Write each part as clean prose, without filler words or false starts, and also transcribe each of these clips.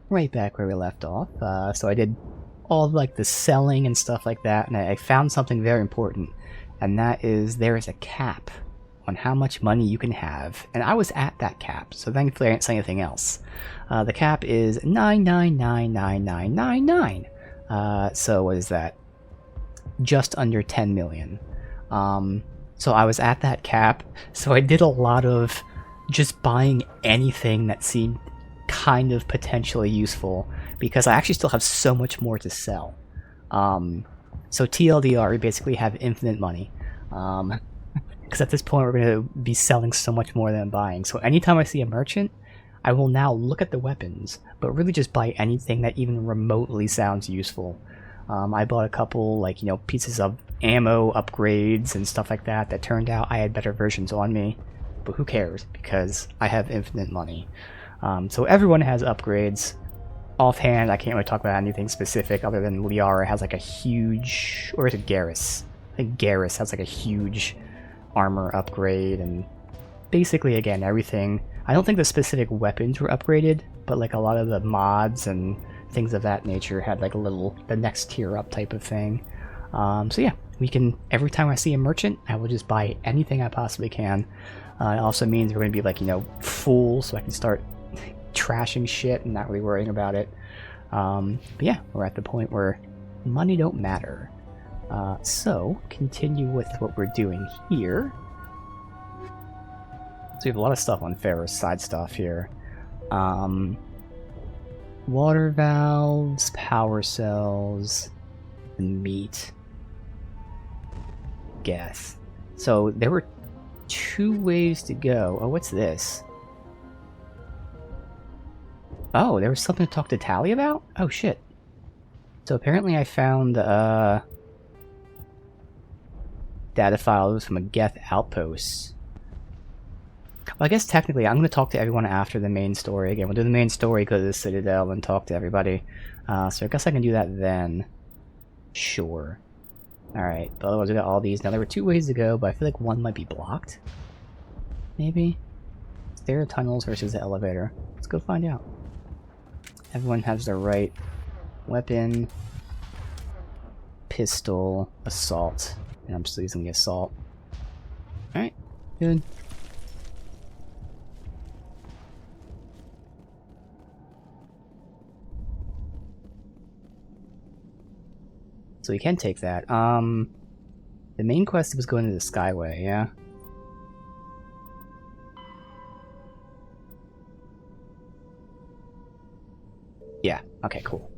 right back where we left off. So I did all like the selling and stuff like that, and I found something very important, and that is there is a cap on how much money you can have, and I was at that cap, so thankfully I didn't say anything else. The cap is 9999999. So what is that? Just under 10 million. So I was at that cap, so I did a lot of just buying anything that seemed kind of potentially useful, because I actually still have so much more to sell. So TLDR, we basically have infinite money. Because at this point we're going to be selling so much more than buying. So anytime I see a merchant, I will now look at the weapons, but really just buy anything that even remotely sounds useful. I bought a couple, like, pieces of ammo upgrades and stuff like that that turned out I had better versions on me, but who cares, because I have infinite money. So everyone has upgrades. Offhand, I can't really talk about anything specific other than Liara has like a huge, or is it Garrus? I think Garrus has like a huge armor upgrade, and basically, again, everything. I don't think the specific weapons were upgraded, but like a lot of the mods and things of that nature had like a little, the next tier up type of thing. So yeah, we can, every time I see a merchant, I will just buy anything I possibly can. It also means we're going to be like, full, so I can start trashing shit and not really worrying about it. But yeah, we're at the point where money don't matter. So, continue with what we're doing here. So we have a lot of stuff on Pharaoh's side stuff here. Water valves, power cells, and meat. Guess. So there were 2 ways to go. Oh, what's this? Oh, there was something to talk to Tali about? Oh, shit. So apparently I found, data files from a Geth outpost. Well, I guess technically I'm going to talk to everyone after the main story. Again, we'll do the main story, go to the Citadel, and talk to everybody. So I guess I can do that then. Sure. Alright, but otherwise we got all these. Now there were 2 ways to go, but I feel like one might be blocked. Maybe? Stair tunnels versus the elevator. Let's go find out. Everyone has their right weapon, pistol, assault. And I'm still using the assault. Alright, good. So we can take that. The main quest was going to the Skyway, yeah? Yeah, okay, cool.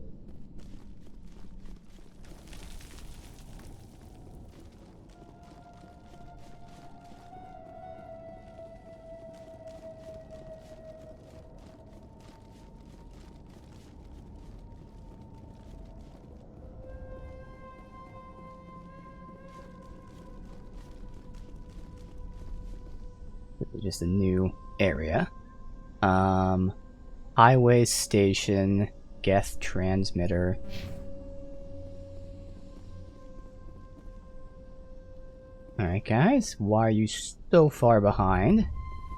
Just a new area. Highway station, Geth transmitter. Alright guys, why are you so far behind?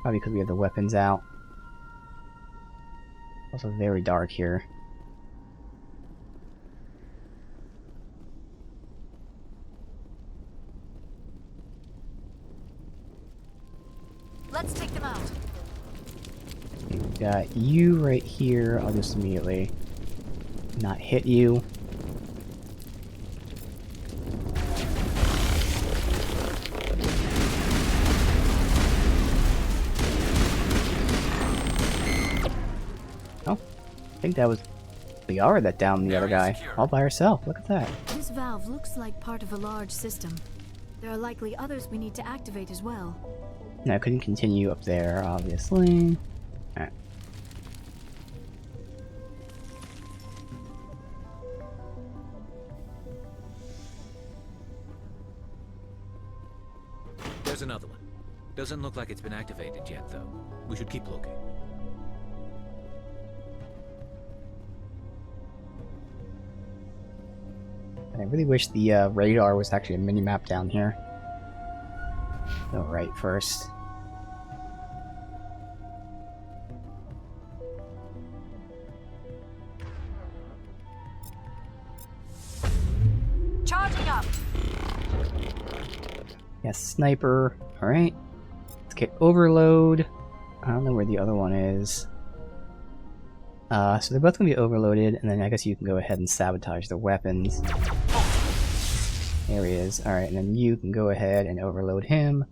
Probably because we have the weapons out. Also very dark here. Let's take them out. We've got you right here. I'll just immediately not hit you. Oh, I think that was Liara that downed the other guy all by herself. Look at that. This valve looks like part of a large system. There are likely others we need to activate as well. Now I couldn't continue up there, obviously. Alright. There's another one. Doesn't look like it's been activated yet, though. We should keep looking. I really wish the radar was actually a mini-map down here. Go right first. Yes, sniper. Alright. Let's get overload. I don't know where the other one is. So they're both going to be overloaded, and then I guess you can go ahead and sabotage the weapons. There he is. Alright, and then you can go ahead and overload him,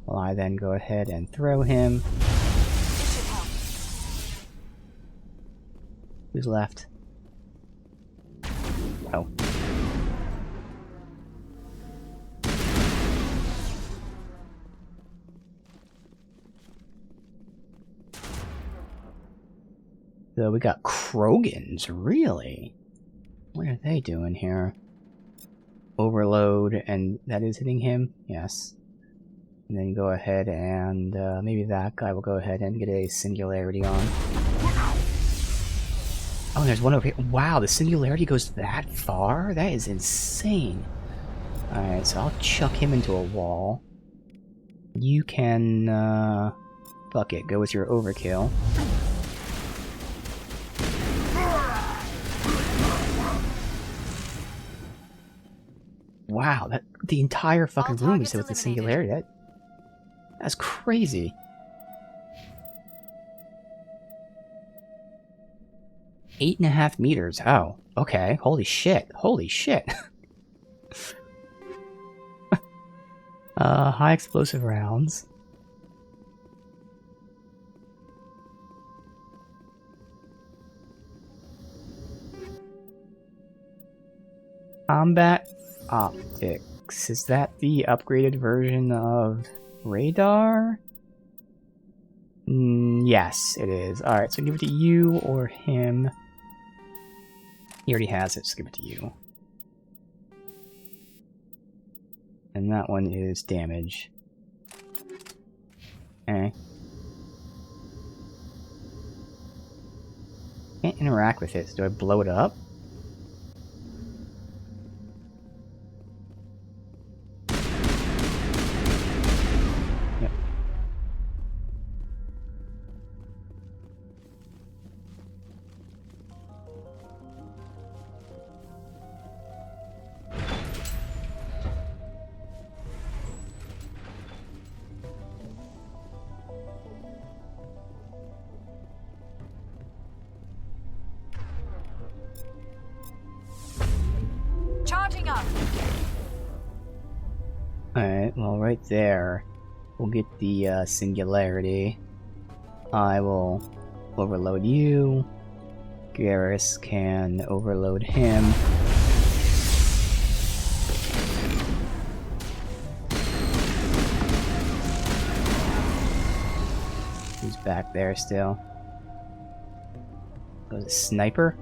while I then go ahead and throw him. Who's left? Oh. So we got Krogans, really? What are they doing here? Overload, and that is hitting him? Yes. And then go ahead and maybe that guy will go ahead and get a singularity on. Oh, and there's one over here. Wow, the singularity goes that far? That is insane. Alright, so I'll chuck him into a wall. You can, fuck it, go with your overkill. Wow, that the entire fucking room is with the singularity. That's crazy. Eight and a half meters. Oh, okay. Holy shit. Holy shit. High explosive rounds. Combat optics. Is that the upgraded version of radar? Yes, it is. Alright, so give it to you or him. He already has it, so give it to you. And that one is damage. Okay. Can't interact with it, so do I blow it up? Yep. Charging up. Alright, well right there, we'll get the singularity. I will overload you. Garrus can overload him. He's back there still. Was it sniper?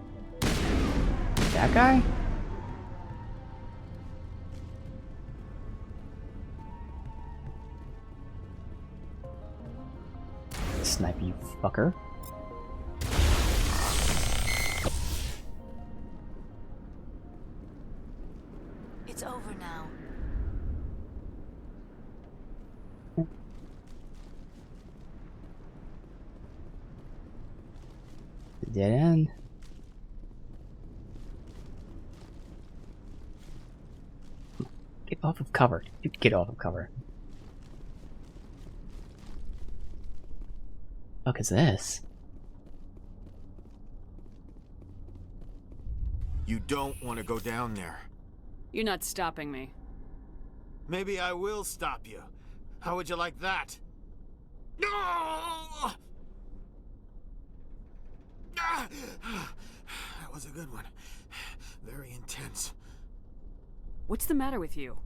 That guy? Snipe, you fucker. It's over now. Dead end. Get off of cover. Get off of cover. What is this? You don't want to go down there. You're not stopping me. Maybe I will stop you. How would you like that? No! That was a good one. Very intense. What's the matter with you?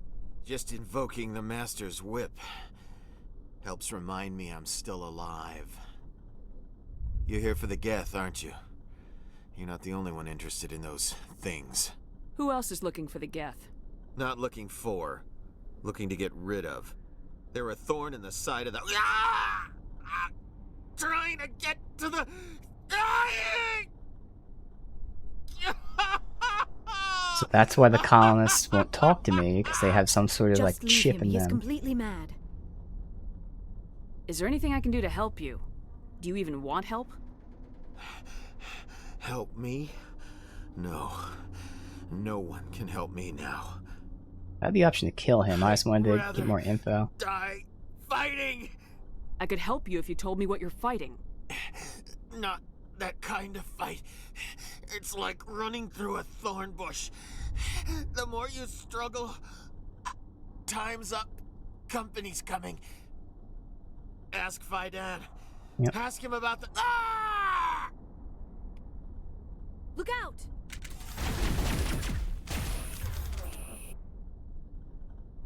Just invoking the Master's whip helps remind me I'm still alive. You're here for the Geth, aren't you? You're not the only one interested in those things. Who else is looking for the Geth? Not looking for, looking to get rid of. They're a thorn in the side of the... Ah! Trying to get to the... So that's why the colonists won't talk to me, because they have some sort of Just like leave chip him. in He's them. completely mad. Is there anything I can do to help you? Do you even want help? Help me? No. No one can help me now. I had the option to kill him. I just wanted to Rather get more info. Die fighting! I could help you if you told me what you're fighting. Not that kind of fight. It's like running through a thorn bush. The more you struggle, time's up. Company's coming. Ask Faidan. Yep. Ask him about the. Ah! Look out!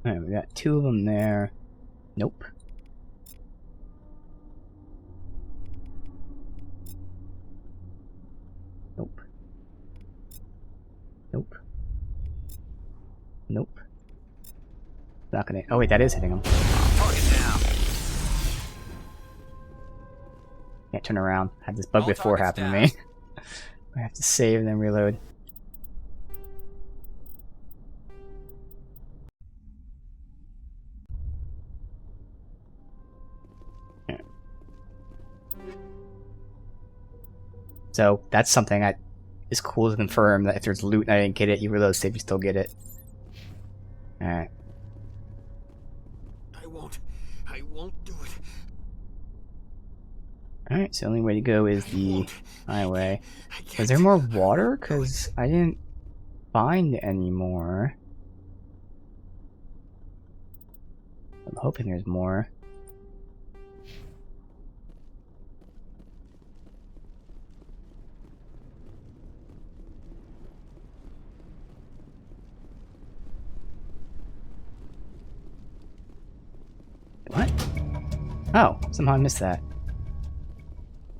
Alright, we got 2 of them there. Nope. Nope. Nope. Nope. Not gonna. Oh wait, that is hitting him. Can't turn around. Had this bug All before targets happen to me. I have to save and then reload. Yeah. So that's something that is cool to confirm, that if there's loot and I didn't get it, you reload, save, you still get it. Alright. I won't do it. Alright, so the only way to go is the won't. highway. I can't. Is there more water? Because I didn't find any more. I'm hoping there's more. What? Oh, somehow I missed that.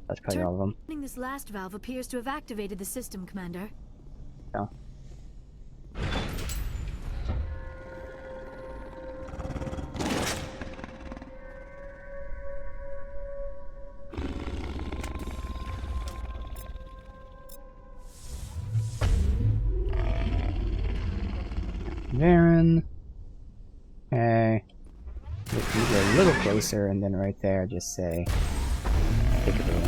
That's probably all of them. Turning this last valve appears to have activated the system, Commander. Oh. Varen. Okay. If you go a little closer, and then right there, just say Piccadilly.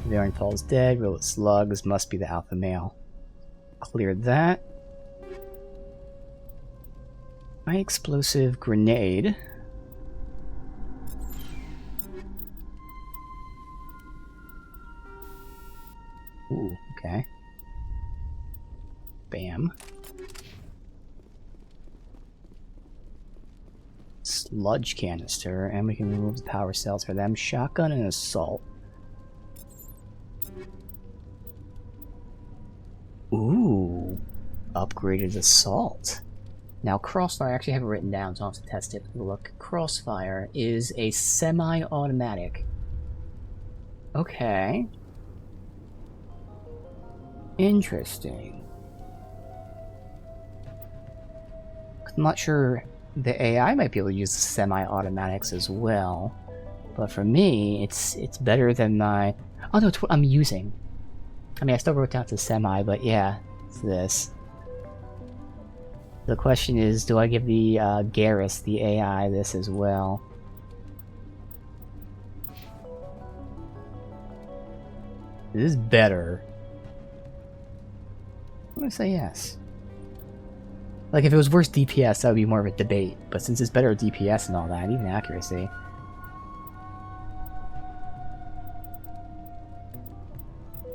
Varen falls dead. Roll of slugs. Must be the alpha male. Clear that. My explosive grenade. Ooh, okay. Bam. Sludge canister, and we can remove the power cells for them. Shotgun and assault. Ooh, upgraded assault. Now, Crossfire, I actually have it written down, so I'll have to test it. Look, Crossfire is a semi-automatic. Okay. Interesting. I'm not sure, the AI might be able to use semi-automatics as well, but for me, it's better than my... Oh no, it's what I'm using. I mean, I still wrote down to semi, but yeah, it's this. The question is, do I give the Garrus, the AI, this as well? This is better. I'm gonna say yes. Like, if it was worse DPS, that would be more of a debate. But since it's better DPS and all that, even accuracy.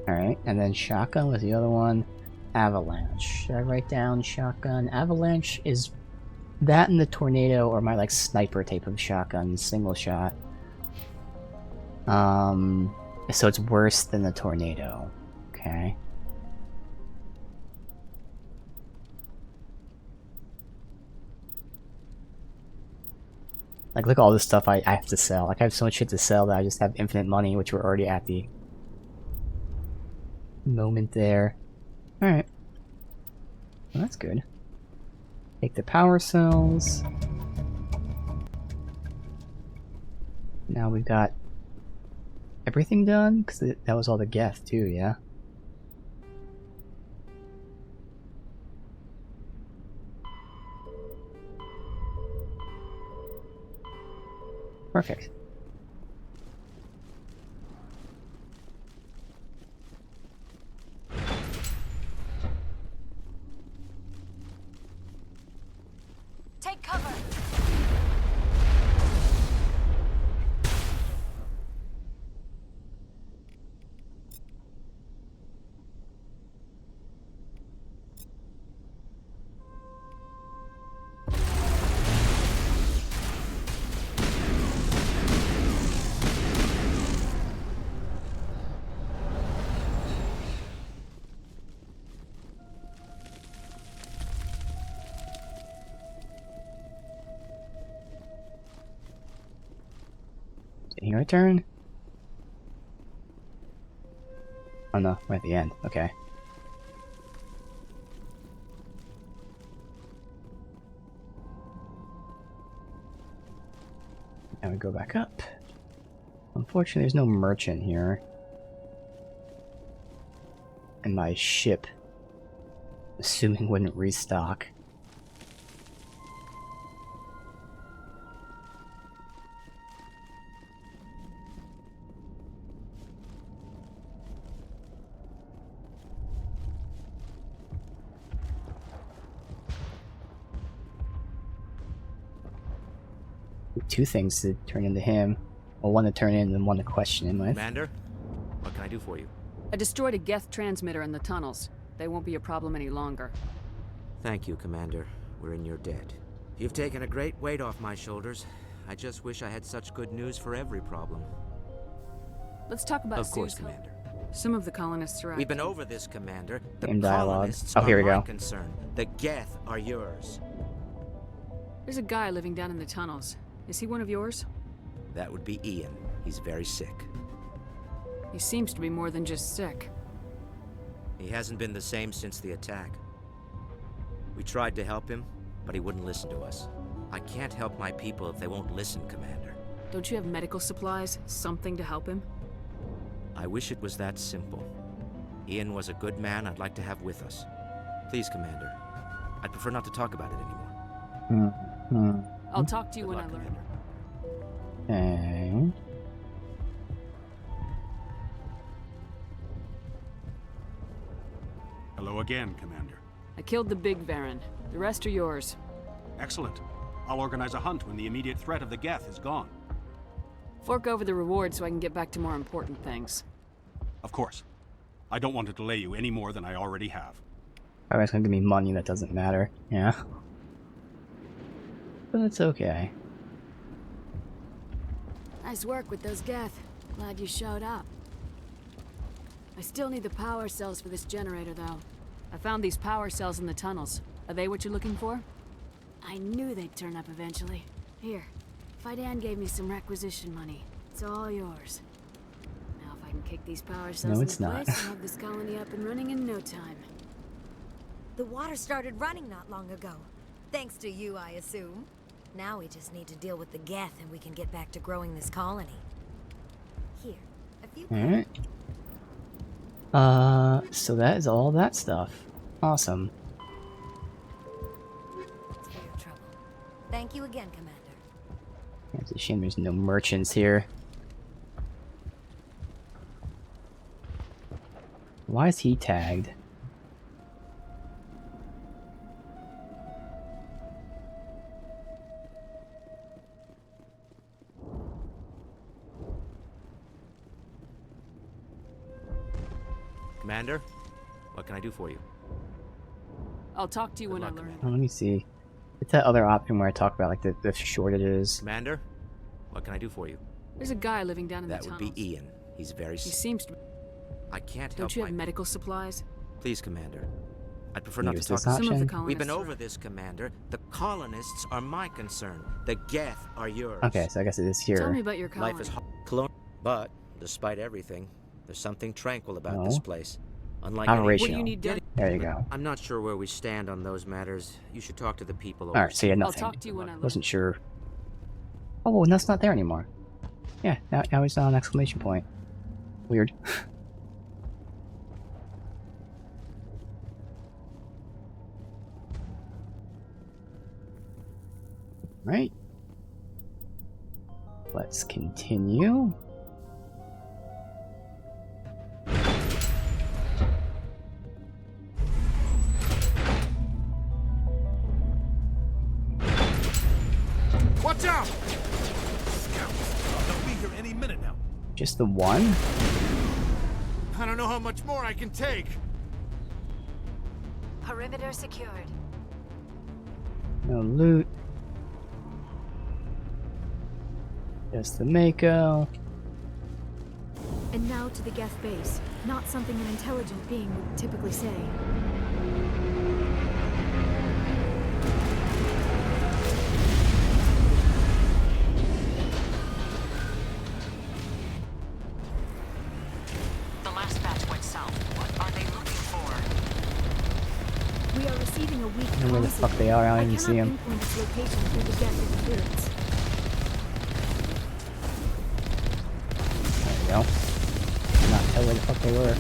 Alright, and then shotgun was the other one. Avalanche. Should I write down shotgun? Avalanche is that and the tornado, or my like sniper type of shotgun, single shot. So it's worse than the tornado. Okay. Like, look at all this stuff I have to sell. Like, I have so much shit to sell that I just have infinite money, which we're already at the moment there. Alright. Well, that's good. Take the power cells. Now we've got everything done? Because that was all the Geth too, yeah? Perfect. Take cover! Taking your turn? Oh no, we're at the end. Okay. Now we go back up. Unfortunately, there's no merchant here. And my ship, assuming wouldn't restock. Two things to turn into him. Well, one to turn in and one to question him with. Commander, what can I do for you? I destroyed a Geth transmitter in the tunnels. They won't be a problem any longer. Thank you, Commander. We're in your debt. You've taken a great weight off my shoulders. I just wish I had such good news for every problem. Let's talk about Of course, Sue's Commander. Some of the colonists are We've been acting- over this, Commander. The In dialogue. colonists Oh, here are we my go. concern. The Geth are yours. There's a guy living down in the tunnels. Is he one of yours? That would be Ian. He's very sick. He seems to be more than just sick. He hasn't been the same since the attack. We tried to help him, but he wouldn't listen to us. I can't help my people if they won't listen, Commander. Don't you have medical supplies? Something to help him? I wish it was that simple. Ian was a good man I'd like to have with us. Please, Commander. I'd prefer not to talk about it anymore. I'll talk to you Good when luck, I learn. Commander. Okay. Hello again, Commander. I killed the big Baron. The rest are yours. Excellent. I'll organize a hunt when the immediate threat of the Geth is gone. Fork over the reward so I can get back to more important things. Of course. I don't want to delay you any more than I already have. Alright, it's gonna give me money that doesn't matter. Yeah. But it's okay. Nice work with those Geth. Glad you showed up. I still need the power cells for this generator, though. I found these power cells in the tunnels. Are they what you're looking for? I knew they'd turn up eventually. Here, Fidan gave me some requisition money. It's all yours. Now if I can kick these power cells No, it's into not. place, I'll have this colony up and running in no time. The water started running not long ago. Thanks to you, I assume. Now we just need to deal with the Geth and we can get back to growing this colony. Here, a few... Alright. So that is all that stuff. Awesome. It's for your trouble. Thank you again, Commander. It's a shame there's no merchants here. Why is he tagged? Commander, what can I do for you? I'll talk to you Good when I luck, learn. Commander. Oh, let me see. It's that other option where I talk about like the shortages. Commander, what can I do for you? There's a guy living down in That the would tunnels. be Ian. He's very He sick. seems to... I can't help Don't you my... have medical supplies? Please, Commander. I'd prefer Can not use to talk this about Some of the option? colonists We've been are over this, Commander. The colonists are my concern. The Geth are yours. Okay, so I guess it is here. Tell me about your colony. Life is hard. But, despite everything, there's something tranquil about No. this place. Unlike Operation. What do you need done? There you go. I'm not sure where we stand on those matters. You should talk to the people. Alright, so yeah, I'll nothing. talk to you when I learn. Wasn't sure. Oh, well, that's not there anymore. Yeah, now he's on an exclamation point. Weird. Right. But let's continue. Watch out! Scouts! They'll be here any minute now. Just the one? I don't know how much more I can take. Perimeter secured. No loot. Just the Mako. And now to the Geth base. Not something an intelligent being would typically say. The last batch went south. What are they looking for? We are receiving a weak I don't know where the signal. fuck they are, I don't even see them. cannot pinpoint its location through the Geth interference. There we go. Did not tell where the fuck they were.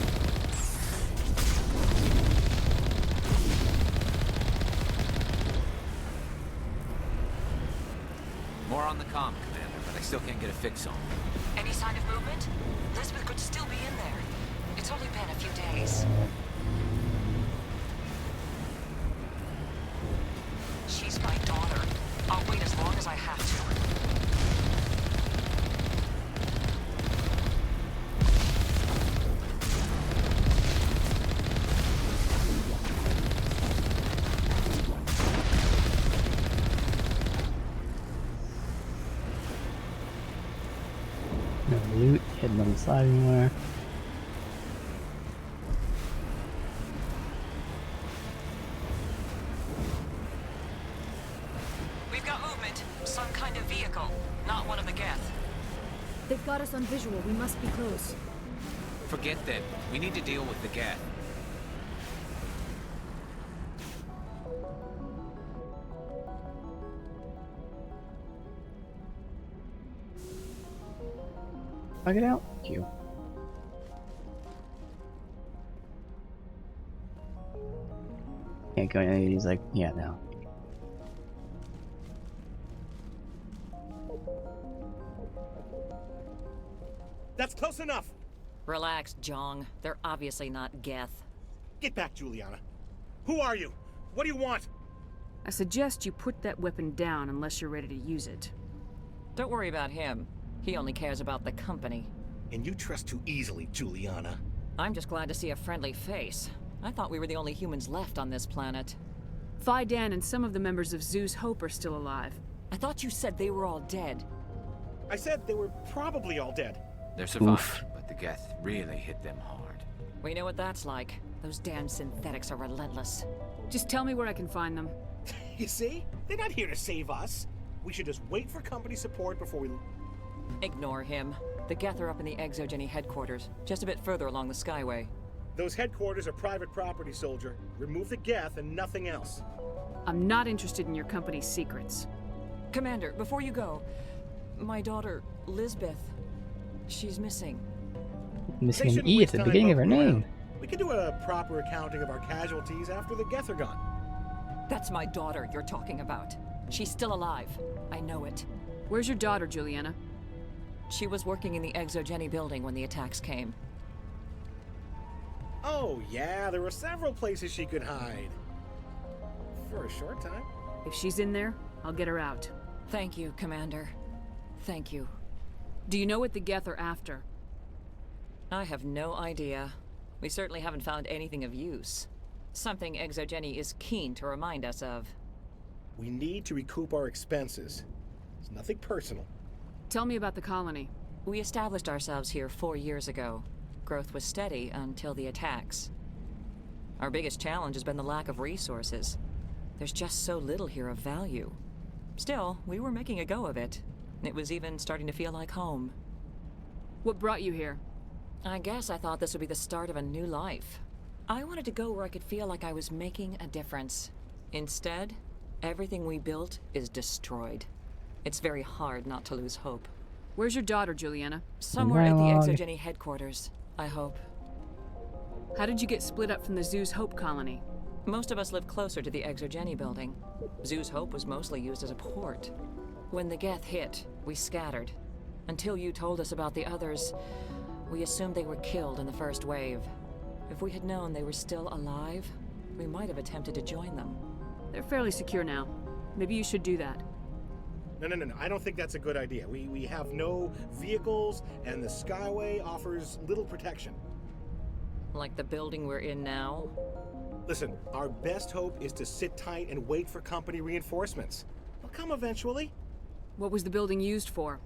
More on the comm, Commander, but I still can't get a fix on. Any sign of movement? Lisbeth could still be in there. It's only been a few days. She's my daughter. I'll wait as long as I have to. No loot hidden on the side anywhere. We've got movement. Some kind of vehicle. Not one of the Geth. They've got us on visual. We must be close. Forget them. We need to deal with the Geth. Fuck it out. Thank you. Can't go in any of these, like, yeah, no. That's close enough. Relax, Jong. They're obviously not Geth. Get back, Juliana. Who are you? What do you want? I suggest you put that weapon down unless you're ready to use it. Don't worry about him. He only cares about the company. And you trust too easily, Juliana. I'm just glad to see a friendly face. I thought we were the only humans left on this planet. Phi Dan and some of the members of Zoo's Hope are still alive. I thought you said they were all dead. I said they were probably all dead. They're surviving, but the Geth really hit them hard. We know what that's like. Those damn synthetics are relentless. Just tell me where I can find them. You see? They're not here to save us. We should just wait for company support before we... Ignore him. The Geth are up in the Exogeny headquarters, just a bit further along the Skyway. Those headquarters are private property, soldier. Remove the Geth and nothing else. I'm not interested in your company's secrets. Commander, before you go, my daughter, Lisbeth, she's missing. Missing They an shouldn't E at waste the time beginning of her poking around. name. We can do a proper accounting of our casualties after the Geth are gone. That's my daughter you're talking about. She's still alive. I know it. Where's your daughter, Juliana? She was working in the Exogeny building when the attacks came. Oh, yeah, there were several places she could hide. For a short time. If she's in there, I'll get her out. Thank you, Commander. Thank you. Do you know what the Geth are after? I have no idea. We certainly haven't found anything of use. Something Exogeny is keen to remind us of. We need to recoup our expenses. It's nothing personal. Tell me about the colony. We established ourselves here 4 years ago. Growth was steady until the attacks. Our biggest challenge has been the lack of resources. There's just so little here of value. Still, we were making a go of it. It was even starting to feel like home. What brought you here? I guess I thought this would be the start of a new life. I wanted to go where I could feel like I was making a difference. Instead, everything we built is destroyed. It's very hard not to lose hope. Where's your daughter, Juliana? Somewhere at the Wrong. Exogeny headquarters, I hope. How did you get split up from the Zoo's Hope colony? Most of us live closer to the Exogeny building. Zoo's Hope was mostly used as a port. When the Geth hit, we scattered. Until you told us about the others, we assumed they were killed in the first wave. If we had known they were still alive, we might have attempted to join them. They're fairly secure now. Maybe you should do that. No. I don't think that's a good idea. We have no vehicles, and the Skyway offers little protection. Like the building we're in now? Listen, our best hope is to sit tight and wait for company reinforcements. They'll come eventually. What was the building used for?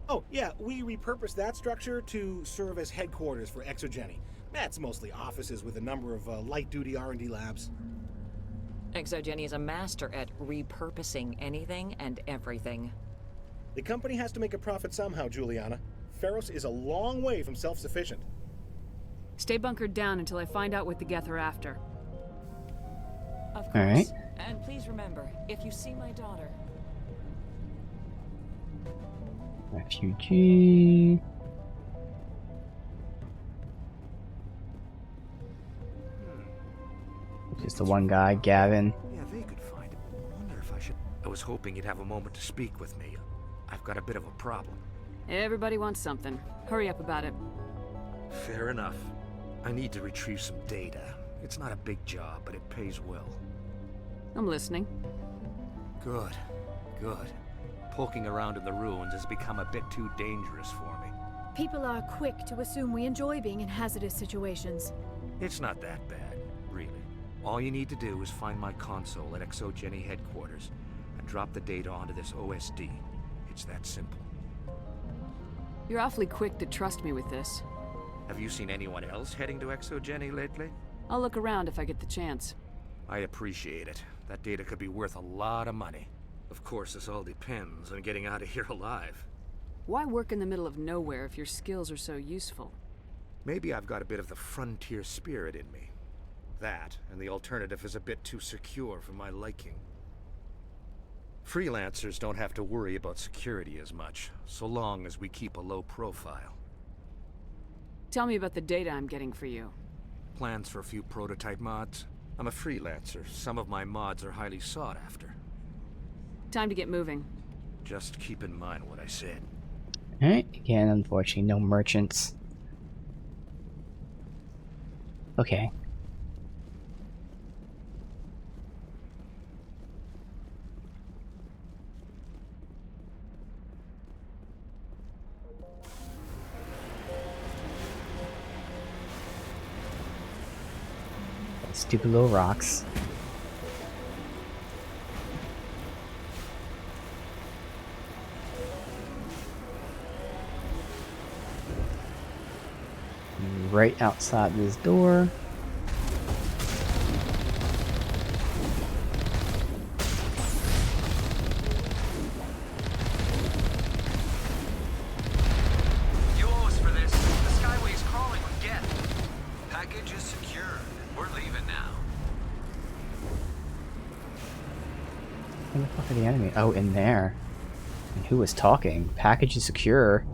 Oh, yeah, we repurposed that structure to serve as headquarters for Exogeny. That's mostly offices with a number of light-duty R&D labs. Exogeny is a master at repurposing anything and everything. The company has to make a profit somehow, Juliana. Feros is a long way from self-sufficient. Stay bunkered down until I find out what the Geth are after. Of course. All right. And please remember, if you see my daughter... Refugee. Just the one guy, Gavin. Yeah, they could find it. I wonder if I should... I was hoping you'd have a moment to speak with me. I've got a bit of a problem. Everybody wants something. Hurry up about it. Fair enough. I need to retrieve some data. It's not a big job, but it pays well. I'm listening. Good. Poking around in the ruins has become a bit too dangerous for me. People are quick to assume we enjoy being in hazardous situations. It's not that bad, really. All you need to do is find my console at Exogeny headquarters and drop the data onto this OSD. It's that simple. You're awfully quick to trust me with this. Have you seen anyone else heading to Exogeny lately? I'll look around if I get the chance. I appreciate it. That data could be worth a lot of money. Of course, this all depends on getting out of here alive. Why work in the middle of nowhere if your skills are so useful? Maybe I've got a bit of the frontier spirit in me. That, and the alternative is a bit too secure for my liking. Freelancers don't have to worry about security as much, so long as we keep a low profile. Tell me about the data I'm getting for you. Plans for a few prototype mods? I'm a freelancer. Some of my mods are highly sought after. Time to get moving. Just keep in mind what I said. Alright, again, unfortunately, no merchants. Okay. Stupid little rocks. Right outside this door. You owe us for this. The Skyway's crawling with Geth. Package is secure. We're leaving now. Where the fuck are the enemy? Oh, in there. And who was talking? Package is secure.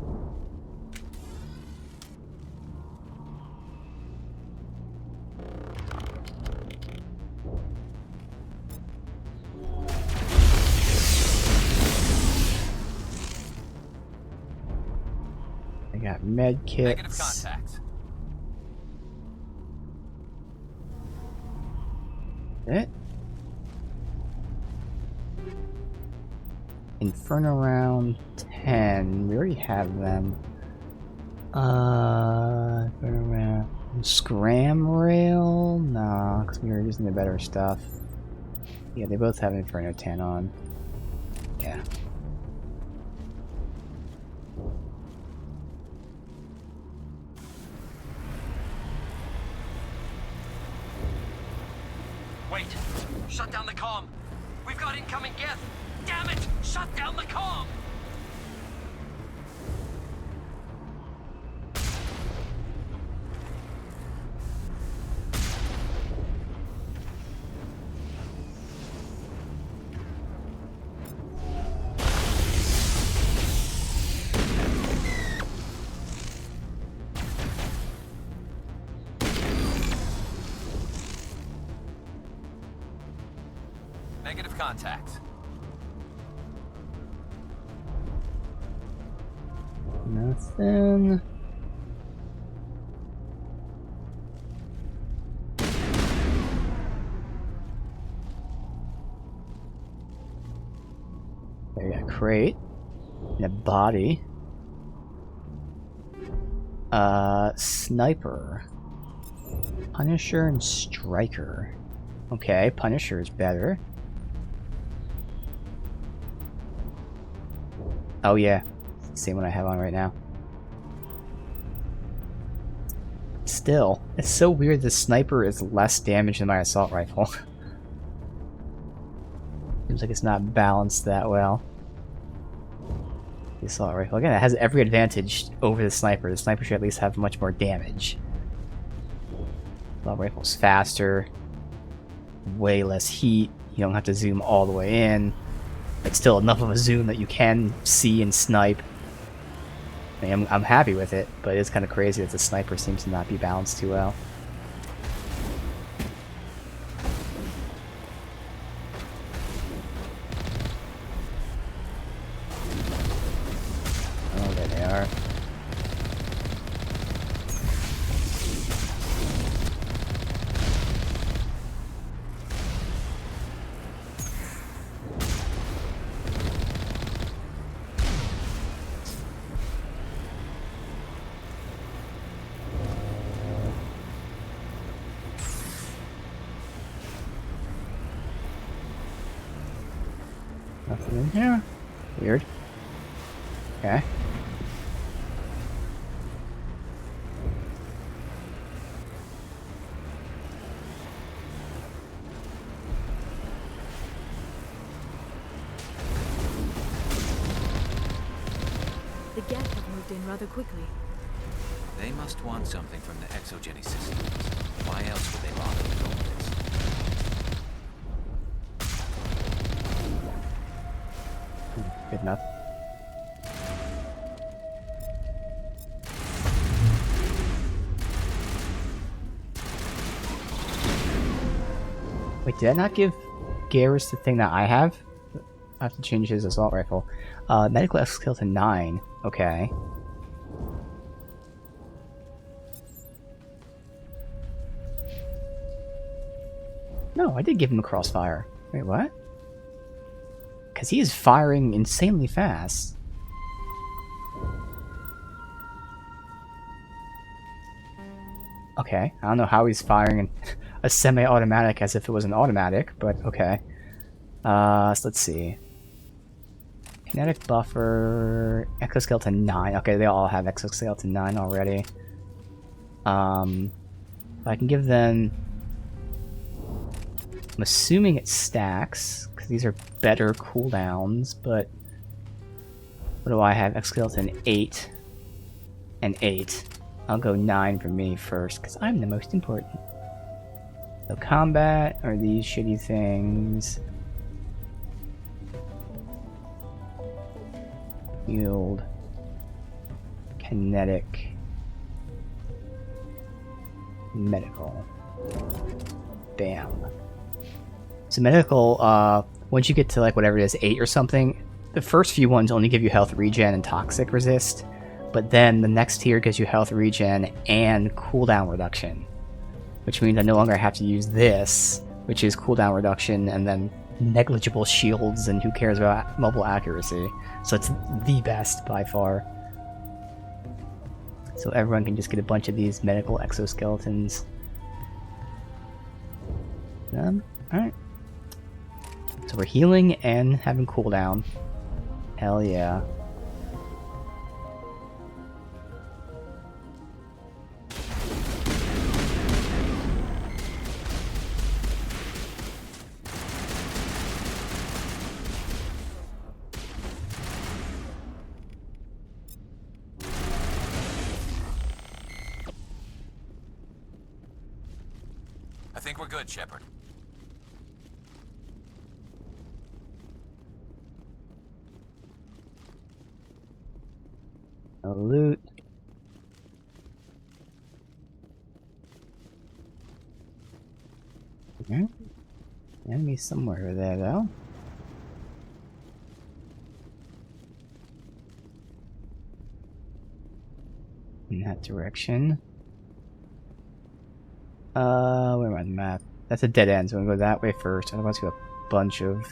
I got med kits. Negative contact. It. Inferno round 10. We already have them. Inferno round. Scram rail? Nah, because we were using the better stuff. Yeah, they both have Inferno 10 on. Yeah. Wait! Shut down the comm! We've got incoming Geth! Damn it! Shut down the comm! Negative contact. nothing. There we got a crate. And a body. Sniper. Punisher and Striker. Okay, Punisher is better. Oh yeah, same one I have on right now. Still, it's so weird the Sniper is less damage than my assault rifle. Seems like it's not balanced that well. The assault rifle, again, it has every advantage over the Sniper. The Sniper should at least have much more damage. Assault rifle's faster, way less heat, you don't have to zoom all the way in. It's still enough of a zoom that you can see and snipe. I mean, I'm happy with it, but it's kind of crazy that the Sniper seems to not be balanced too well. Oh, there they are. Nothing in here. Weird. Okay. The Geth have moved in rather quickly. They must want something from the exogeny systems. Why else would they bother to go with this? Good enough. Wait, did I not give Garrus the thing that I have? I have to change his assault rifle. Medical exoskeleton 9. Okay. No, I did give him a crossfire. Wait, what? Because he is firing insanely fast. Okay, I don't know how he's firing a semi-automatic as if it was an automatic, but okay. So let's see. Kinetic buffer, exoskeleton 9. Okay, they all have exoskeleton 9 already. I can give them... I'm assuming it stacks, because these are better cooldowns, but... What do I have? Exoskeleton 8 and 8. I'll go 9 for me first, because I'm the most important. So combat are these shitty things. Yield. Kinetic. Medical. Bam. So medical, once you get to like whatever it is, 8 or something, the first few ones only give you health regen and toxic resist, but then the next tier gives you health regen and cooldown reduction, which means I no longer have to use this, which is cooldown reduction and then negligible shields and who cares about mobile accuracy. So it's the best by far. So everyone can just get a bunch of these medical exoskeletons. Alright. So we're healing and having cooldown. Hell yeah. I think we're good, Shepard. No loot. Okay. Enemy somewhere over there, though. that direction. Where am I on the map? That's a dead end, so I'm gonna go that way first. Otherwise, we have a bunch of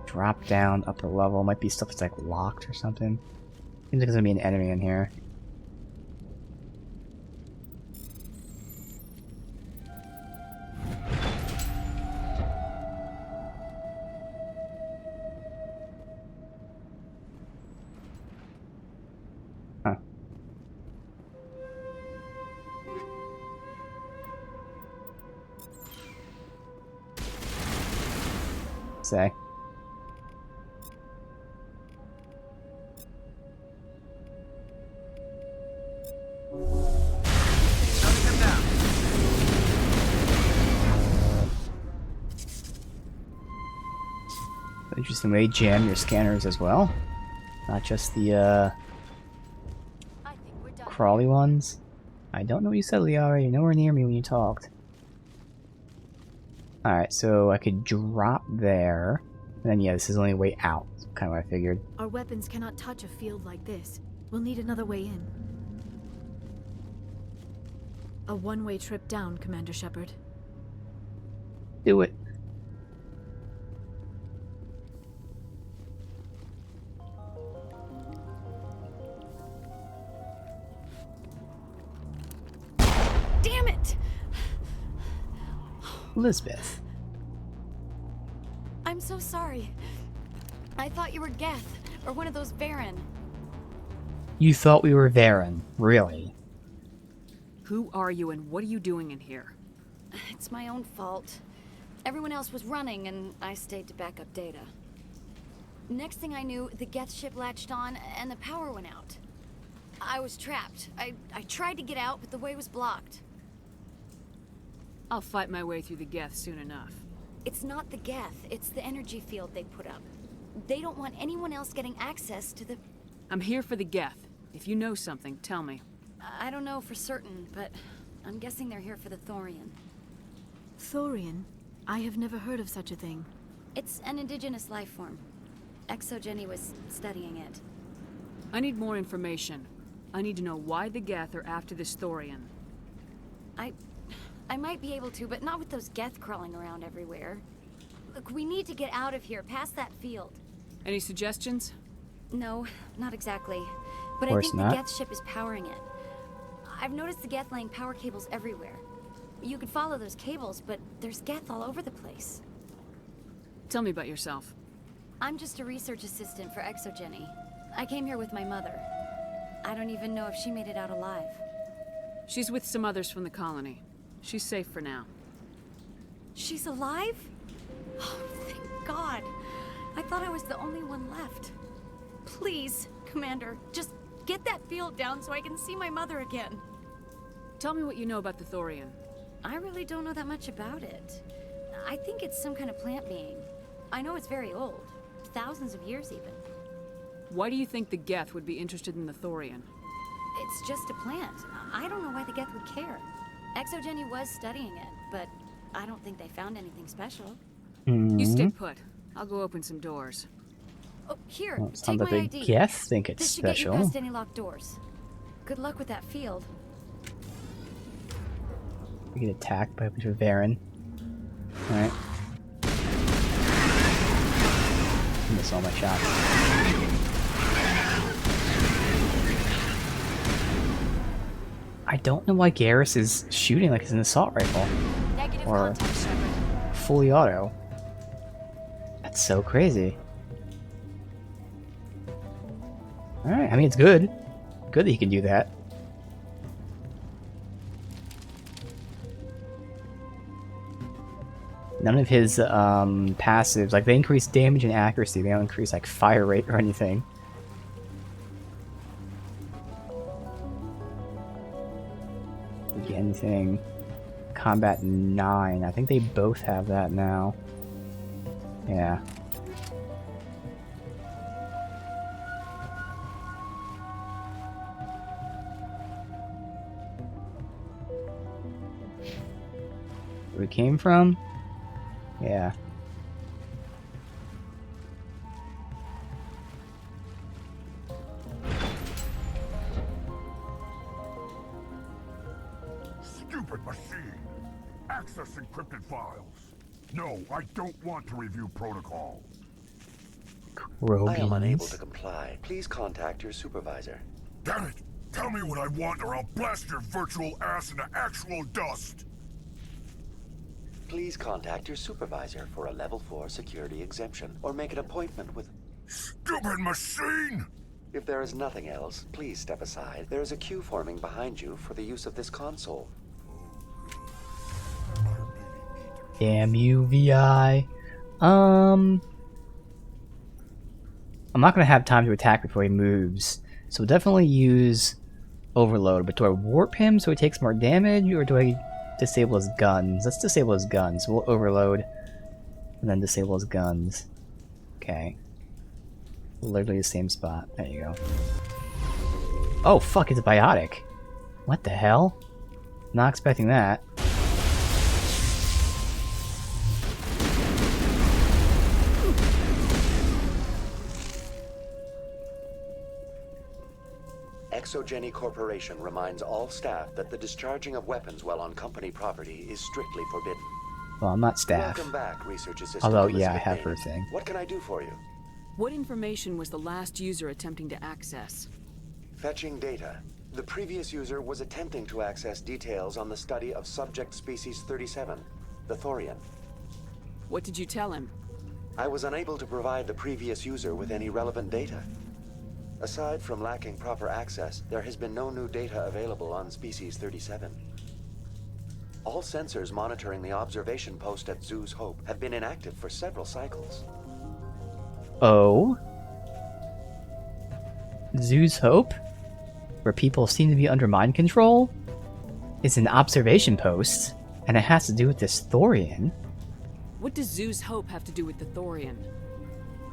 drop down upper level. Might be stuff that's like locked or something. Seems like there's gonna be an enemy in here. Huh. Say. Interesting way, jam your scanners as well. Not just the crawly ones. I don't know what you said, Liara. You're nowhere near me when you talked. Alright, so I could drop there. And then yeah, this is the only way out. That's kind of what I figured. Our weapons cannot touch a field like this. We'll need another way in. A one-way trip down, Commander Shepard. Do it. Damn it! Elizabeth. I'm so sorry. I thought you were Geth, or one of those Varen. You thought we were Varen, really? Who are you and what are you doing in here? It's my own fault. Everyone else was running, and I stayed to back up data. Next thing I knew, the Geth ship latched on, and the power went out. I was trapped. I tried to get out, but the way was blocked. I'll fight my way through the Geth soon enough. It's not the Geth, it's the energy field they put up. They don't want anyone else getting access to the... I'm here for the Geth. If you know something, tell me. I don't know for certain, but I'm guessing they're here for the Thorian. Thorian? I have never heard of such a thing. It's an indigenous life form. ExoGeni was studying it. I need more information. I need to know why the Geth are after this Thorian. I might be able to, but not with those Geth crawling around everywhere. Look, we need to get out of here, past that field. Any suggestions? No, not exactly. But I Course think not. the Geth ship is powering it. I've noticed the Geth laying power cables everywhere. You could follow those cables, but there's Geth all over the place. Tell me about yourself. I'm just a research assistant for ExoGeni. I came here with my mother. I don't even know if she made it out alive. She's with some others from the colony. She's safe for now. She's alive? Oh, thank God. I thought I was the only one left. Please, Commander, just get that field down so I can see my mother again. Tell me what you know about the Thorian. I really don't know that much about it. I think it's some kind of plant being. I know it's very old. Thousands of years, even. Why do you think the Geth would be interested in the Thorian? It's just a plant. I don't know why the Geth would care. ExoGeni was studying it, but I don't think they found anything special. You stay put. I'll go open some doors. Oh, here, Well, it take sounds my like the ID. Geth think it's This should get you special. past any locked doors. Good luck with that field. We get attacked by a bunch of Varen. Alright. Miss all my shots. I don't know why Garrus is shooting like it's an assault rifle. Negative Or contact, Shepard. fully auto. That's so crazy. Alright, I mean, it's good. Good that he can do that. None of his passives, like, they increase damage and accuracy. They don't increase, like, fire rate or anything. Get anything. Combat 9. I think they both have that now. Yeah. Where we came from? Yeah. Stupid machine! Access encrypted files. No, I don't want to review protocol. I am unable to comply. Please contact your supervisor. Damn it! Tell me what I want or I'll blast your virtual ass into actual dust! Please contact your supervisor for a level 4 security exemption, or make an appointment with... Stupid machine! If there is nothing else, please step aside. There is a queue forming behind you for the use of this console. Damn you, VI. I'm not gonna have time to attack before he moves, so we'll definitely use Overload. But do I warp him so he takes more damage, or do I disable his guns? Let's disable his guns. We'll Overload and then disable his guns. Okay. Literally the same spot. There you go. Oh fuck, it's a biotic. What the hell? Not expecting that. Exogeny Corporation reminds all staff that the discharging of weapons while on company property is strictly forbidden. Well, I'm not staff. Welcome back, Research Assistant. Although, yeah, I Elizabeth have Bain. her thing. What can I do for you? What information was the last user attempting to access? Fetching data. The previous user was attempting to access details on the study of subject species 37, the Thorian. What did you tell him? I was unable to provide the previous user with any relevant data. Aside from lacking proper access, there has been no new data available on species 37. All sensors monitoring the observation post at Zoo's Hope have been inactive for several cycles. Oh? Zoo's Hope? Where people seem to be under mind control? Is an observation post, and it has to do with this Thorian. What does Zoo's Hope have to do with the Thorian?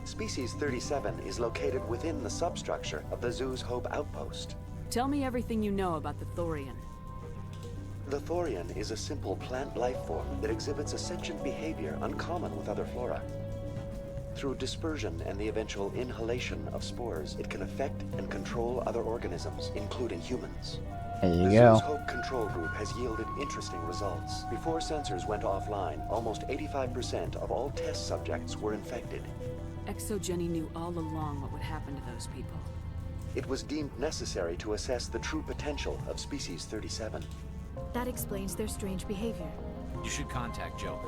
Species 37 is located within the substructure of the Zoo's Hope outpost. Tell me everything you know about the Thorian. The Thorian is a simple plant life form that exhibits a sentient behavior uncommon with other flora. Through dispersion and the eventual inhalation of spores, it can affect and control other organisms, including humans. There you the go. Zoo's Hope control group has yielded interesting results. Before sensors went offline, almost 85% of all test subjects were infected. Exogeny knew all along what would happen to those people. It was deemed necessary to assess the true potential of species 37. That explains their strange behavior. You should contact Joker.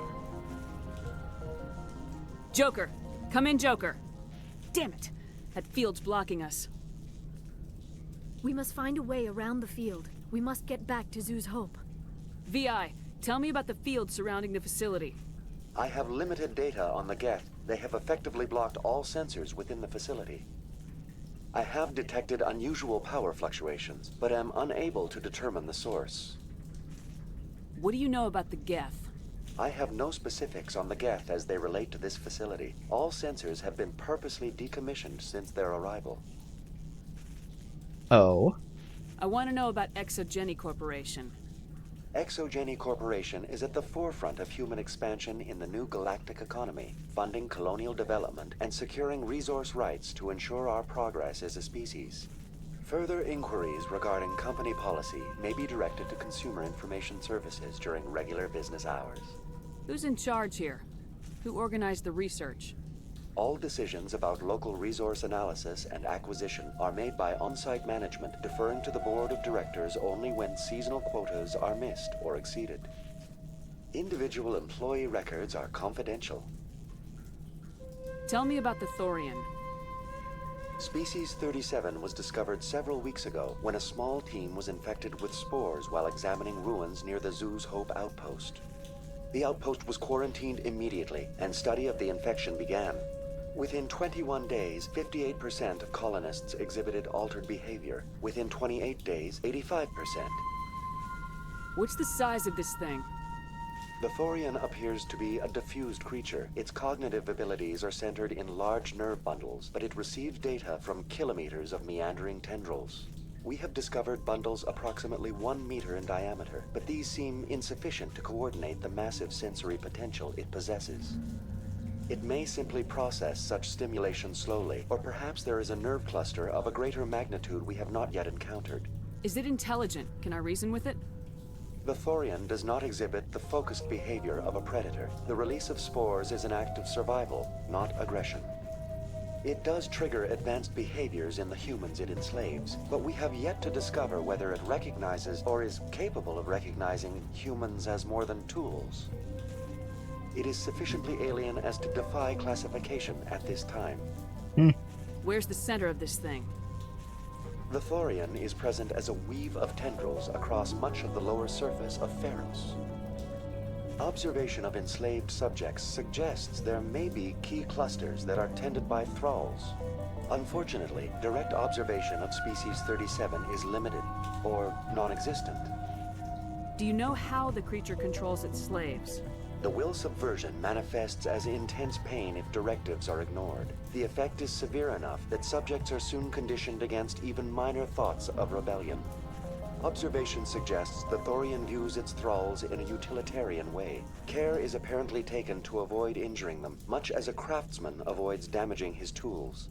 Joker! Come in, Joker! Damn it! That field's blocking us. We must find a way around the field. We must get back to Zoo's Hope. VI, tell me about the field surrounding the facility. I have limited data on the Geth. They have effectively blocked all sensors within the facility. I have detected unusual power fluctuations, but am unable to determine the source. What do you know about the Geth? I have no specifics on the Geth as they relate to this facility. All sensors have been purposely decommissioned since their arrival. Oh? I want to know about Exogeny Corporation. Exogeny Corporation is at the forefront of human expansion in the new galactic economy, funding colonial development and securing resource rights to ensure our progress as a species. Further inquiries regarding company policy may be directed to Consumer Information Services during regular business hours. Who's in charge here? Who organized the research? All decisions about local resource analysis and acquisition are made by on-site management, deferring to the board of directors only when seasonal quotas are missed or exceeded. Individual employee records are confidential. Tell me about the Thorian. Species 37 was discovered several weeks ago when a small team was infected with spores while examining ruins near the Zoo's Hope outpost. The outpost was quarantined immediately, and study of the infection began. Within 21 days, 58% of colonists exhibited altered behavior. Within 28 days, 85%. What's the size of this thing? The Thorian appears to be a diffused creature. Its cognitive abilities are centered in large nerve bundles, but it receives data from kilometers of meandering tendrils. We have discovered bundles approximately 1 meter in diameter, but these seem insufficient to coordinate the massive sensory potential it possesses. It may simply process such stimulation slowly, or perhaps there is a nerve cluster of a greater magnitude we have not yet encountered. Is it intelligent? Can I reason with it? The Thorian does not exhibit the focused behavior of a predator. The release of spores is an act of survival, not aggression. It does trigger advanced behaviors in the humans it enslaves, but we have yet to discover whether it recognizes or is capable of recognizing humans as more than tools. It is sufficiently alien as to defy classification at this time. Where's the center of this thing? The Thorian is present as a weave of tendrils across much of the lower surface of Pharos. Observation of enslaved subjects suggests there may be key clusters that are tended by thralls. Unfortunately, direct observation of species 37 is limited, or non-existent. Do you know how the creature controls its slaves? The will subversion manifests as intense pain if directives are ignored. The effect is severe enough that subjects are soon conditioned against even minor thoughts of rebellion. Observation suggests the Thorian views its thralls in a utilitarian way. Care is apparently taken to avoid injuring them, much as a craftsman avoids damaging his tools.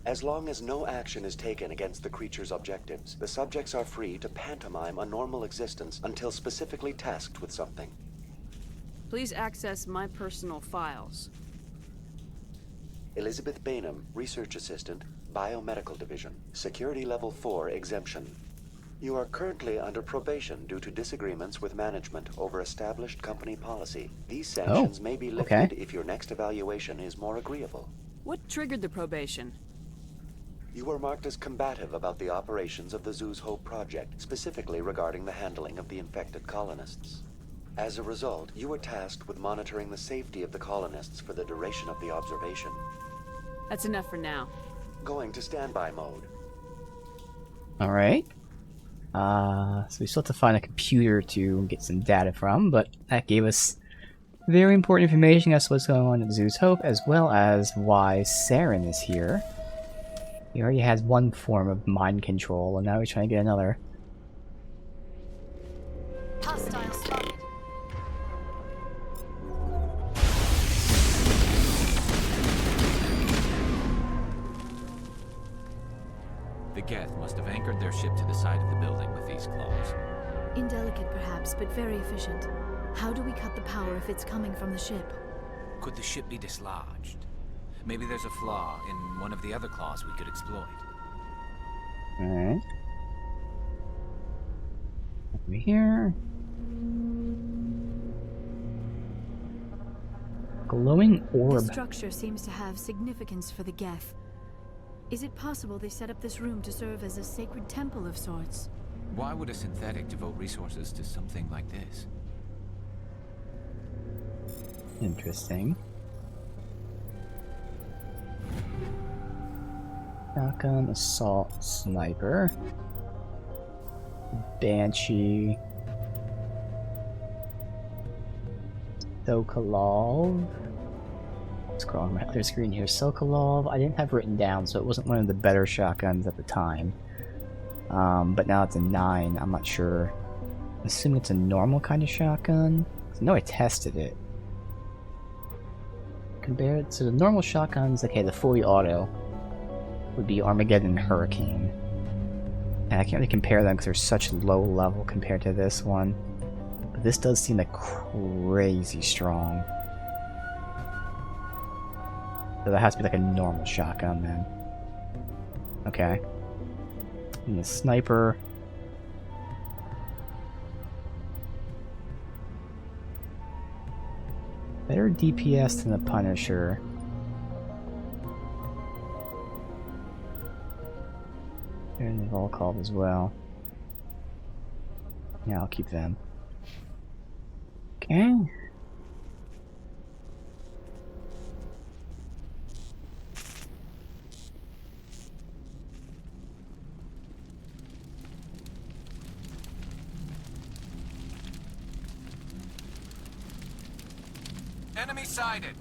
As long as no action is taken against the creature's objectives, the subjects are free to pantomime a normal existence until specifically tasked with something. Please access my personal files. Elizabeth Bainham, Research Assistant, Biomedical Division, Security Level 4 exemption. You are currently under probation due to disagreements with management over established company policy. These sanctions may be lifted if your next evaluation is more agreeable. What triggered the probation? You were marked as combative about the operations of the Zoo's Hope project, specifically regarding the handling of the infected colonists. As a result, you were tasked with monitoring the safety of the colonists for the duration of the observation. That's enough for now. Going to standby mode. Alright. So we still have to find a computer to get some data from, but that gave us very important information as to what's going on at Zoo's Hope, as well as why Saren is here. He already has one form of mind control, and now he's trying to get another. Hostile spotted. The Geth must have anchored their ship to the side of the building with these claws. Indelicate perhaps, but very efficient. How do we cut the power if it's coming from the ship? Could the ship be dislodged? Maybe there's a flaw in one of the other claws we could exploit. Alright. Over here. Glowing orb. This structure seems to have significance for the Geth. Is it possible they set up this room to serve as a sacred temple of sorts? Why would a synthetic devote resources to something like this? Interesting. Shotgun, assault, sniper, banshee, Sokolov. Scroll on my other screen here. Sokolov, I didn't have written down, so it wasn't one of the better shotguns at the time. But now it's a 9. I'm not sure. I'm assuming it's a normal kind of shotgun. I know I tested it. Compared to the normal shotguns, okay, the fully auto would be Armageddon and Hurricane. And I can't really compare them because they're such low level compared to this one. But this does seem like crazy strong. So that has to be like a normal shotgun then. Okay. And the sniper. Better DPS than the Punisher. And the Volkov as well. Yeah, I'll keep them. Okay. Enemy sighted!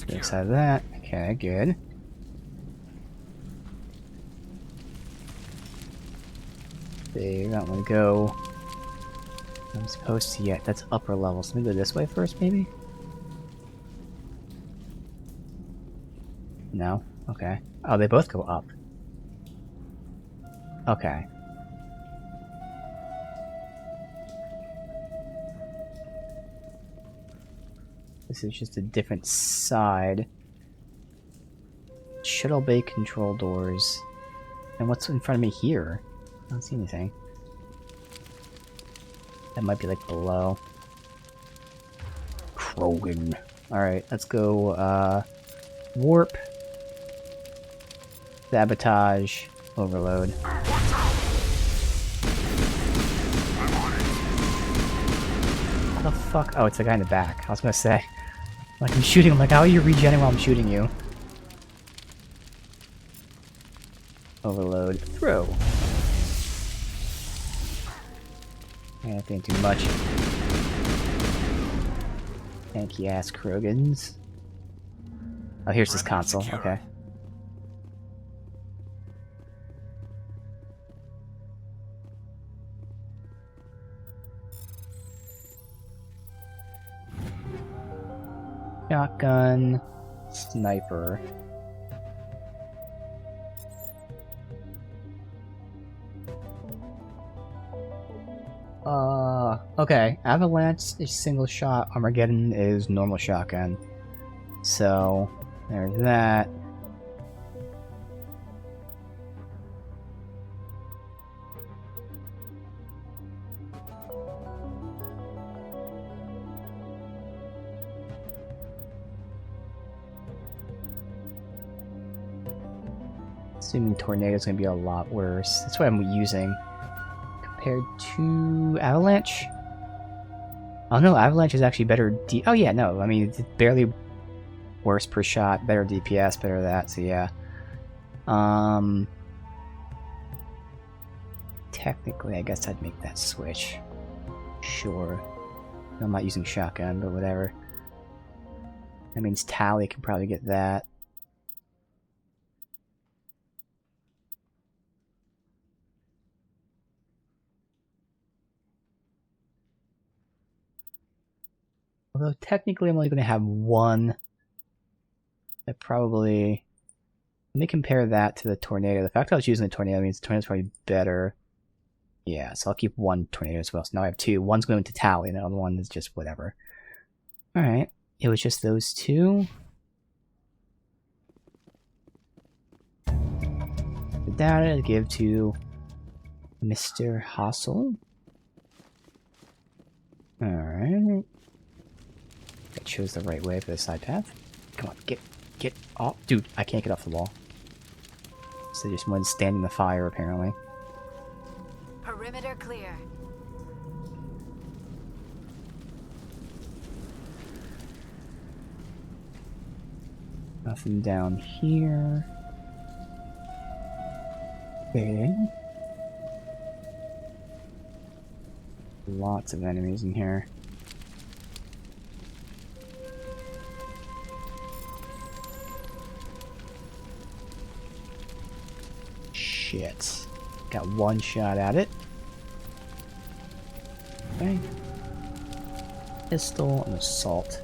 Inside of that. Okay, good. There, I'm gonna go. I'm supposed to, yeah, that's upper level. So let me go this way first, maybe? No? Okay. Oh, they both go up. Okay. This is just a different side. Shuttle bay control doors. And what's in front of me here? I don't see anything. That might be like below. Krogan. Alright, let's go, warp. Sabotage. Overload. How the fuck? Oh, it's the guy in the back. I was gonna say. Like, I'm shooting him. Like, how are you regenning while I'm shooting you? Overload. Throw. Yeah, that didn't do much. Tanky ass Krogans. Oh, here's this console. Okay. Shotgun. Sniper. Okay. Avalanche is single shot, Armageddon is normal shotgun. So, there's that. Assuming Tornado's gonna be a lot worse. That's what I'm using. Compared to Avalanche? Oh no, Avalanche is actually better oh yeah, no, I mean, it's barely worse per shot, better DPS, better that, so yeah. Technically, I guess I'd make that switch. Sure. I'm not using shotgun, but whatever. That means Tally can probably get that. Although technically I'm only going to have one. I probably... Let me compare that to the Tornado. The fact I was using the Tornado means the Tornado's probably better. Yeah, so I'll keep one Tornado as well. So now I have two. One's going to Tally, and the other one is just whatever. Alright, it was just those two. The data to give to Mr. Hassel. Alright. That shows the right way for the side path. Come on, get off. Dude, I can't get off the wall. So just one standing in the fire, apparently. Perimeter clear. Nothing down here. Okay. Lots of enemies in here. Shit. Got one shot at it. Okay. Pistol and assault.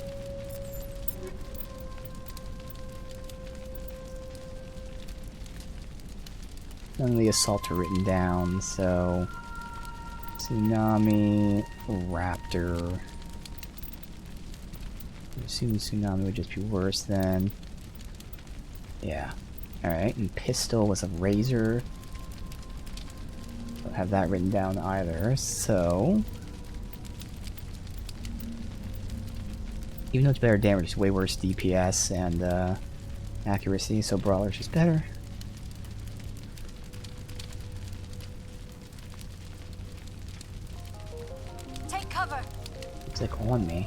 None of the assaults are written down, so... Tsunami, Raptor. I assume Tsunami would just be worse then. Yeah. Alright, and Pistol was a Razor. Don't have that written down either, so... Even though it's better damage, it's way worse DPS and accuracy, so Brawler's just better. Take cover. It's like on me.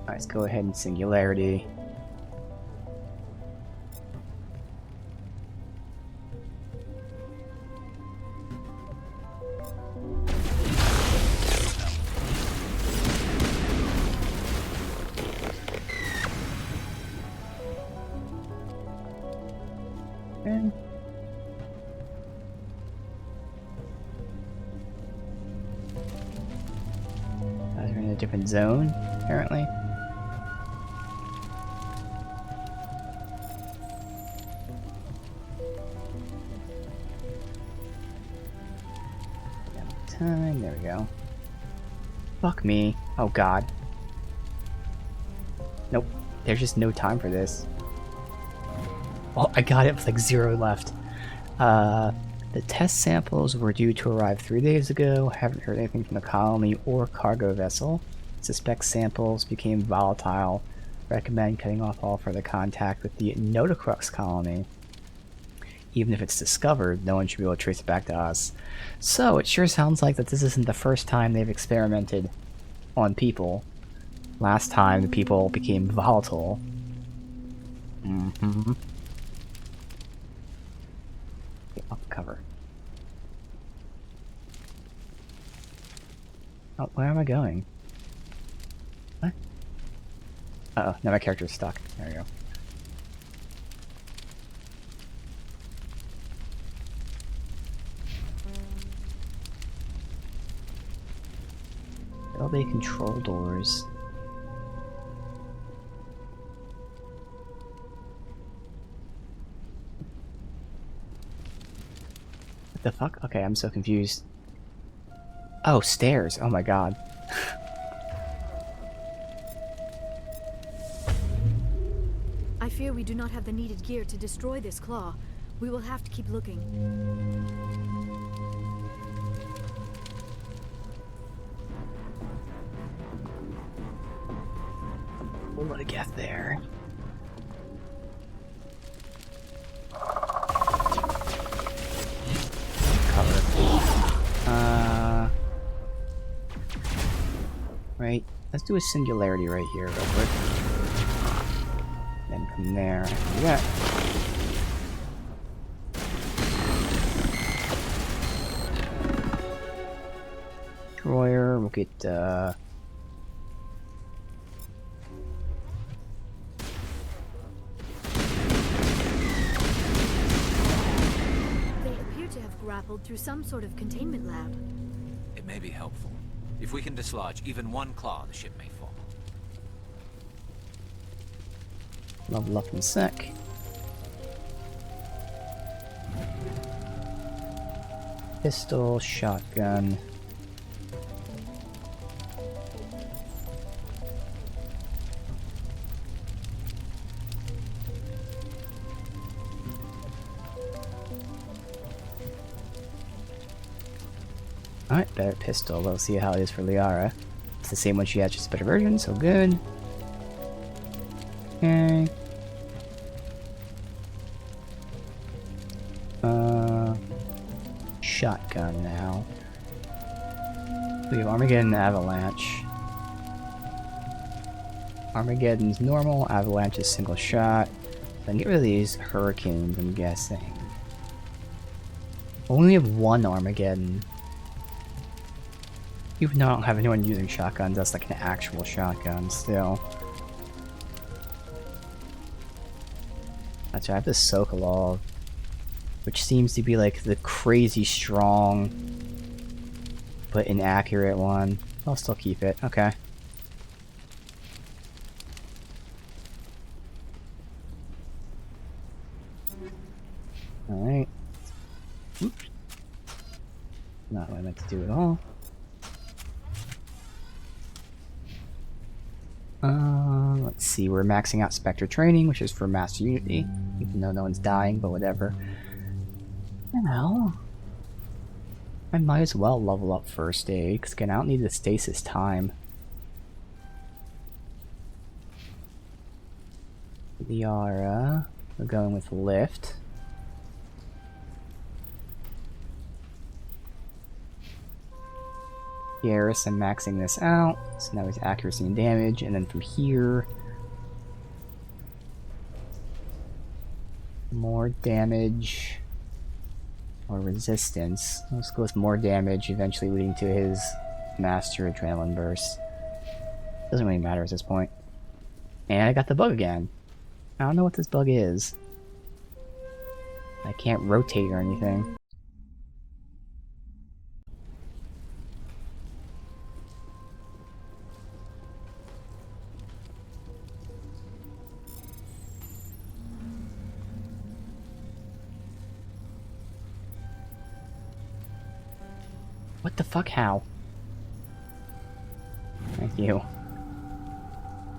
Alright, let's go ahead and Singularity. Okay. Guys are in a different zone, apparently. Time, there we go. Fuck me. Oh god. Nope. There's just no time for this. Oh, I got it with like 0 left. The test samples were due to arrive 3 days ago. Haven't heard anything from the colony or cargo vessel. Suspect samples became volatile. Recommend cutting off all further contact with the Notocrux colony. Even if it's discovered, no one should be able to trace it back to us. So, it sure sounds like that this isn't the first time they've experimented on people. Last time, the people became volatile. Mm-hmm. Get off the cover. Oh, where am I going? What? Uh-oh, now my character's stuck. There we go. Bay control doors. What the fuck? Okay, I'm so confused. Oh, stairs. Oh my god. I fear we do not have the needed gear to destroy this claw. We will have to keep looking. We'll let it get there. Cover. Right. Let's do a singularity right here, real quick. Then from there, do that. Destroyer. We'll get. Grappled through some sort of containment lab. It may be helpful. If we can dislodge even one claw, the ship may fall. Level up in a sec. Pistol, shotgun. Alright, better pistol. We'll see how it is for Liara. It's the same one she had, just a better version, so good. Okay. Shotgun now. We have Armageddon and Avalanche. Armageddon's normal, Avalanche is single shot. So I can get rid of these Hurricanes, I'm guessing. Only have one Armageddon. Even though I don't have anyone using shotguns, that's like an actual shotgun still. That's right, I have this Sokolov, which seems to be like the crazy strong but inaccurate one. I'll still keep it. Okay. Alright. Oops. Not what I meant to do at all. Let's see, we're maxing out Spectre training, which is for Master Unity, even though no one's dying, but whatever. Now, I might as well level up First Aid, because again, I don't need the stasis time. Liara, we're going with Lift. Garrus, I'm maxing this out, so now he's accuracy and damage, and then from here, more damage or resistance. Let's go with more damage, eventually leading to his Master Adrenaline Burst. Doesn't really matter at this point. And I got the bug again. I don't know what this bug is. I can't rotate or anything. What the fuck? How? Thank you.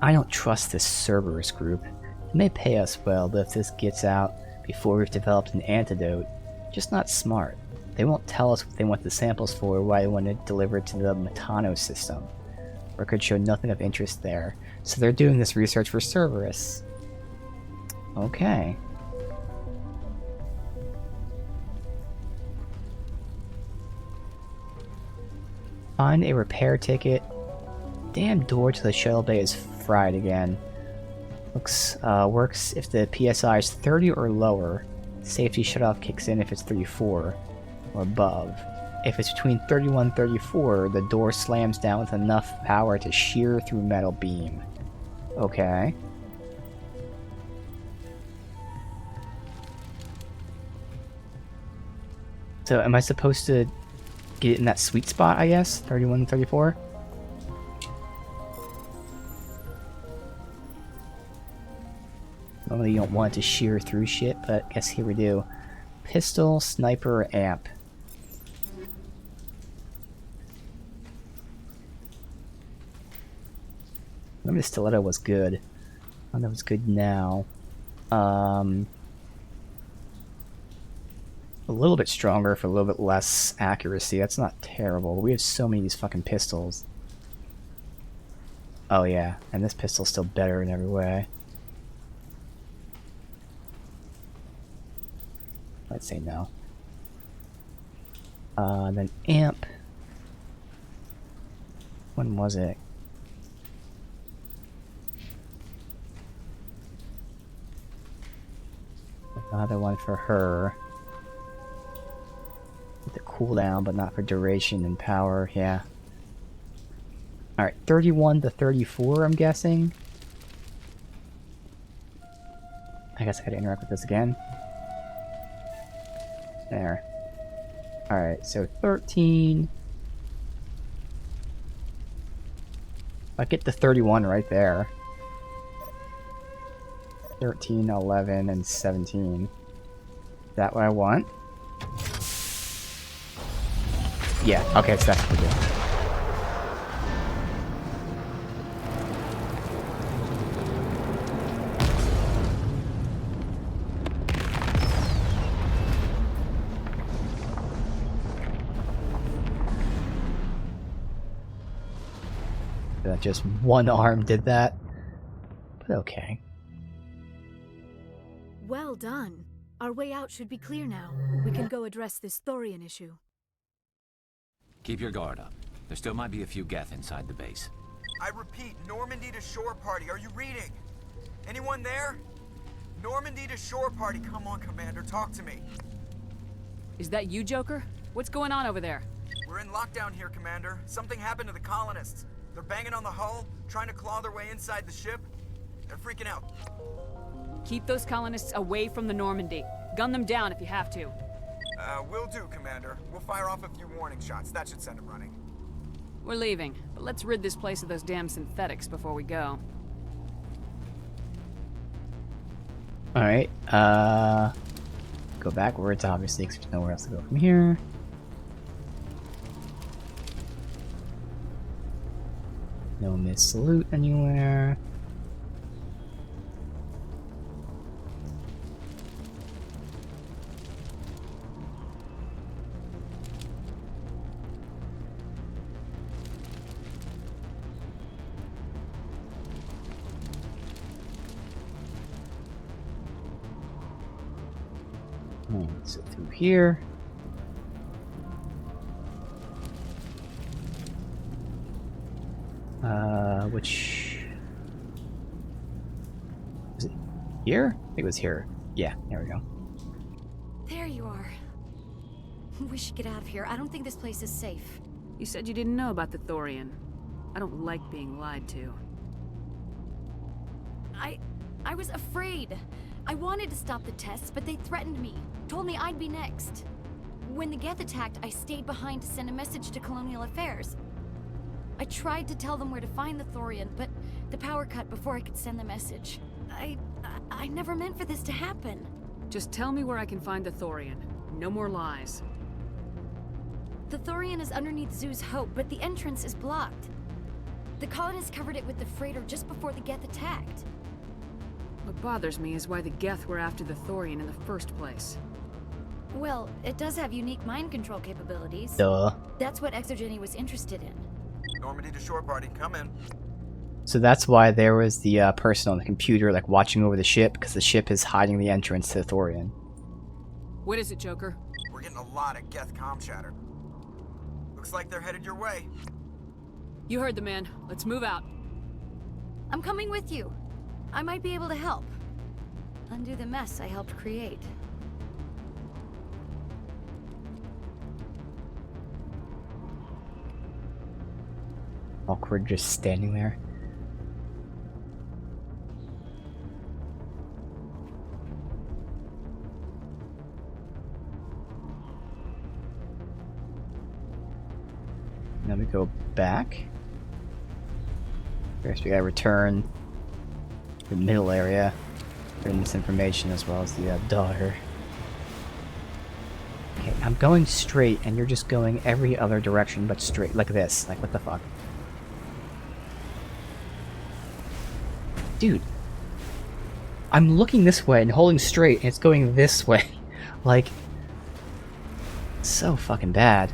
I don't trust this Cerberus group. It may pay us well, but if this gets out before we've developed an antidote, just not smart. They won't tell us what they want the samples for or why they want it delivered to the Metano system. Records show nothing of interest there, so they're doing this research for Cerberus. Okay. Find a repair ticket. Damn door to the shuttle bay is fried again. Works if the PSI is 30 or lower. Safety shutoff kicks in if it's 34 or above. If it's between 31 and 34, the door slams down with enough power to shear through metal beam. Okay. So am I supposed to get it in that sweet spot, I guess? 31 and 34? Normally you don't want it to shear through shit, but I guess here we do. Pistol, sniper, amp. Remember the stiletto was good. Oh, that was good now. A little bit stronger for a little bit less accuracy. That's not terrible. We have so many of these fucking pistols. Oh yeah, and this pistol's still better in every way. Let's say no. Then amp. When was it? Another one for her. With the cooldown, but not for duration and power, yeah. Alright, 31 to 34, I'm guessing. I guess I gotta interact with this again. There. Alright, so 13. I get the 31 right there. 13, 11, and 17. Is that what I want? Yeah, okay, so that's what we do. That just one arm did that. But okay. Well done. Our way out should be clear now. We can go address this Thorian issue. Keep your guard up. There still might be a few Geth inside the base. I repeat, Normandy to shore party. Are you reading? Anyone there? Normandy to shore party. Come on, Commander. Talk to me. Is that you, Joker? What's going on over there? We're in lockdown here, Commander. Something happened to the colonists. They're banging on the hull, trying to claw their way inside the ship. They're freaking out. Keep those colonists away from the Normandy. Gun them down if you have to. Will do, Commander. We'll fire off a few warning shots. That should send them running. We're leaving, but let's rid this place of those damn synthetics before we go. Alright, go backwards, obviously, because there's nowhere else to go from here. No miss salute anywhere. So through here. Which is it here? I think it was here. Yeah, there we go. There you are. We should get out of here. I don't think this place is safe. You said you didn't know about the Thorian. I don't like being lied to. I was afraid. I wanted to stop the tests, but they threatened me. Told me I'd be next. When the Geth attacked, I stayed behind to send a message to Colonial Affairs. I tried to tell them where to find the Thorian, but the power cut before I could send the message. I never meant for this to happen. Just tell me where I can find the Thorian. No more lies. The Thorian is underneath Zoo's Hope, but the entrance is blocked. The colonists covered it with the freighter just before the Geth attacked. What bothers me is why the Geth were after the Thorian in the first place. Well, it does have unique mind control capabilities. Duh. That's what Exogeny was interested in. Normandy to shore party, come in. So that's why there was the person on the computer, like, watching over the ship, because the ship is hiding the entrance to the Thorian. What is it, Joker? We're getting a lot of Geth comm chatter. Looks like they're headed your way. You heard the man. Let's move out. I'm coming with you. I might be able to help. Undo the mess I helped create. Awkward, just standing there. Now we go back. First we gotta return to the middle area. Bring this information as well as the daughter. Okay, I'm going straight and you're just going every other direction but straight. Like this. Like, what the fuck? Dude. I'm looking this way and holding straight and it's going this way. Like, so fucking bad.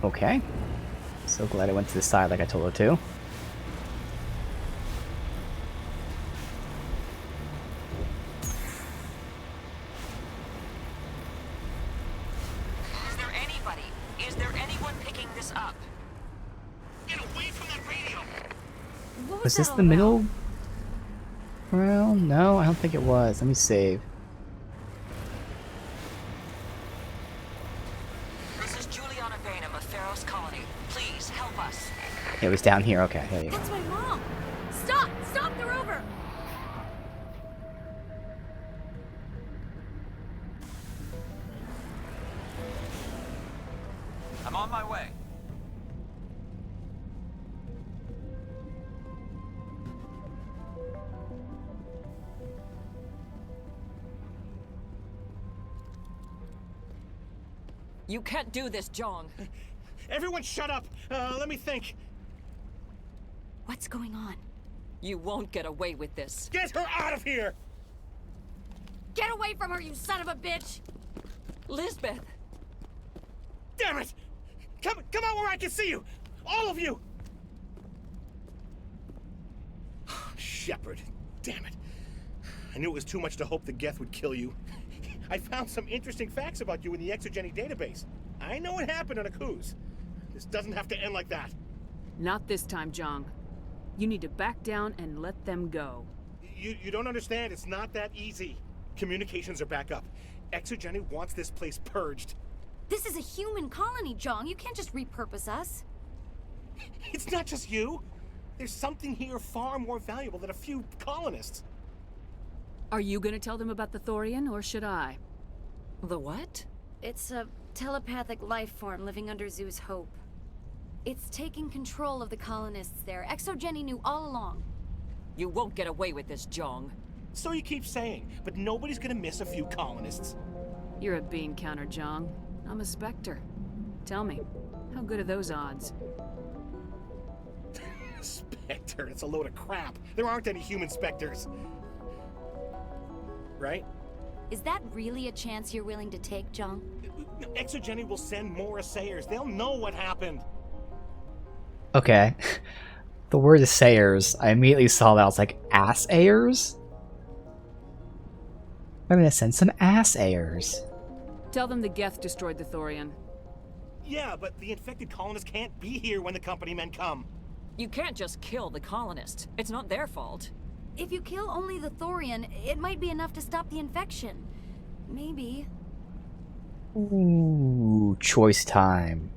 Okay. So glad I went to the side like I told her to. Is there anybody? Is there anyone picking this up? Get away from that radio! What Was this the middle? Well, no, I don't think it was. Let me save. This is Juliana Bainham of Pharaoh's Colony. Please help us. It was down here. Okay, there you go. That's my mom! Stop! Stop the rover! I'm on my way. You can't do this, Jong. Everyone shut up! Let me think. What's going on? You won't get away with this. Get her out of here! Get away from her, you son of a bitch! Lisbeth! Damn it! Come out where I can see you! All of you! Shepard, damn it. I knew it was too much to hope the Geth would kill you. I found some interesting facts about you in the Exogeny database. I know what happened on Akuz. This doesn't have to end like that. Not this time, Jong. You need to back down and let them go. You don't understand. It's not that easy. Communications are back up. Exogeny wants this place purged. This is a human colony, Jong. You can't just repurpose us. It's not just you. There's something here far more valuable than a few colonists. Are you gonna tell them about the Thorian, or should I? The what? It's a telepathic life form living under Zoo's Hope. It's taking control of the colonists there. Exogeny knew all along. You won't get away with this, Jong. So you keep saying, but nobody's gonna miss a few colonists. You're a bean counter, Jong. I'm a Spectre. Tell me, how good are those odds? Spectre, it's a load of crap. There aren't any human Spectres. Right? Is that really a chance you're willing to take, Jong? Exogeny will send more assayers. They'll know what happened. Okay. The word is sayers. I immediately saw that. I was like, ass-ayers? I'm gonna send some ass-ayers. Tell them the Geth destroyed the Thorian. Yeah, but the infected colonists can't be here when the company men come. You can't just kill the colonists. It's not their fault. If you kill only the Thorian, it might be enough to stop the infection. Maybe. Ooh, choice time.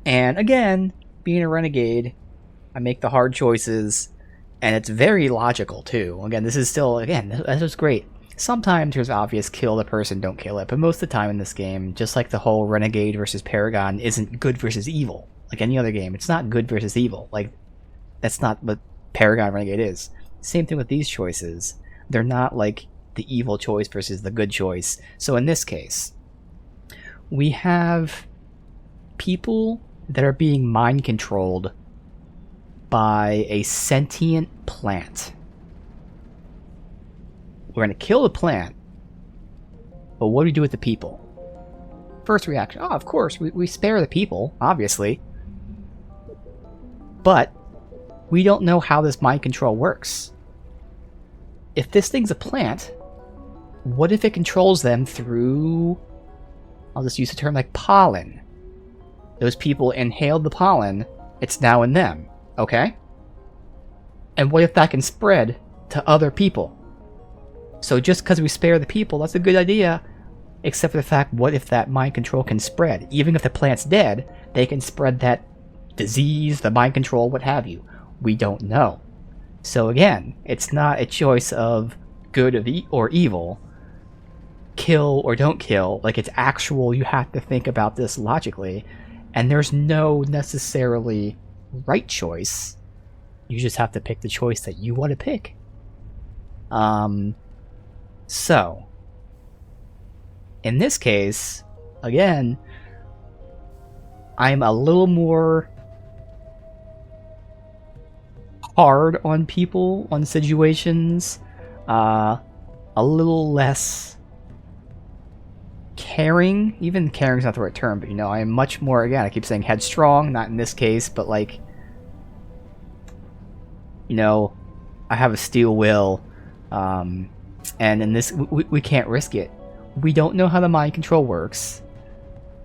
And again, being a renegade, I make the hard choices, and it's very logical too. Again, this is still, again, this was great. Sometimes there's obvious kill the person, don't kill it, but most of the time in this game, just like the whole Renegade versus Paragon isn't good versus evil. Like any other game, it's not good versus evil. Like, that's not what Paragon Renegade is. Same thing with these choices. They're not like the evil choice versus the good choice. So in this case, we have people that are being mind controlled by a sentient plant. We're going to kill the plant, but what do we do with the people? First reaction, oh, of course, we spare the people, obviously. But we don't know how this mind control works. If this thing's a plant, what if it controls them through, I'll just use the term like pollen. Those people inhaled the pollen, it's now in them, okay? And what if that can spread to other people? So just because we spare the people, that's a good idea. Except for the fact, what if that mind control can spread? Even if the plant's dead, they can spread that disease, the mind control, what have you. We don't know. So again, it's not a choice of good or evil, kill or don't kill. Like, it's actual, you have to think about this logically. And there's no necessarily right choice. You just have to pick the choice that you want to pick. So, in this case, again, I'm a little more hard on people, on situations, a little less caring. Even caring's not the right term, but you know, I am much more, again, I keep saying headstrong, not in this case, but like, you know, I have a steel will, and in this, we can't risk it. We don't know how the mind control works.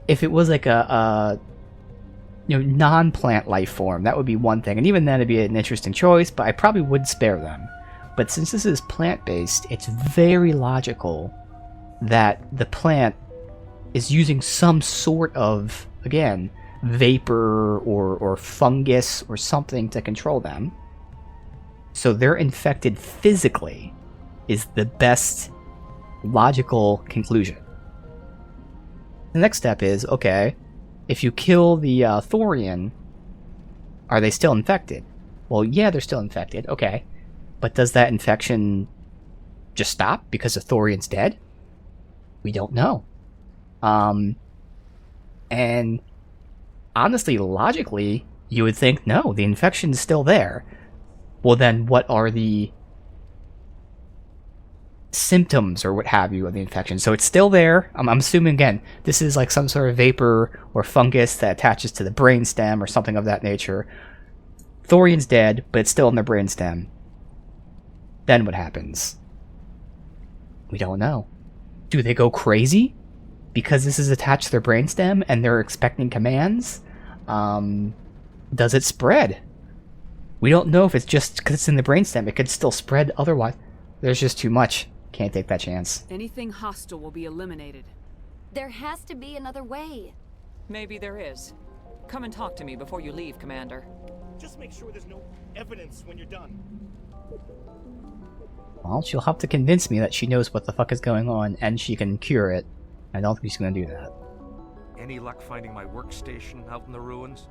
If it was like a non-plant life form, that would be one thing, and even then it'd be an interesting choice, but I probably would spare them. But since this is plant-based, it's very logical that the plant is using some sort of, again, vapor or fungus or something to control them. So they're infected physically is the best logical conclusion. The next step is, okay, if you kill the Thorian, are they still infected? Well, yeah, they're still infected, okay. But does that infection just stop because the Thorian's dead? We don't know. And honestly, logically, you would think, no, the infection's still there. Well, then what are the symptoms or what have you of the infection? So it's still there. I'm assuming, again, this is like some sort of vapor or fungus that attaches to the brainstem or something of that nature. Thorian's dead, but it's still in the brainstem. Then what happens? We don't know. Do they go crazy because this is attached to their brainstem and they're expecting commands? Does it spread? We don't know if it's just because it's in the brainstem. It could still spread otherwise. There's just too much. Can't take that chance. Anything hostile will be eliminated. There has to be another way. Maybe there is. Come and talk to me before you leave, Commander. Just make sure there's no evidence when you're done. Well, she'll have to convince me that she knows what the fuck is going on and she can cure it. I don't think she's gonna do that. Any luck finding my workstation out in the ruins?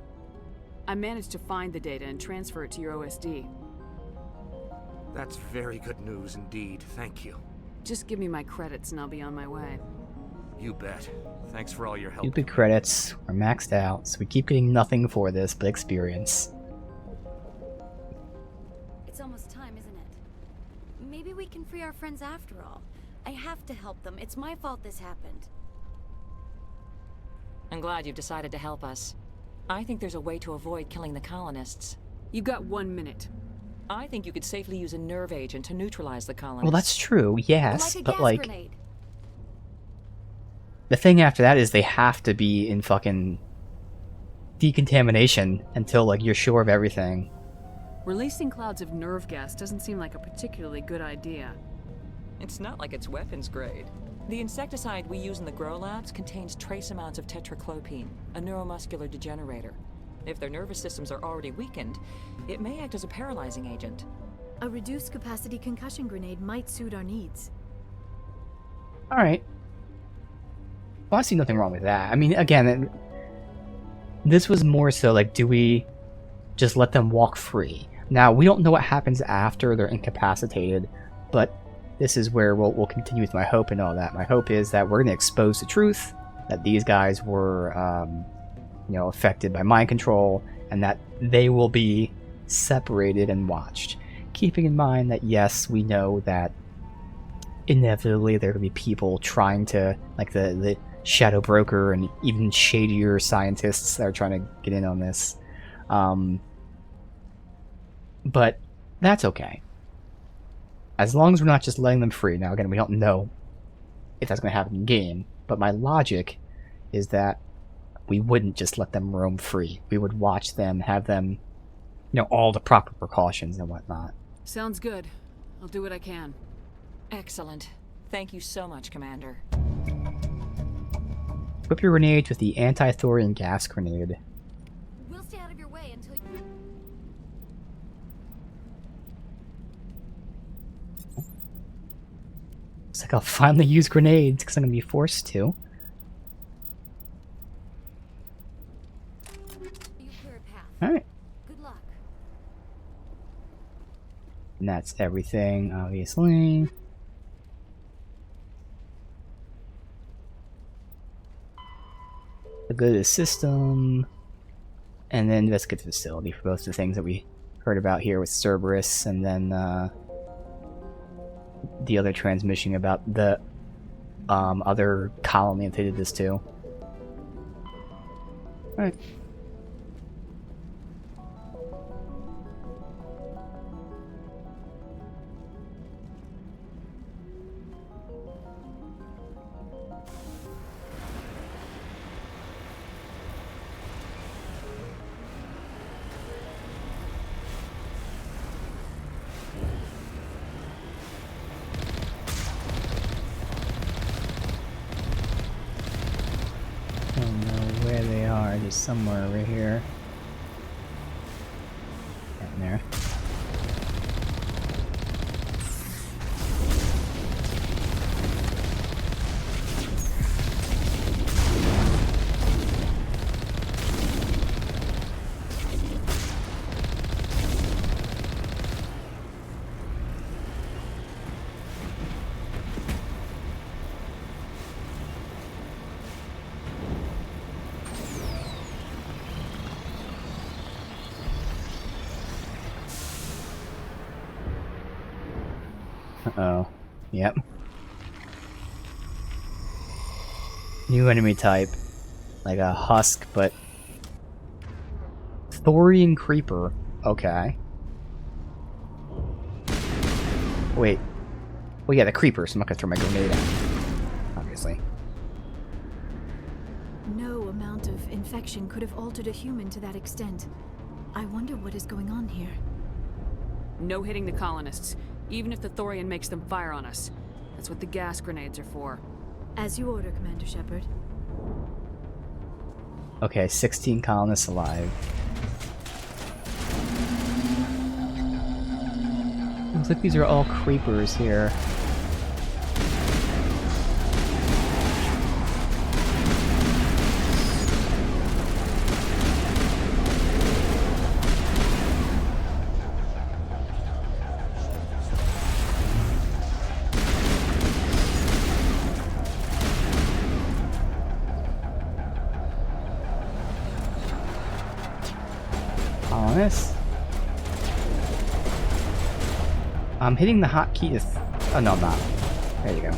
I managed to find the data and transfer it to your OSD. That's very good news indeed. Thank you. Just give me my credits and I'll be on my way. You bet. Thanks for all your help. Stupid credits are maxed out, so we keep getting nothing for this but experience. It's almost time, isn't it? Maybe we can free our friends after all. I have to help them. It's my fault this happened. I'm glad you've decided to help us. I think there's a way to avoid killing the colonists. You got 1 minute. I think you could safely use a nerve agent to neutralize the colonists. Well, that's true, yes, Like a but gas like... grenade. The thing after that is they have to be in fucking decontamination until, like, you're sure of everything. Releasing clouds of nerve gas doesn't seem like a particularly good idea. It's not like it's weapons grade. The insecticide we use in the grow labs contains trace amounts of tetraclopine, a neuromuscular degenerator. If their nervous systems are already weakened, it may act as a paralyzing agent. A reduced capacity concussion grenade might suit our needs. Alright. Well, I see nothing wrong with that. I mean, again, this was more so like, do we just let them walk free? Now, we don't know what happens after they're incapacitated, but this is where we'll continue with my hope and all that. My hope is that we're going to expose the truth, that these guys were, affected by mind control, and that they will be separated and watched. Keeping in mind that, yes, we know that inevitably there will be people trying to, like the Shadow Broker and even shadier scientists that are trying to get in on this. But that's okay. As long as we're not just letting them free. Now, again, we don't know if that's going to happen in game, but my logic is that we wouldn't just let them roam free. We would watch them, have them, all the proper precautions and whatnot. Sounds good. I'll do what I can. Excellent. Thank you so much, Commander. Equip your grenades with the anti-thorium gas grenade. We'll stay out of your way until you... Looks like I'll finally use grenades because I'm going to be forced to. You clear a path. Alright. Good luck. And that's everything, obviously. Go to the system, and then investigate the facility for both the things that we heard about here with Cerberus, and then the other transmission about the other colony that they did this to. Alright. Somewhere over here. Right there. Uh-oh. Yep. New enemy type. Like a husk, but... Thorian Creeper. Okay. Wait. Well, yeah, the Creeper, so I'm not gonna throw my grenade at him. Obviously. No amount of infection could have altered a human to that extent. I wonder what is going on here. No hitting the colonists, even if the Thorian makes them fire on us. That's what the gas grenades are for. As you order, Commander Shepard. Okay, 16 colonists alive. Looks like these are all creepers here. I'm hitting the hotkey to... oh, no, I'm not. There you go.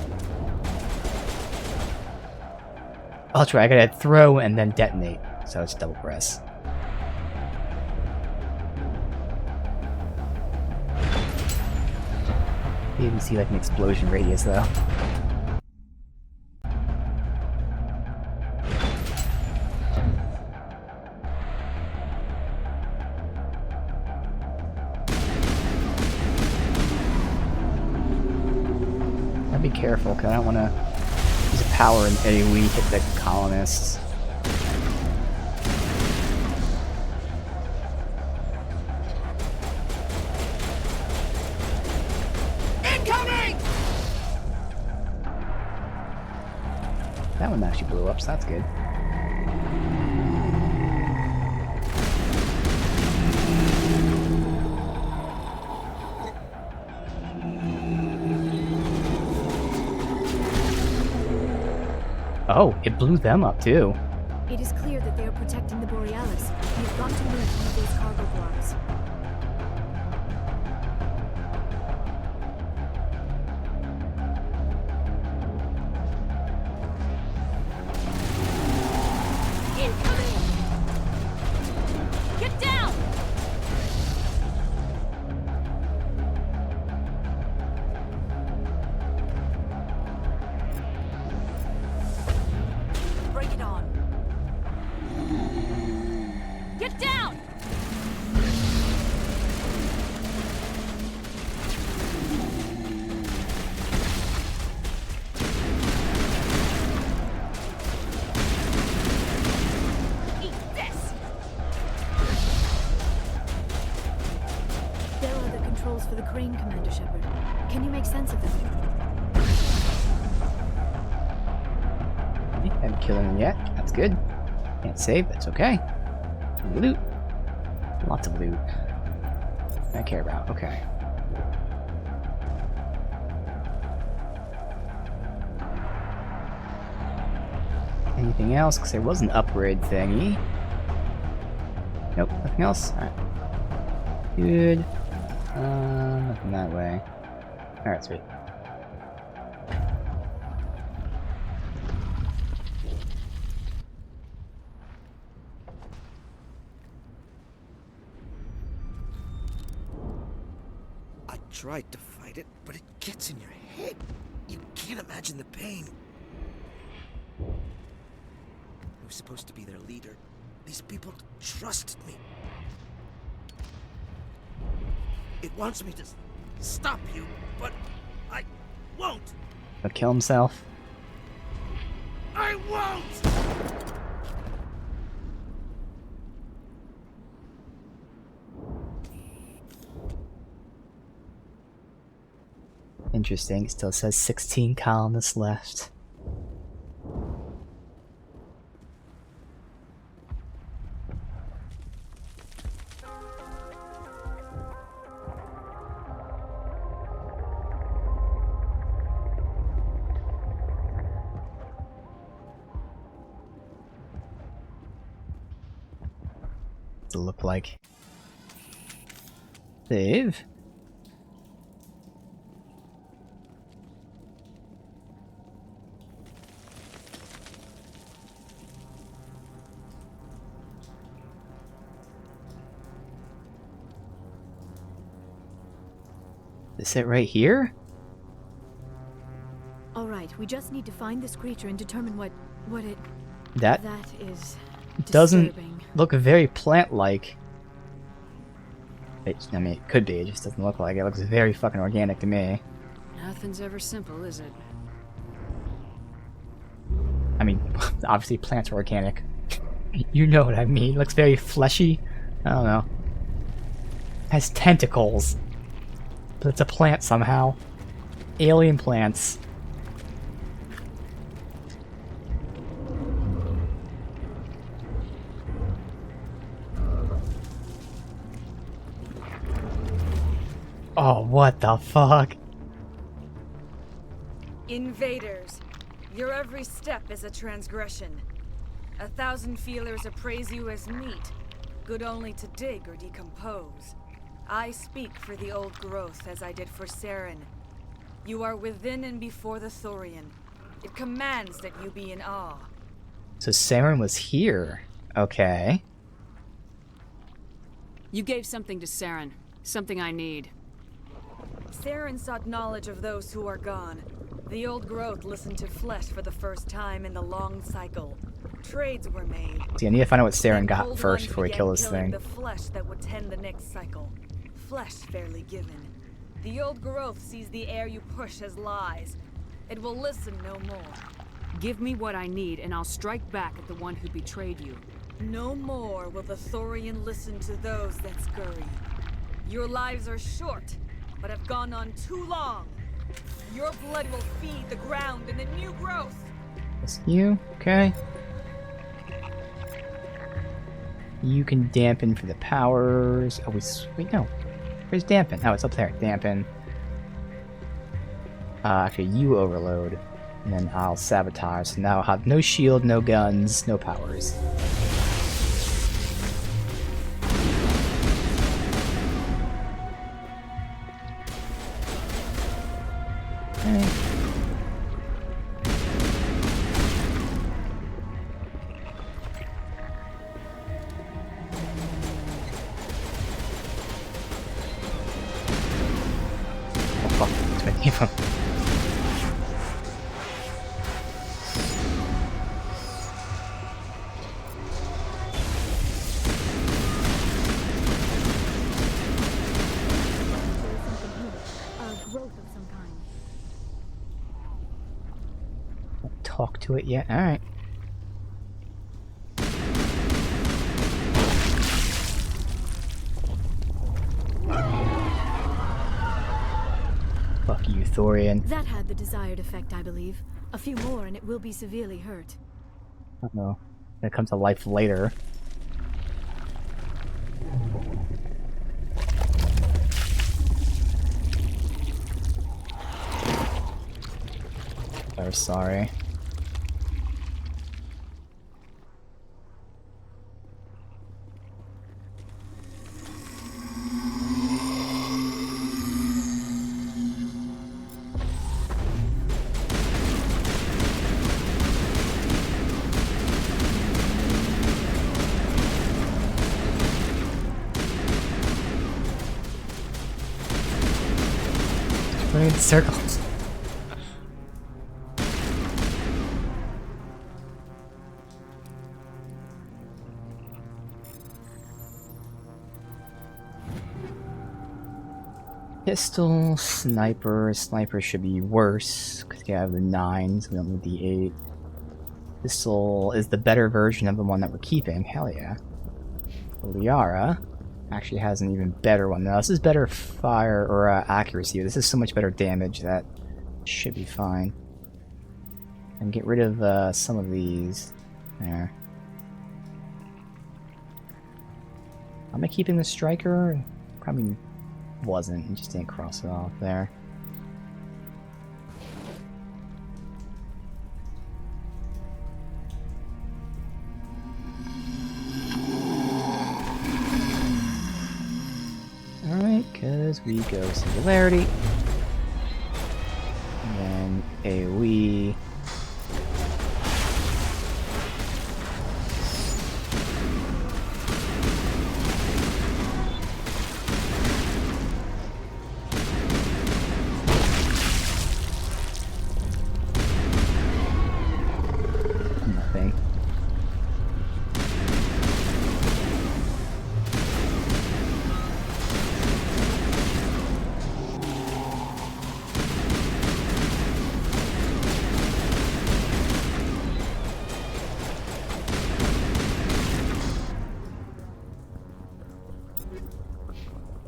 Oh, that's right. I gotta throw and then detonate. So it's double press. You even see like an explosion radius though. Be careful, because I don't want to use power in AoE hit the colonists. Incoming! That one actually blew up, so that's good. Oh, it blew them up too. It is clear that they are protecting the Borealis. We've got to move one of those cargo blocks. Incoming! Get down! Bring it on. Get down! Eat this! There are the controls for the crane, Commander Shepard. Can you make sense of them? Haven't killed him yet. That's good. Can't save. That's okay. Loot. Lots of loot. I care about. Okay. Anything else? Because there was an upgrade thingy. Nope. Nothing else. Alright. Good. Nothing that way. Alright, sweet. I tried to fight it, but it gets in your head. You can't imagine the pain. I was supposed to be their leader. These people trusted me. It wants me to stop you, but I won't. He'll kill himself. I won't! Interesting. It still says 16 colonists left. What's it look like? Save? Is it right here? All right, we just need to find this creature and determine what it... That is doesn't disturbing. look very plant-like. I mean, it could be. It just doesn't look like it. It looks very fucking organic to me. Nothing's ever simple, is it? I mean, obviously plants are organic. You know what I mean. It looks very fleshy. I don't know. Has tentacles. But it's a plant somehow. Alien plants. Oh, what the fuck? Invaders, your every step is a transgression. 1,000 feelers appraise you as meat, good only to dig or decompose. I speak for the old growth as I did for Saren. You are within and before the Thorian. It commands that you be in awe. So Saren was here. Okay. You gave something to Saren. Something I need. Saren sought knowledge of those who are gone. The old growth listened to flesh for the first time in the long cycle. Trades were made. See, I need to find out what Saren Then got cold first ones before we began kill this killing thing. the flesh that would tend the next cycle. Flesh fairly given. The old growth sees the air you push as lies. It will listen no more. Give me what I need, and I'll strike back at the one who betrayed you. No more will the Thorian listen to those that scurry. Your lives are short, but have gone on too long. Your blood will feed the ground and the new growth. It's you? Okay. You can dampen for the powers. Oh, wait, no. Where's dampen? Oh, it's up there. Dampen. Actually, you overload. And then I'll sabotage. So now I'll have no shield, no guns, no powers. Okay. Oh fuck, too many of them. Talk to it yet? Alright. Fuck you, Thorian. That had the desired effect, I believe. A few more and it will be severely hurt. Uh-oh. That comes to life later. I'm sorry. Running in circles. Pistol, sniper. Sniper should be worse because you have the 9s. We don't need the 8. Pistol is the better version of the one that we're keeping. Hell yeah. Liara actually has an even better one. Now this is better fire or accuracy. This is so much better damage that should be fine. And get rid of some of these. There. Am I keeping the striker? Probably wasn't. You just didn't cross it off there. Alright, because we go Singularity. And then AoE. Nothing.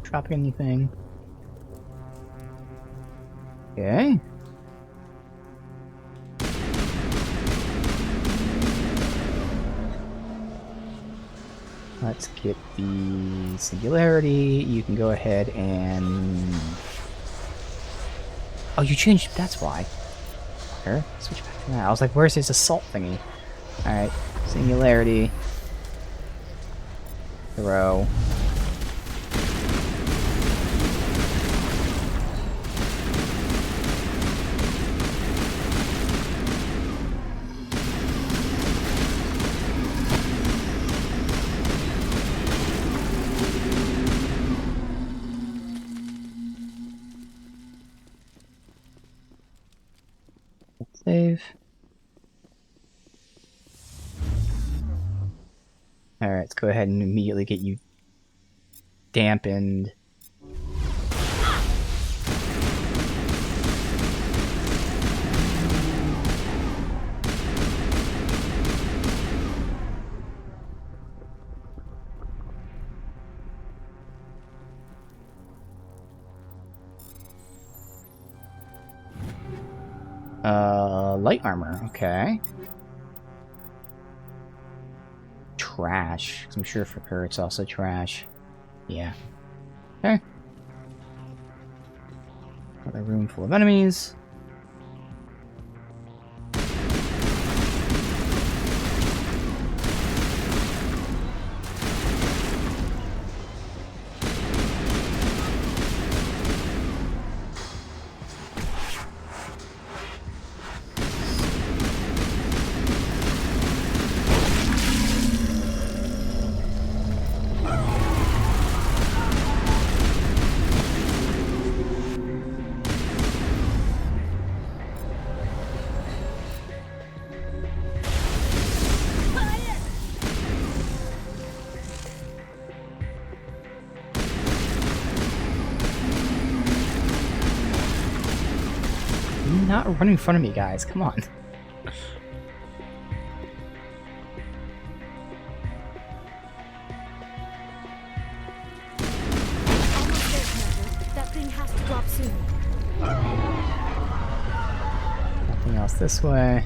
Dropping anything? Okay. Let's get the Singularity. You can go ahead and... Oh, you changed... That's why. Here, switch back to that. I was like, where's his assault thingy? Alright, Singularity. Throw. Save. Alright, let's go ahead and immediately get you dampened. Light armor, okay. Trash, 'cause I'm sure for her it's also trash. Yeah. Okay. Another room full of enemies. Not run in front of me, guys. Come on. Almost there, Commander. That thing has to drop soon. Nothing else this way.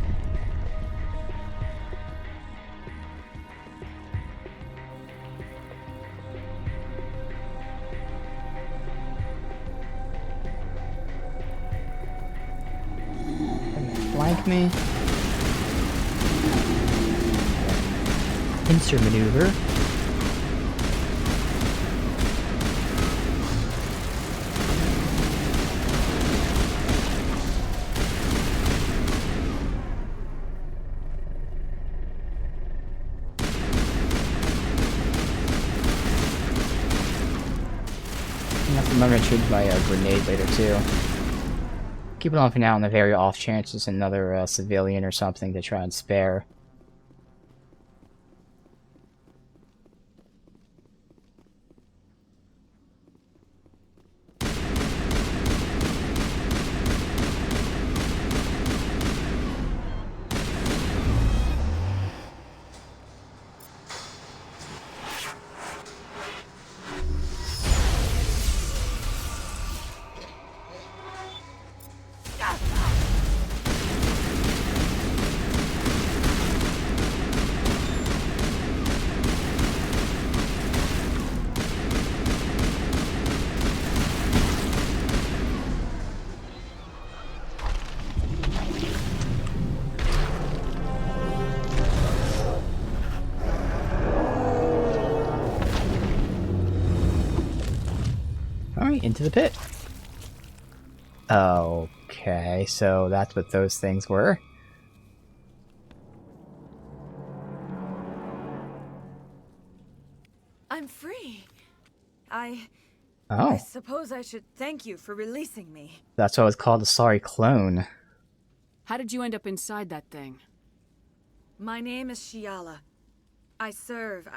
Flank me. Pincer maneuver. I'm gonna change my grenade later too. Keep it on for now on the very off chance there's another civilian or something to try and spare. Alright, into the pit. Okay, so that's what those things were. I'm free. I Oh, suppose I should thank you for releasing me. that's why it was called a sorry clone. How did you end up inside that thing? My name is Shiala. I served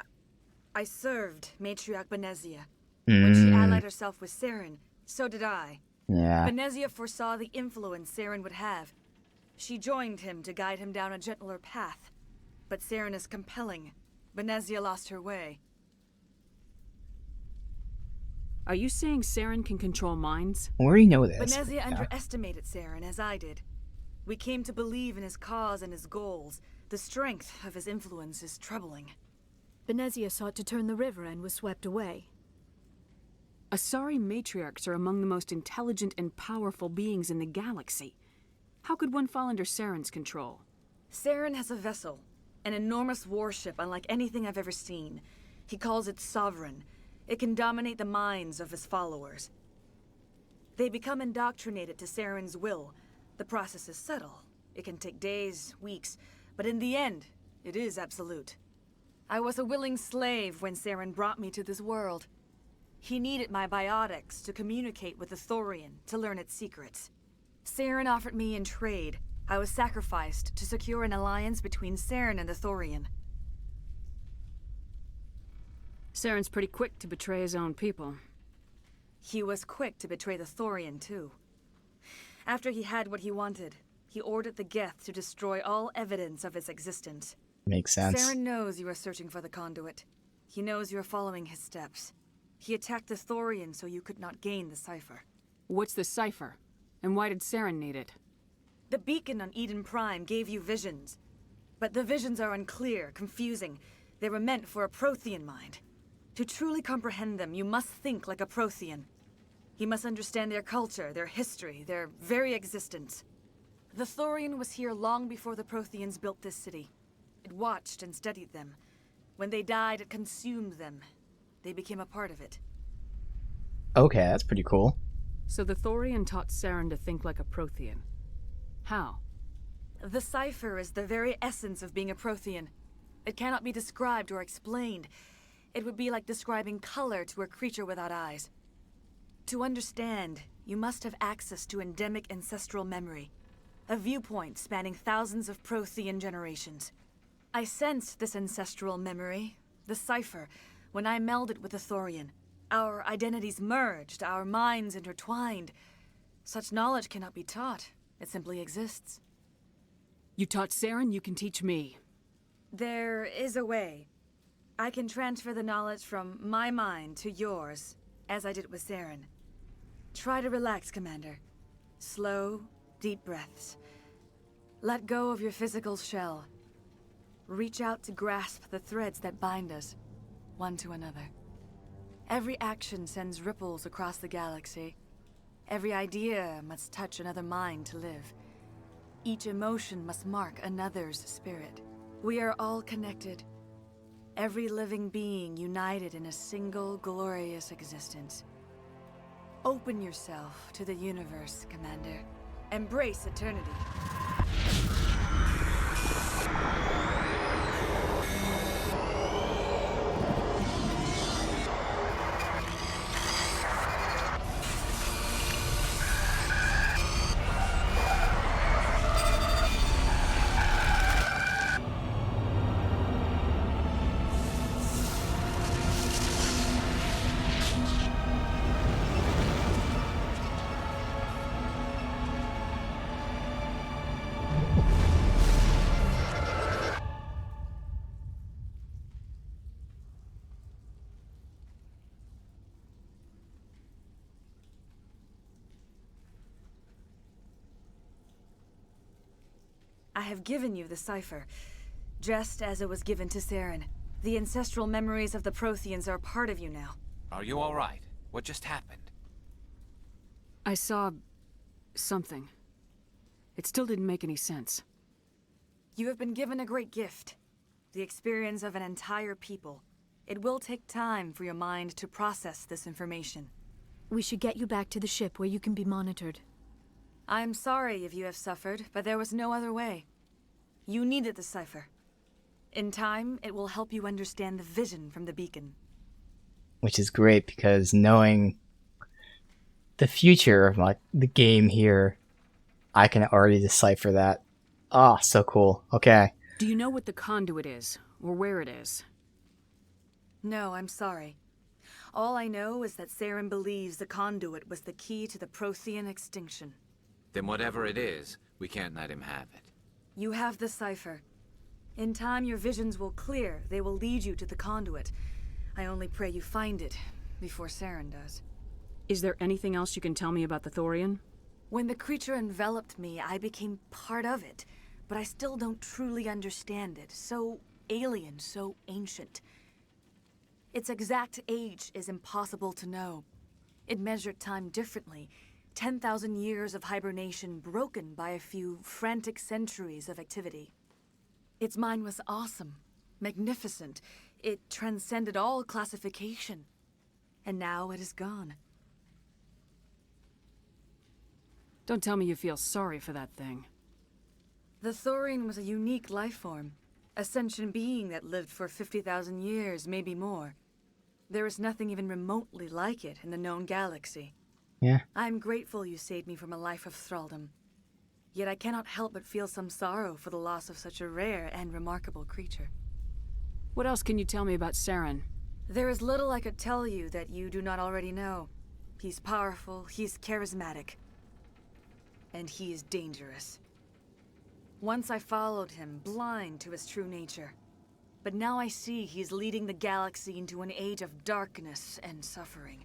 Matriarch Benezia. When she allied herself with Saren, so did I. Yeah. Benezia foresaw the influence Saren would have. She joined him to guide him down a gentler path. But Saren is compelling. Benezia lost her way. Are you saying Saren can control minds? Where do you know this? Benezia underestimated Saren, as I did. We came to believe in his cause and his goals. The strength of his influence is troubling. Benezia sought to turn the river and was swept away. Asari matriarchs are among the most intelligent and powerful beings in the galaxy. How could one fall under Saren's control? Saren has a vessel, an enormous warship unlike anything I've ever seen. He calls it Sovereign. It can dominate the minds of his followers. They become indoctrinated to Saren's will. The process is subtle. It can take days, weeks, but in the end, it is absolute. I was a willing slave when Saren brought me to this world. He needed my biotics to communicate with the Thorian, to learn its secrets. Saren offered me in trade I was sacrificed to secure an alliance between Saren and the Thorian. Saren's pretty quick to betray his own people. He was quick to betray the Thorian, too. After he had what he wanted, he ordered the Geth to destroy all evidence of its existence. Makes sense. Saren knows you are searching for the conduit. He knows you are following his steps. He attacked the Thorian so you could not gain the cipher. What's the cipher? And why did Saren need it? The beacon on Eden Prime gave you visions. But the visions are unclear, confusing. They were meant for a Prothean mind. To truly comprehend them, you must think like a Prothean. You must understand their culture, their history, their very existence. The Thorian was here long before the Protheans built this city. It watched and studied them. When they died, it consumed them. They became a part of it. Okay, that's pretty cool. So the Thorian taught Saren to think like a Prothean. How? The cipher is the very essence of being a Prothean. It cannot be described or explained. It would be like describing color to a creature without eyes. To understand, you must have access to endemic ancestral memory, a viewpoint spanning thousands of Prothean generations. I sensed this ancestral memory, the cipher, when I melded with the Thorian. Our identities merged, our minds intertwined. Such knowledge cannot be taught. It simply exists. You taught Saren, you can teach me. There is a way. I can transfer the knowledge from my mind to yours, as I did with Saren. Try to relax, Commander. Slow, deep breaths. Let go of your physical shell. Reach out to grasp the threads that bind us, one to another. Every action sends ripples across the galaxy. Every idea must touch another mind to live. Each emotion must mark another's spirit. We are all connected. Every living being united in a single glorious existence. Open yourself to the universe, Commander. Embrace eternity. I have given you the cipher, just as it was given to Saren. The ancestral memories of the Protheans are part of you now. Are you all right? What just happened? I saw something. It still didn't make any sense. You have been given a great gift. The experience of an entire people. It will take time for your mind to process this information. We should get you back to the ship where you can be monitored. I am sorry if you have suffered, but there was no other way. You needed the cipher. In time, it will help you understand the vision from the beacon. Which is great because knowing the future of like the game here, I can already decipher that. Ah, so cool. Okay. Do you know what the conduit is, or where it is? No, I'm sorry. All I know is that Saren believes the conduit was the key to the Prothean extinction. Then whatever it is, we can't let him have it. You have the cipher. In time, your visions will clear. They will lead you to the conduit. I only pray you find it before Saren does. Is there anything else you can tell me about the Thorian? When the creature enveloped me, I became part of it. But I still don't truly understand it. So alien, so ancient. Its exact age is impossible to know. It measured time differently. 10,000 years of hibernation broken by a few frantic centuries of activity. Its mind was awesome, magnificent. It transcended all classification. And now it is gone. Don't tell me you feel sorry for that thing. The Thorian was a unique life form. A sentient being that lived for 50,000 years, maybe more. There is nothing even remotely like it in the known galaxy. Yeah. I'm grateful you saved me from a life of thraldom. Yet I cannot help but feel some sorrow for the loss of such a rare and remarkable creature. What else can you tell me about Saren? There is little I could tell you that you do not already know. He's powerful, he's charismatic, and he is dangerous. Once I followed him, blind to his true nature. But now I see he's leading the galaxy into an age of darkness and suffering.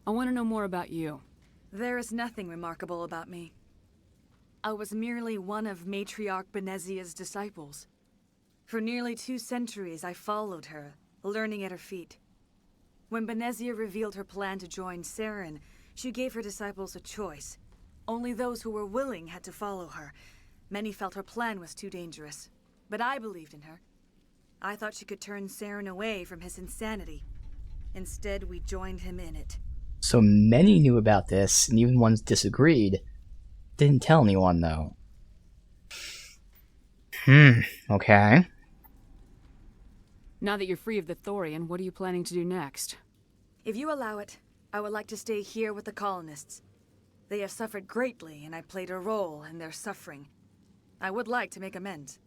I want to know more about you. There is nothing remarkable about me. I was merely one of Matriarch Benezia's disciples. For nearly 2 centuries I followed her, learning at her feet. When Benezia revealed her plan to join Saren, she gave her disciples a choice. Only those who were willing had to follow her. Many felt her plan was too dangerous, but I believed in her. I thought she could turn Saren away from his insanity. Instead, we joined him in it. So many knew about this, and even ones disagreed. Didn't tell anyone, though. Okay. Now that you're free of the Thorian, what are you planning to do next? If you allow it, I would like to stay here with the colonists. They have suffered greatly, and I played a role in their suffering. I would like to make amends.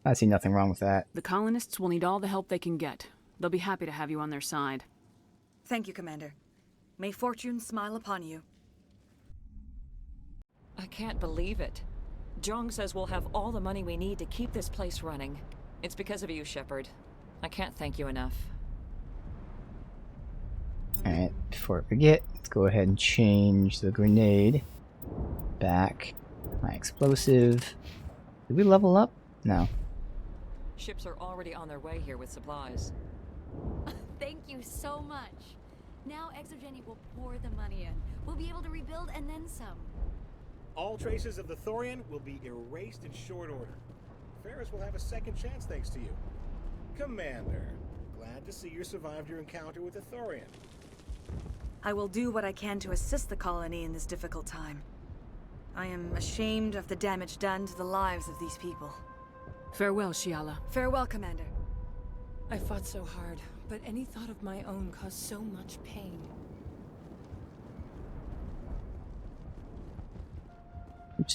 I see nothing wrong with that. The colonists will need all the help they can get. They'll be happy to have you on their side. Thank you, Commander. May fortune smile upon you. I can't believe it. Jong says we'll have all the money we need to keep this place running. It's because of you, Shepard. I can't thank you enough. Alright, before I forget, let's go ahead and change the grenade back. My explosive. Did we level up? No. Ships are already on their way here with supplies. Thank you so much. Now Exogeny will pour the money in. We'll be able to rebuild and then some. All traces of the Thorian will be erased in short order. Ferris will have a second chance thanks to you. Commander, glad to see you survived your encounter with the Thorian. I will do what I can to assist the colony in this difficult time. I am ashamed of the damage done to the lives of these people. Farewell, Shiala. Farewell, Commander. I fought so hard, but any thought of my own caused so much pain.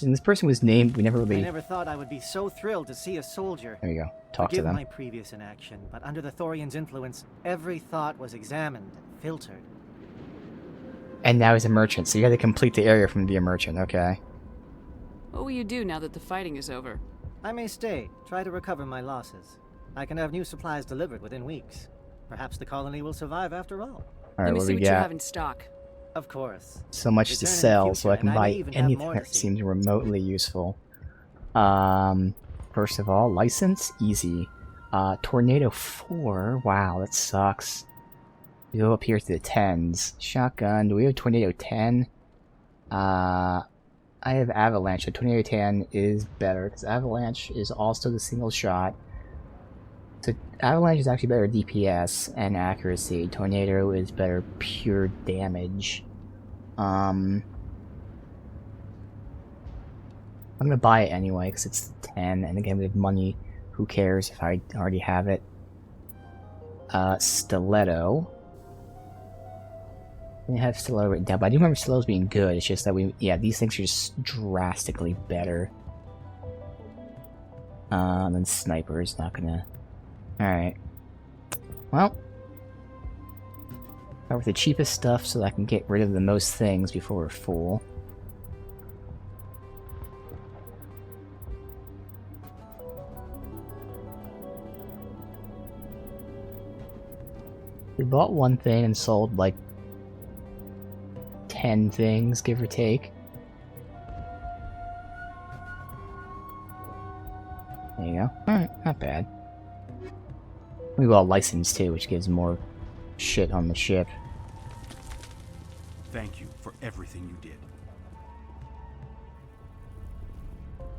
And this person was named, we never I really... never thought I would be so thrilled to see a soldier. There you go. Talk to Forgive them. my previous inaction, but under the Thorian's influence, every thought was examined and filtered. And now he's a merchant, so you gotta complete the area from be a merchant, okay. What will you do now that the fighting is over? I may stay, try to recover my losses. I can have new supplies delivered within weeks. Perhaps the colony will survive after all. Alright, what do we got? You have in stock. Of course. So much to Return in the sell, so I future, can and I buy may even have anything more that to see. seems remotely useful. First of all, license, easy. Tornado 4, wow, that sucks. We go up here to the 10s. Shotgun, do we have Tornado 10? I have Avalanche, so Tornado 10 is better, because Avalanche is also the single shot. So Avalanche is actually better DPS and accuracy. Tornado is better pure damage. I'm gonna buy it anyway because it's 10, and again with money, who cares if I already have it. Stiletto. I have Stiletto written down, but I do remember Stiletto's being good. It's just that these things are just drastically better. Then Sniper is not gonna. Alright. Well. Start with the cheapest stuff so that I can get rid of the most things before we're full. We bought one thing and sold like 10 things, give or take. There you go. Alright, not bad. We got a license too, which gives more shit on the ship. Thank you for everything you did.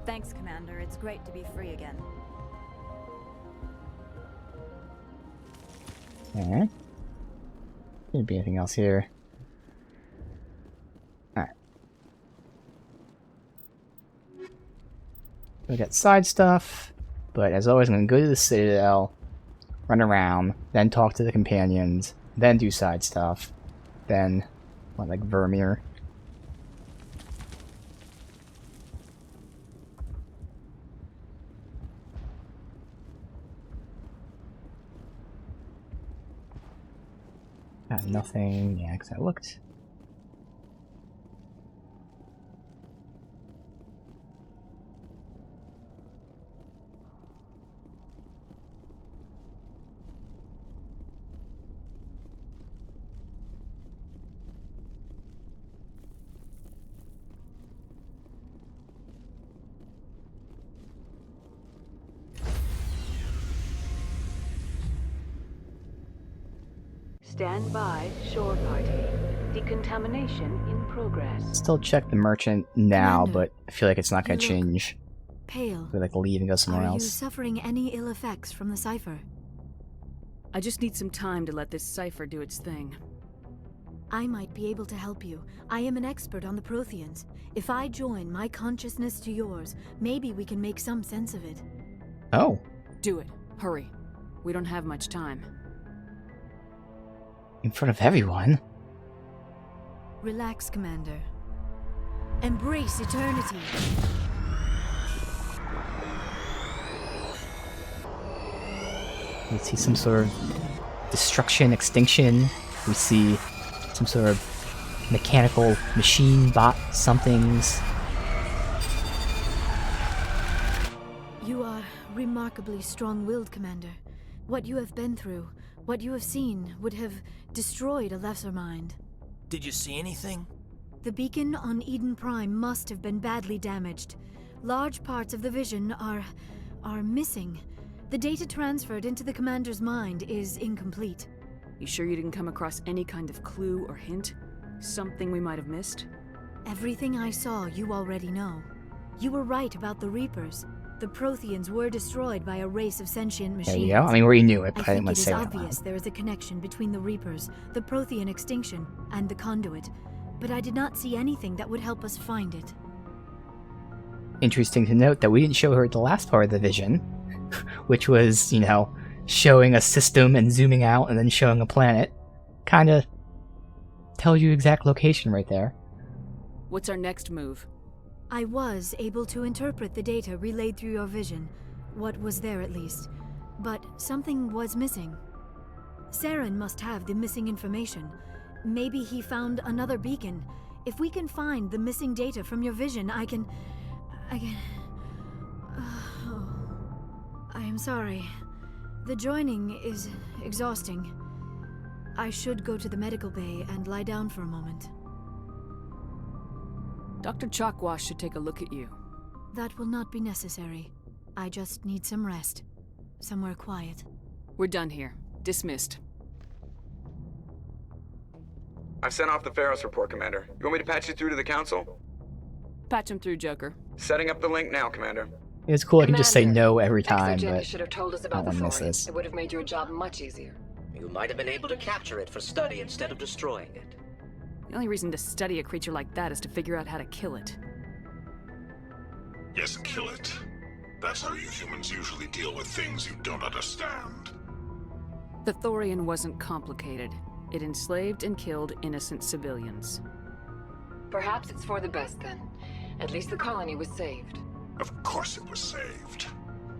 Thanks, Commander. It's great to be free again. Alright. Shouldn't be anything else here. Alright. We got side stuff, but as always, I'm gonna go to the Citadel, run around, then talk to the companions, then do side stuff, then, like Vermeer. Got nothing. Yeah, because I looked. Stand by, shore party. Decontamination in progress. Still check the merchant now, Commander, but I feel like it's not going to you look change. Pale. We like leave and go somewhere Are you else. suffering any ill effects from the cipher? I just need some time to let this cipher do its thing. I might be able to help you. I am an expert on the Protheans. If I join my consciousness to yours, maybe we can make some sense of it. Oh. Do it. Hurry. We don't have much time. In front of everyone? Relax, Commander. Embrace eternity. We see some sort of destruction, extinction. We see some sort of mechanical machine bot somethings. You are remarkably strong-willed, Commander. What you have been through, what you have seen, would have destroyed a lesser mind. Did you see anything? The beacon on Eden Prime must have been badly damaged. Large parts of the vision are missing. The data transferred into the Commander's mind is incomplete. You sure you didn't come across any kind of clue or hint? Something we might have missed? Everything I saw, you already know. You were right about the Reapers. The Protheans were destroyed by a race of sentient machines. There you go. I mean, we already knew it, but I didn't think want it to is say it out obvious loud. there is a connection between the Reapers, the Prothean extinction, and the Conduit. But I did not see anything that would help us find it. Interesting to note that we didn't show her the last part of the vision, which was, you know, showing a system and zooming out and then showing a planet. Kinda tells you exact location right there. What's our next move? I was able to interpret the data relayed through your vision. What was there, at least. But something was missing. Saren must have the missing information. Maybe he found another beacon. If we can find the missing data from your vision, I can... Oh, I am sorry. The joining is exhausting. I should go to the medical bay and lie down for a moment. Dr. Chakwas should take a look at you. That will not be necessary. I just need some rest. Somewhere quiet. We're done here. Dismissed. I've sent off the Pharos report, Commander. You want me to patch you through to the Council? Patch him through, Joker. Setting up the link now, Commander. It's cool I can just say no every time, Exogeny but should have told us I about don't the want to miss Thorian. this. It would have made your job much easier. You might have been able to capture it for study instead of destroying it. The only reason to study a creature like that is to figure out how to kill it. Yes, kill it. That's how you humans usually deal with things you don't understand. The Thorian wasn't complicated. It enslaved and killed innocent civilians. Perhaps it's for the best then. At least the colony was saved. Of course it was saved.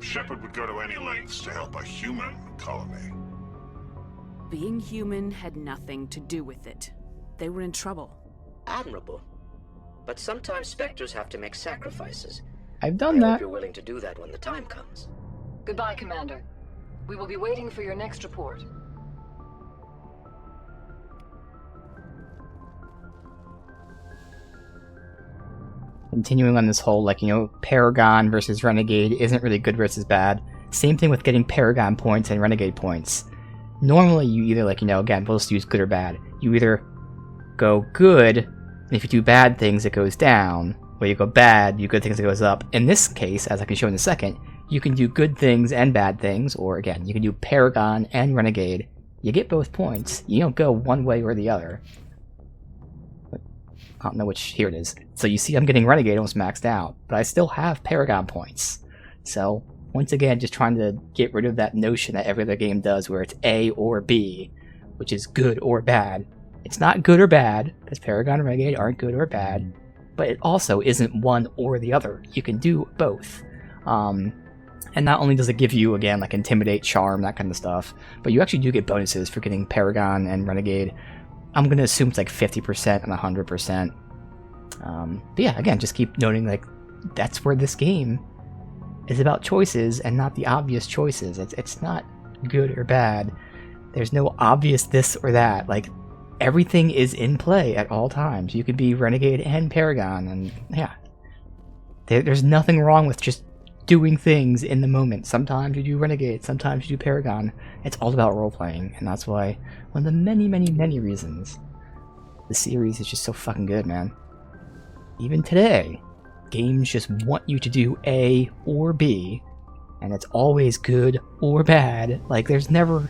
Shepard would go to any lengths to help a human colony. Being human had nothing to do with it. They were in trouble. Admirable. But sometimes Spectres have to make sacrifices. I've done I hope that. you're willing to do that when the time comes. Goodbye, Commander. We will be waiting for your next report. Continuing on this whole, like, you know, Paragon versus Renegade isn't really good versus bad. Same thing with getting Paragon points and Renegade points. Normally, you either, like, you know, again, we'll just use good or bad. You either go good, and if you do bad things, it goes down. Or you go bad, you do good things, it goes up. In this case, as I can show in a second, you can do good things and bad things, or again, you can do Paragon and Renegade. You get both points. You don't go one way or the other. I don't know which, here it is. So you see I'm getting Renegade almost maxed out, but I still have Paragon points. So, once again, just trying to get rid of that notion that every other game does where it's A or B, which is good or bad. It's not good or bad, because Paragon and Renegade aren't good or bad, but it also isn't one or the other. You can do both. And not only does it give you, again, like Intimidate, Charm, that kind of stuff, but you actually do get bonuses for getting Paragon and Renegade. I'm going to assume it's like 50% and 100%. But yeah, again, just keep noting, like, that's where this game is about choices and not the obvious choices. It's not good or bad. There's no obvious this or that. Like, everything is in play at all times. You could be Renegade and Paragon, and yeah. There's nothing wrong with just doing things in the moment. Sometimes you do Renegade, sometimes you do Paragon. It's all about role-playing, and that's why one of the many, many, many reasons the series is just so fucking good, man. Even today, games just want you to do A or B, and it's always good or bad. Like, there's never...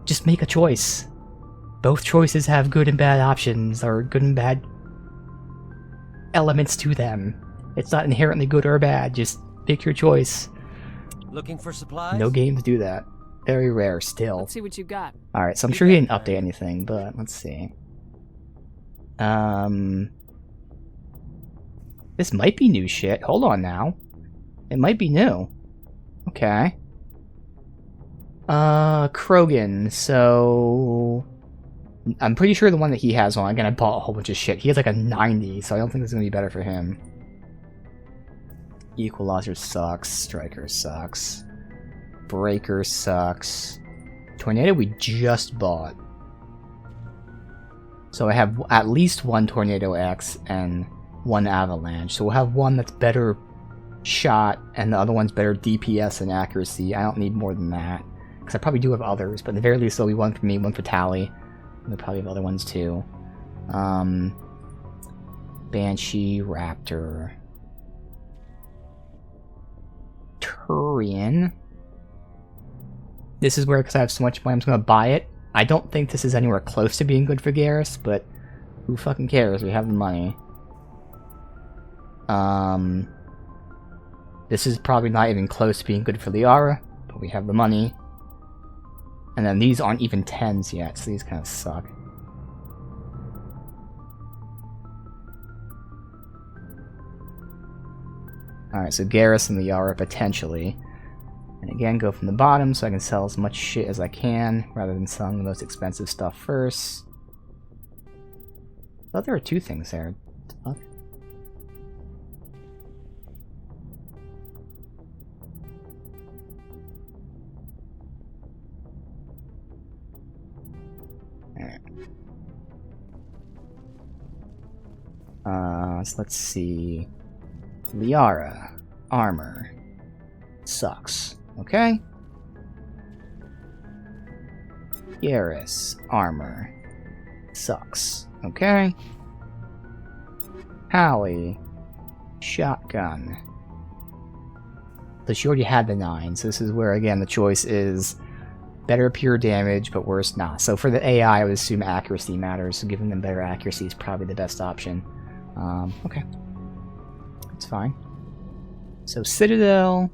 Just make a choice. Both choices have good and bad options, or good and bad elements to them. It's not inherently good or bad, just pick your choice. Looking for supplies? No games do that. Very rare still. Let's see what you got. Alright, so I'm sure he didn't update anything, but let's see. This might be new shit. Hold on now. It might be new. Okay. Krogan, so... I'm pretty sure the one that he has on, again, I bought a whole bunch of shit. He has like a 90, so I don't think it's gonna be better for him. Equalizer sucks. Striker sucks. Breaker sucks. Tornado we just bought. So I have at least one Tornado X and one Avalanche. So we'll have one that's better shot and the other one's better DPS and accuracy. I don't need more than that. Because I probably do have others, but at the very least there'll be one for me, one for Tally. And we'll probably have other ones too. Banshee, Raptor. Turian. This is where, because I have so much money, I'm just going to buy it. I don't think this is anywhere close to being good for Garrus, but who fucking cares? We have the money. This is probably not even close to being good for Liara, but we have the money. And then these aren't even 10s yet, so these kind of suck. Alright, so Garrus and Liara potentially. And again, go from the bottom so I can sell as much shit as I can, rather than selling the most expensive stuff first. I thought there were two things there. What the fuck? Alright. So let's see. Liara. Armor. Sucks. Okay. Garrus. Armor. Sucks. Okay. Hallie. Shotgun. So she already had the 9, so this is where, again, the choice is better pure damage, but worse not. So for the AI, I would assume accuracy matters, so giving them better accuracy is probably the best option. Okay. That's fine. So Citadel,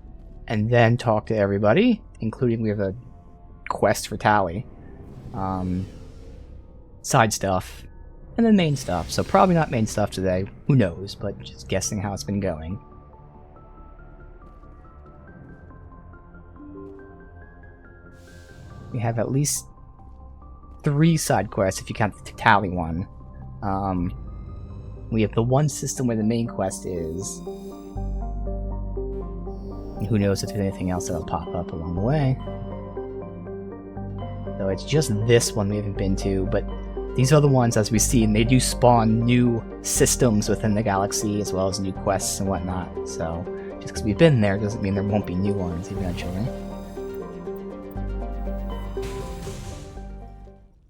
and then talk to everybody, including we have a quest for Tally. Side stuff, and then main stuff. So probably not main stuff today, who knows, but just guessing how it's been going. We have at least 3 side quests if you count the Tally one. We have the one system where the main quest is. And who knows if there's anything else that'll pop up along the way. So it's just this one we haven't been to, but these other ones, as we see, and they do spawn new systems within the galaxy, as well as new quests and whatnot. So just because we've been there doesn't mean there won't be new ones eventually.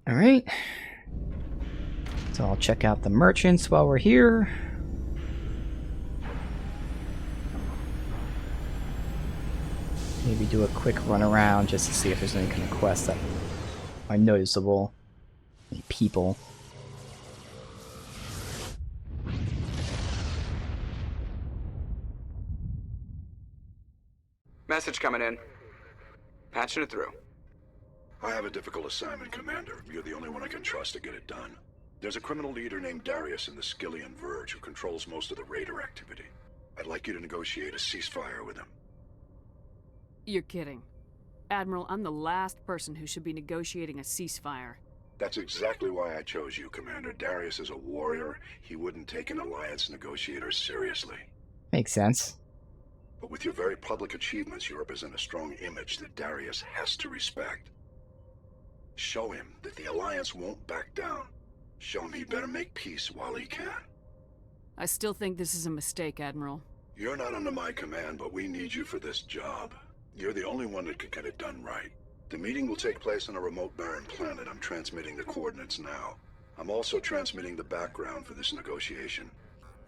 Alright. So I'll check out the merchants while we're here. Maybe do a quick run around just to see if there's any kind of quests that are noticeable. Any people. Message coming in. Patching it through. I have a difficult assignment, Commander. You're the only one I can trust to get it done. There's a criminal leader named Darius in the Skillian Verge who controls most of the Raider activity. I'd like you to negotiate a ceasefire with him. You're kidding. Admiral, I'm the last person who should be negotiating a ceasefire. That's exactly why I chose you, Commander. Darius is a warrior. He wouldn't take an alliance negotiator seriously. Makes sense. But with your very public achievements, you represent a strong image that Darius has to respect. Show him that the alliance won't back down. Show him he better make peace while he can. I still think this is a mistake, Admiral. You're not under my command, but we need you for this job. You're the only one that could get it done right. The meeting will take place on a remote barren planet. I'm transmitting the coordinates now. I'm also transmitting the background for this negotiation.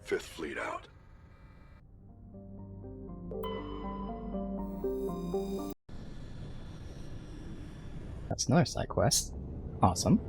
5th Fleet out. That's another side quest. Awesome.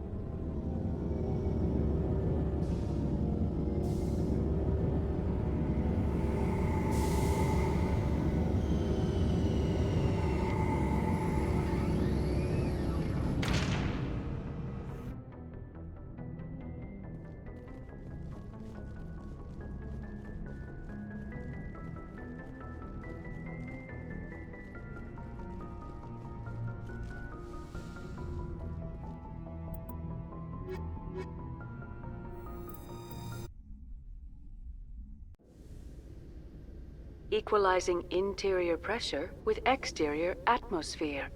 Equalizing interior pressure with exterior atmosphere.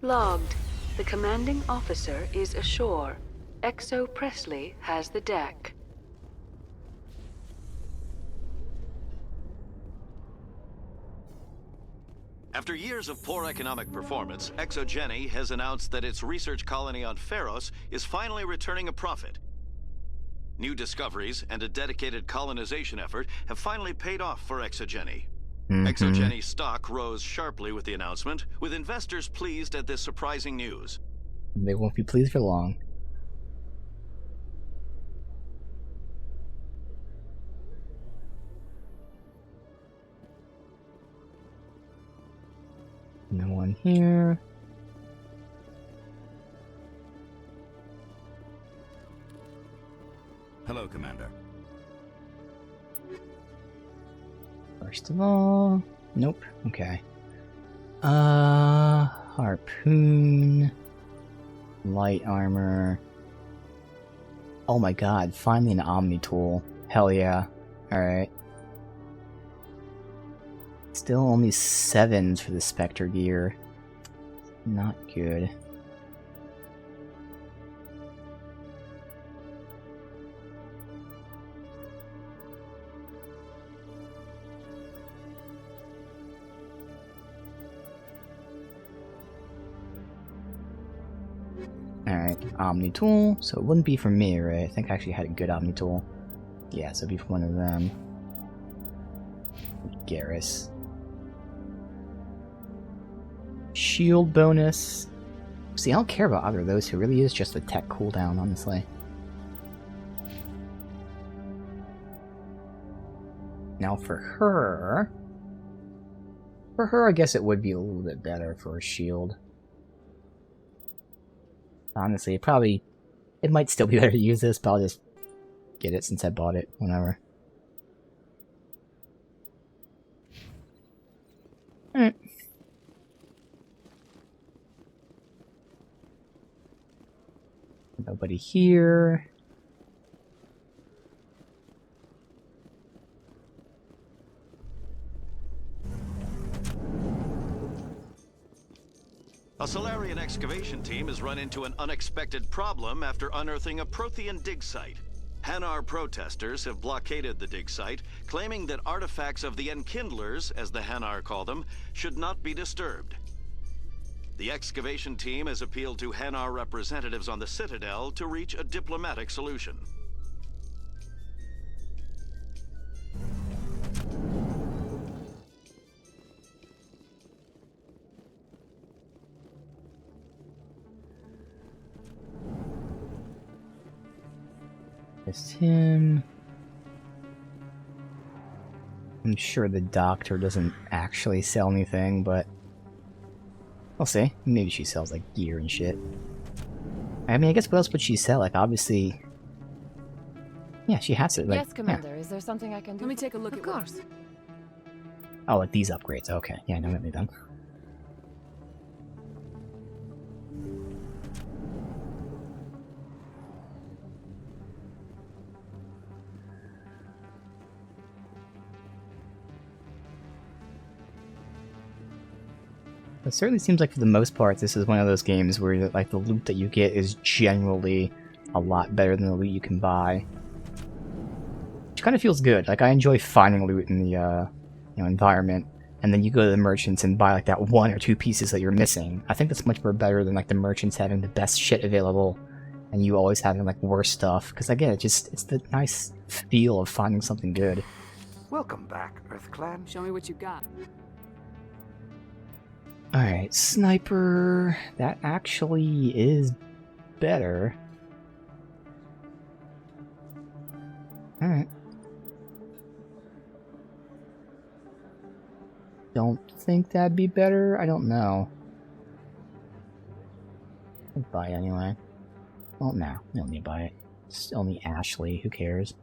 Logged. The commanding officer is ashore. Exo Presley has the deck. After years of poor economic performance, ExoGeni has announced that its research colony on Pharos is finally returning a profit. New discoveries and a dedicated colonization effort have finally paid off for ExoGeni. ExoGeni stock rose sharply with the announcement, with investors pleased at this surprising news. They won't be pleased for long. No one here. Hello, Commander. First of all, nope. Okay. Harpoon, light armor. Oh my god, finally an Omni tool. Hell yeah. Alright. Still only 7s for the Spectre gear. Not good. Alright, Omni tool. So it wouldn't be for me, right? I think I actually had a good Omni tool. Yeah, so it'd be for one of them. Garrus. Shield bonus. See, I don't care about either of those. It really is just a tech cooldown, honestly. Now for her... For her, I guess it would be a little bit better for a shield. Honestly, it might still be better to use this, but I'll just get it since I bought it, whenever. Alright. Nobody here. A Solarian excavation team has run into an unexpected problem after unearthing a Prothean dig site. Hanar protesters have blockaded the dig site, claiming that artifacts of the Enkindlers, as the Hanar call them, should not be disturbed. The excavation team has appealed to Hanar representatives on the Citadel to reach a diplomatic solution. Just him. I'm sure the doctor doesn't actually sell anything, but we'll see. Maybe she sells like gear and shit. I mean, I guess what else would she sell? Like, obviously, yeah, she has it. Like, yes, Commander. Yeah. Is there something I can do? Let me take a look at course. Oh, like these upgrades. Okay, yeah, I know what they've done. It certainly seems like for the most part, this is one of those games where like the loot that you get is generally a lot better than the loot you can buy, which kind of feels good. Like I enjoy finding loot in the environment, and then you go to the merchants and buy like that 1 or 2 pieces that you're missing. I think that's much more better than like the merchants having the best shit available, and you always having like worse stuff. Because again, it's the nice feel of finding something good. Welcome back, EarthClan. Show me what you got. Alright, sniper. That actually is better. Alright. Don't think that'd be better? I don't know. I'll buy it anyway. Well, no, we don't need to buy it. It's only Ashley, who cares?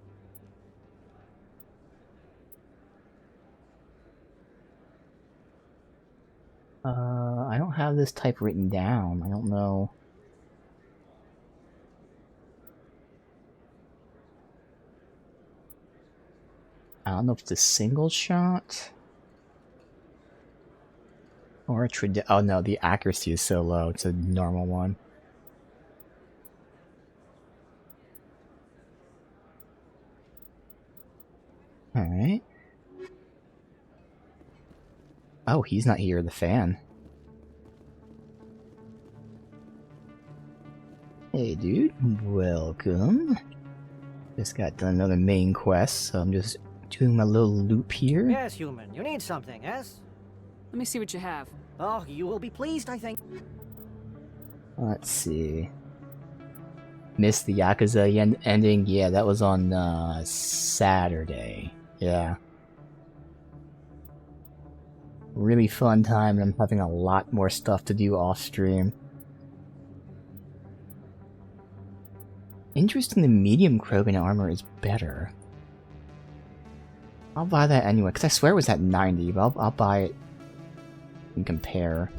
I don't have this type written down. I don't know. I don't know if it's a single shot or a oh no, the accuracy is so low. It's a normal one. All right. Oh, he's not here, the fan. Hey dude, welcome. Just got done another main quest, so I'm just doing my little loop here. Yes, human. You need something, yes? Let me see what you have. Oh, you will be pleased, I think. Let's see. Missed the Yakuza ending? Yeah, that was on Saturday. Yeah. Really fun time, and I'm having a lot more stuff to do off stream. Interesting, the medium Krogan armor is better. I'll buy that anyway, because I swear it was at 90, but I'll buy it and compare.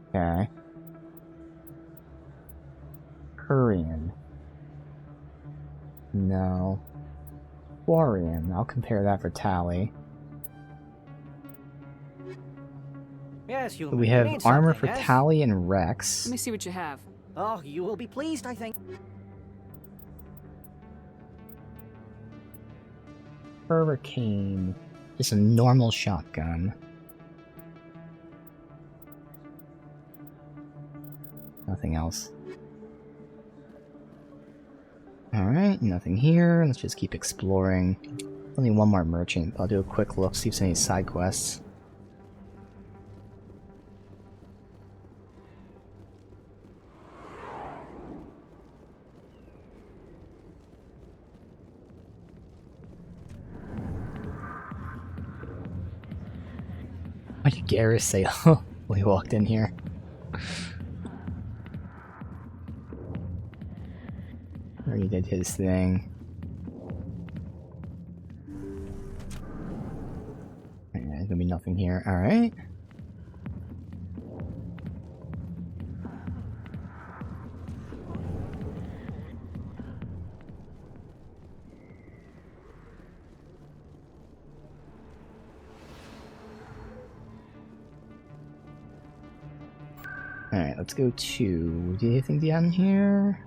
Okay. Korean. No. Quarian. I'll compare that for Tally. Yes, So we have armor for Tally and Rex. Let me see what you have. Oh, you will be pleased, I think. Hurricane. Just a normal shotgun. Nothing else. Alright, nothing here. Let's just keep exploring. Only one more merchant. I'll do a quick look, see if there's any side quests. What did Garrus say when he walked in here? Already did his thing. There's gonna be nothing here. Alright. Alright, let's go to... Do you think down here?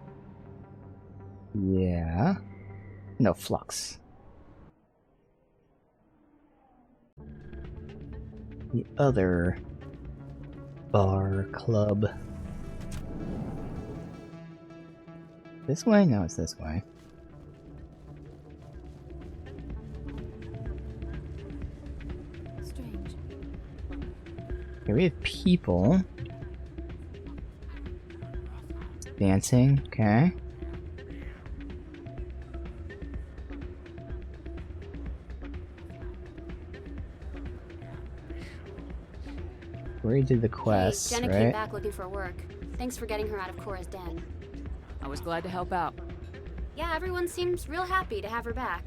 Yeah. No, Flux. The other bar club. This way? No, it's this way. Strange. Here we have people. Dancing, okay. We did the quest, Jenna right? came back looking for work. Thanks for getting her out of Cora's den. I was glad to help out. Yeah, everyone seems real happy to have her back.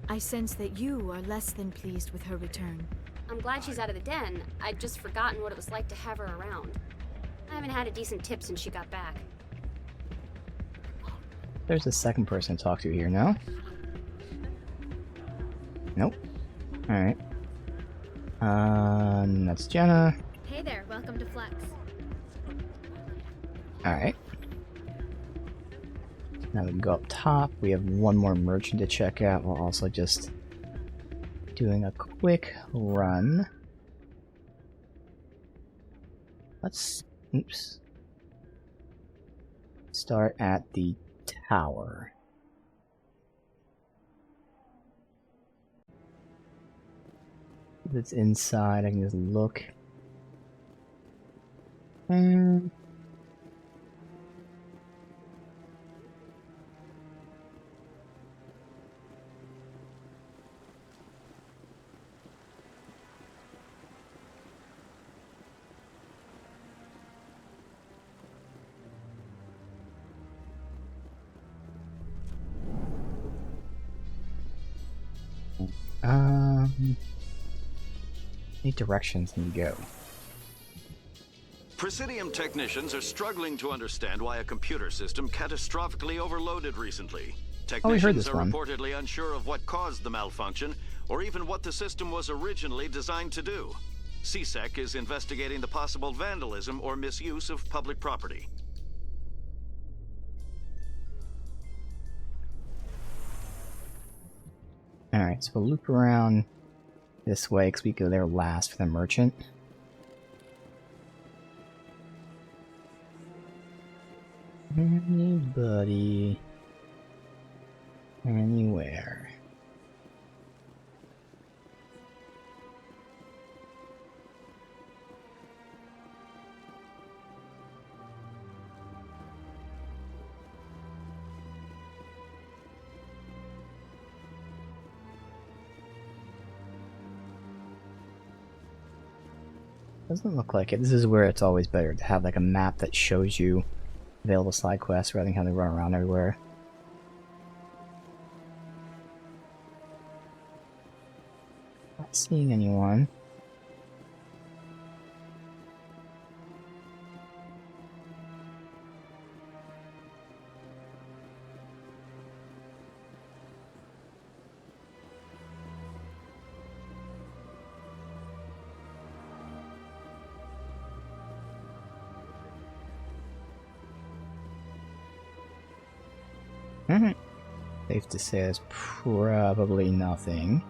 I sense that you are less than pleased with her return. I'm glad she's out of the den. I'd just forgotten what it was like to have her around. I haven't had a decent tip since she got back. There's a second person to talk to here, no? Nope. Alright. That's Jenna. Hey there, welcome to Flex. Alright. Now we can go up top. We have one more merchant to check out while also just doing a quick run. Let's, oops. Start at the tower. If it's inside, I can just look. Any directions can you go? Presidium technicians are struggling to understand why a computer system catastrophically overloaded recently. Oh, we heard Technicians this are one. reportedly unsure of what caused the malfunction, or even what the system was originally designed to do. CSEC is investigating the possible vandalism or misuse of public property. Alright, so we'll loop around this way because we go there last for the merchant. Anybody? Anywhere? Doesn't look like it. This is where it's always better to have like a map that shows you available side quests rather than having to run around everywhere. Not seeing anyone. Safe to say there's probably nothing.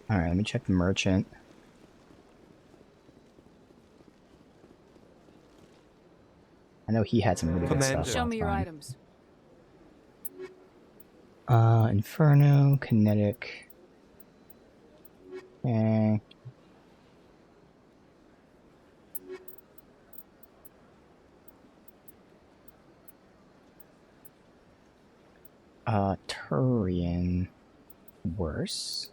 Alright, let me check the merchant. I know he had some really good stuff. Show me your last items. time. Inferno, kinetic. Okay. Turian. Worse.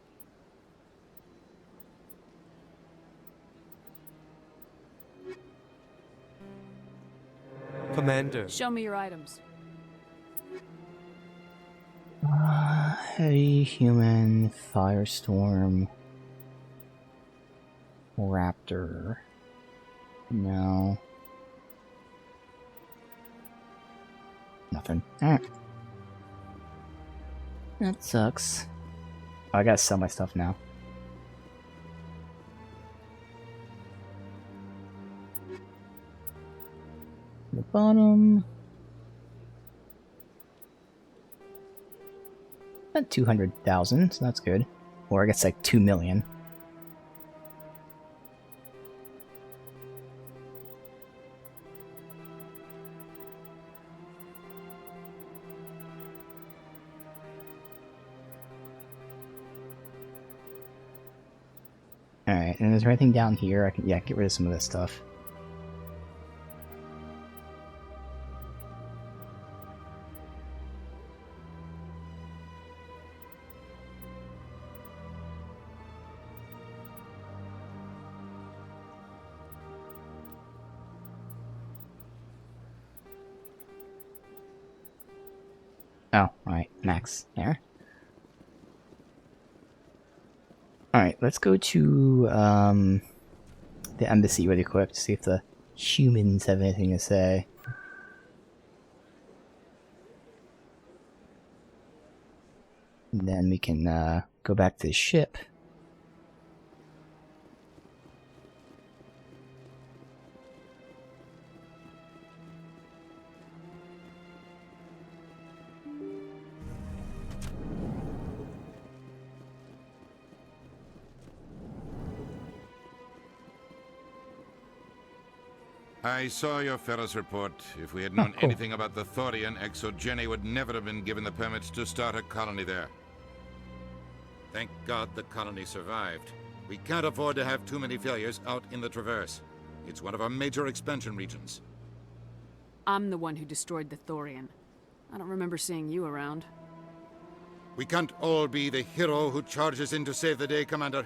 Commander. Show me your items. Heavy human, firestorm, raptor. No. Nothing. Alright. That sucks. Oh, I gotta sell my stuff now. The bottom. About 200,000, so that's good. Or I guess like 2 million. Alright, and is there anything down here? I can, yeah, get rid of some of this stuff. Oh, alright, Max there. Alright, let's go to the embassy really quick to see if the humans have anything to say. And then we can go back to the ship. I saw your Ferris report. If we had known anything about the Thorian, ExoGeni would never have been given the permits to start a colony there. Thank God the colony survived. We can't afford to have too many failures out in the Traverse. It's one of our major expansion regions. I'm the one who destroyed the Thorian. I don't remember seeing you around. We can't all be the hero who charges in to save the day, Commander.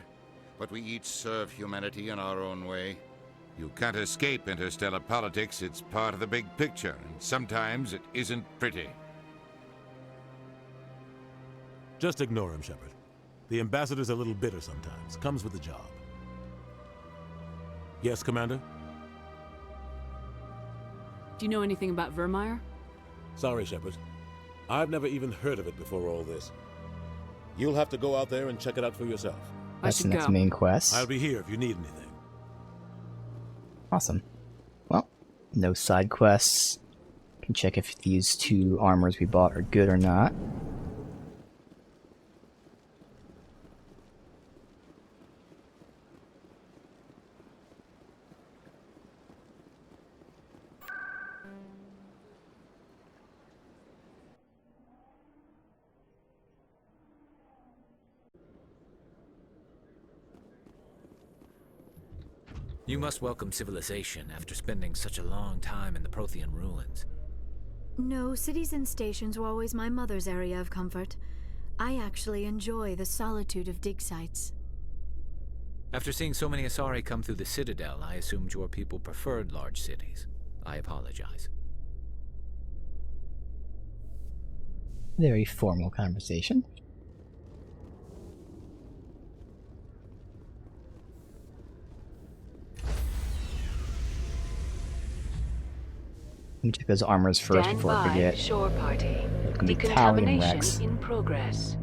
But we each serve humanity in our own way. You can't escape interstellar politics. It's part of the big picture, and sometimes it isn't pretty. Just ignore him, Shepard. The ambassador's a little bitter sometimes. Comes with the job. Yes, Commander? Do you know anything about Vermeer? Sorry, Shepard. I've never even heard of it before all this. You'll have to go out there and check it out for yourself. That's the next main quest. I'll be here if you need anything. Awesome. Well, no side quests. Can check if these 2 armors we bought are good or not. You must welcome civilization after spending such a long time in the Prothean ruins. No, cities and stations were always my mother's area of comfort. I actually enjoy the solitude of dig sites. After seeing so many Asari come through the Citadel, I assumed your people preferred large cities. I apologize. Very formal conversation. Let me check those armors first Stand before I by, forget. shore party. It's gonna be Talion Rex. Decontamination in progress.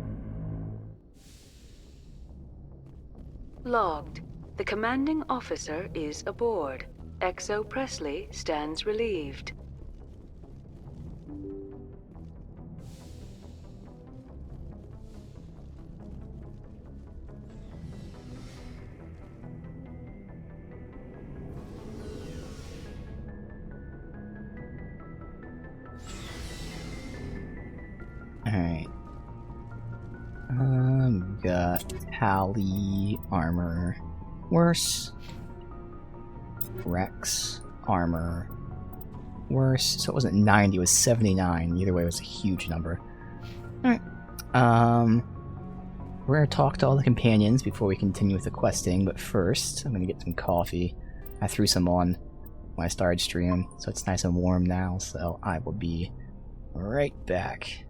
Logged. The commanding officer is aboard. Exo Presley stands relieved. Alright. We got Tally armor. Worse. Rex armor. Worse. So it wasn't 90, it was 79. Either way, it was a huge number. Alright. We're gonna talk to all the companions before we continue with the questing, but first, I'm gonna get some coffee. I threw some on when I started stream, so it's nice and warm now, so I will be right back.